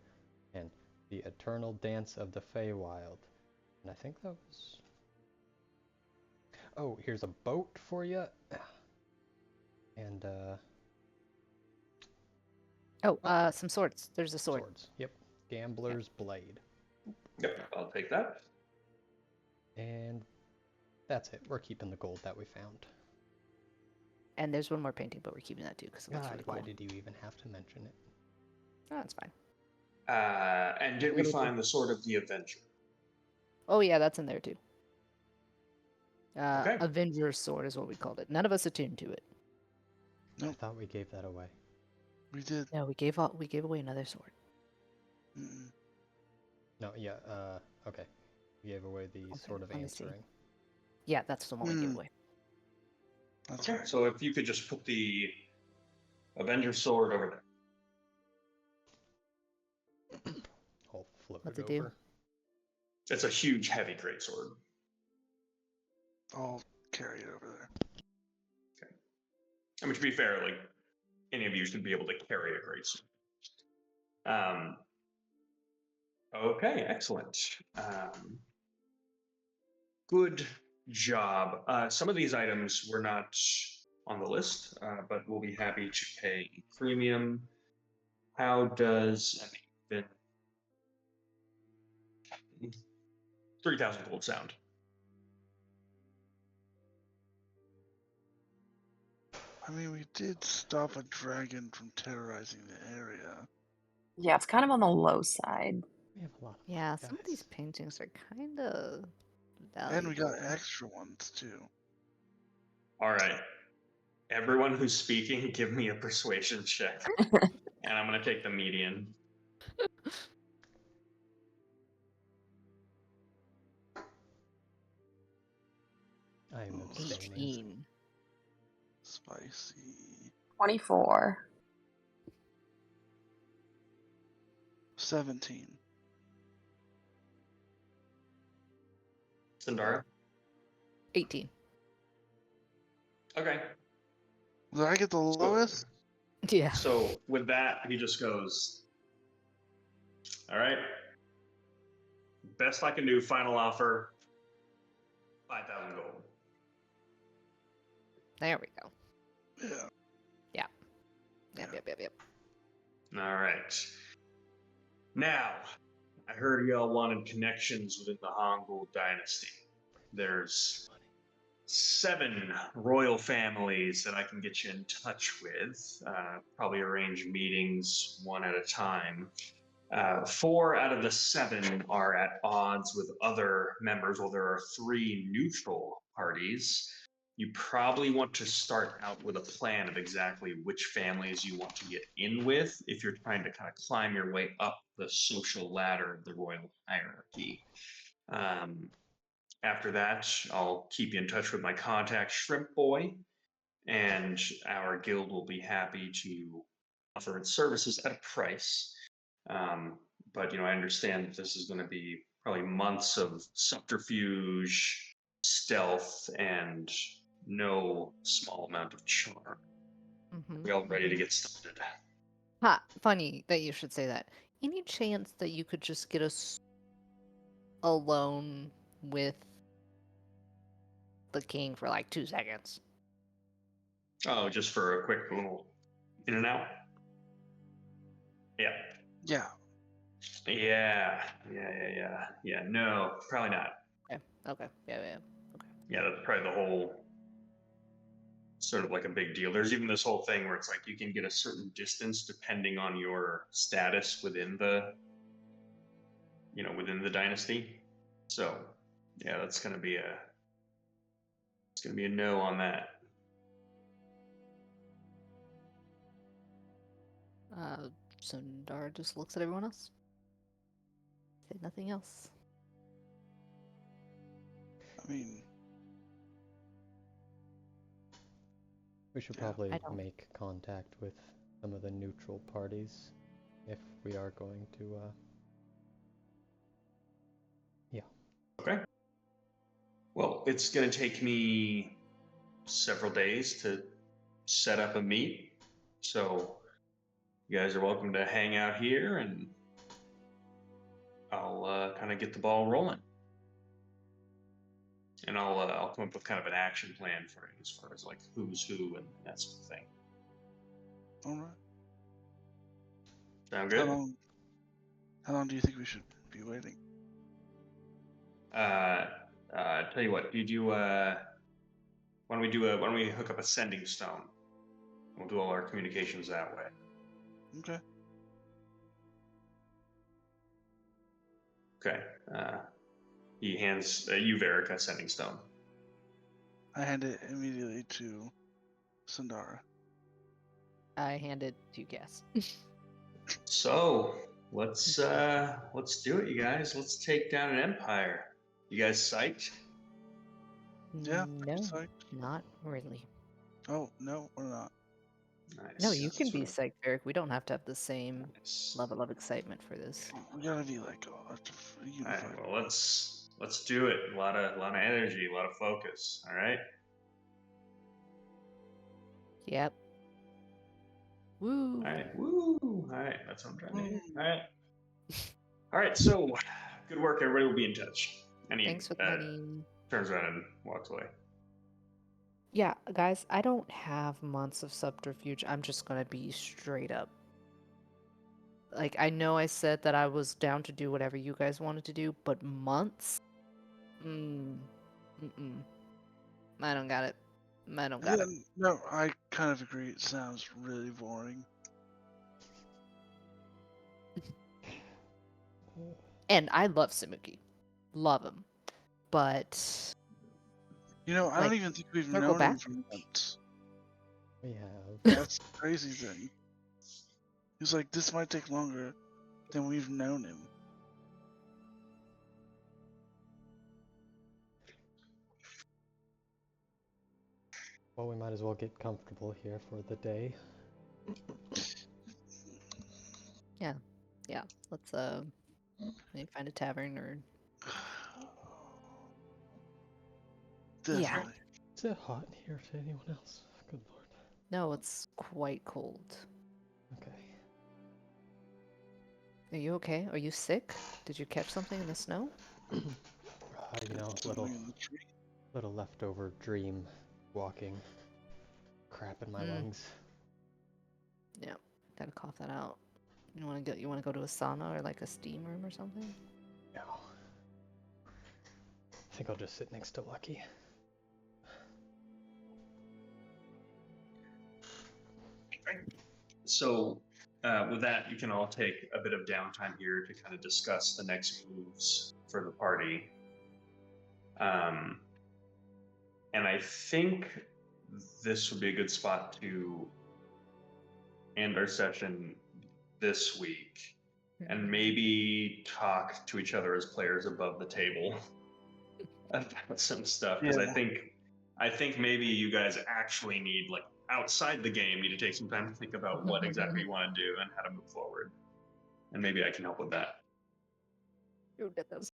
and the eternal dance of the Feywild. And I think that was. Oh, here's a boat for you. And some swords. There's a sword. Swords. Yep. Gambler's blade. Yep. I'll take that. And that's it. We're keeping the gold that we found. And there's one more painting, but we're keeping that too because it looks God, really cool. why did you even have to mention it? Oh, that's fine. And did we find the Sword of the Avenger? Oh yeah, that's in there too. Okay. Avenger's sword is what we called it. None of us attuned to it. I thought we gave that away. We did. No, we gave away another sword. Mm-mm. No, yeah, okay. We gave away the Okay, Sword of let me see. Answering. Yeah, that's the one we gave away. That's Okay, right. so if you could just put the Avenger sword over there. I'll flip What's it it do? over. It's a huge, heavy greatsword. I'll carry it over there. I mean, to be fair, like any of you should be able to carry a greatsword. Okay, excellent. Good job. Some of these items were not on the list, but we'll be happy to pay premium. How does an even 3,000 gold sound? I mean, we did stop a dragon from terrorizing the area. Yeah, it's kind of on the low side. We have a lot of Yeah, money, some of these guys. paintings are kind of And we got valuable. extra ones, too. All right. Everyone who's speaking, give me a persuasion check. And I'm going to take the median. I am Ooh, abstaining. 18. Spicy. 24. 17. Sindara? 18. Okay. Did I get the lowest? Yeah. So with that, he just goes, all right. Best I can do, final offer, 5,000 gold. There we go. Yeah. Yep. All right. Now, I heard y'all wanted connections within the Hangul dynasty. There's 7 royal families that I can get you in touch with. Probably arrange meetings one at a time. 4 out of the 7 are at odds with other members. Well, there are 3 neutral parties. You probably want to start out with a plan of exactly which families you want to get in with if you're trying to kind of climb your way up the social ladder of the royal hierarchy. After that, I'll keep you in touch with my contact, Shrimp Boy, and our guild will be happy to offer its services at a price. But I understand that this is going to be probably months of subterfuge, stealth, and no small amount of charm. Mm-hmm. We all ready to get started? Ha! Funny that you should say that. Any chance that you could just get us alone with the king for like 2 seconds? Oh, just for a quick little in and out. Yeah. Yeah. Yeah. No, probably not. Okay. Yeah. Yeah, that's probably the whole sort of like a big deal. There's even this whole thing where it's like you can get a certain distance depending on your status within the within the dynasty. So yeah, it's gonna be a no on that. Sundar just looks at everyone else. Say nothing else. I mean, We should Yeah. probably I don't- make contact with some of the neutral parties if we are going to, Okay. Well, it's gonna take me several days to set up a meet. So you guys are welcome to hang out here and I'll kind of get the ball rolling. And I'll come up with kind of an action plan for it as far as like who's who and that sort of thing. all right. Sound How good? long? How long do you think we should be waiting? Tell you what, why don't we hook up a sending stone? We'll do all our communications that way. Okay. Okay. He hands you, Varric, a sending stone. I hand it immediately to Sundara. I hand it to Cass. So let's do it, you guys. Let's take down an empire. You guys psyched? Yeah, No, psyched. not really. Oh, no, we're not. Nice. No, you can That's be what- psyched, Eric. We don't have to have the same nice. level of excitement for this. We gotta be like All unified. right, well, let's do it. A lot of energy, a lot of focus. All right. Yep. Woo! All right. Woo! All right, that's what I'm trying to hear. Woo. All right. All right. So, good work. Everybody will be in touch. And he Thanks for the money. turns around and walks away. Yeah, guys, I don't have months of subterfuge. I'm just gonna be straight up. Like, I know I said that I was down to do whatever you guys wanted to do, but months? Mm. I don't got it. I don't got it. No, I kind of agree. It sounds really boring. And I love Samuki. Love him. But You know, I Like, don't even think we've circle known him back? for months. We have. That's the crazy thing. He's like, this might take longer than we've known him. Well, we might as well get comfortable here for the day. yeah, let's maybe find a tavern or Definitely. Is it hot in here to anyone else? Good lord. no, it's quite cold. Okay. Are you okay? Are you sick? Did you catch something in the snow? You know, Something in the tree. little leftover dream walking. Crap in my lungs. Yeah, gotta cough that out. You wanna go to a sauna or like a steam room or something? No. I think I'll just sit next to Lucky. So, with that, you can all take a bit of downtime here to kind of discuss the next moves for the party. And I think this would be a good spot to end our session this week and maybe talk to each other as players above the table about some stuff, because Yeah. I think maybe you guys actually need, like, outside the game, need to take some time to think about what exactly you want to do and how to move forward, and maybe I can help with that. Ooh, that was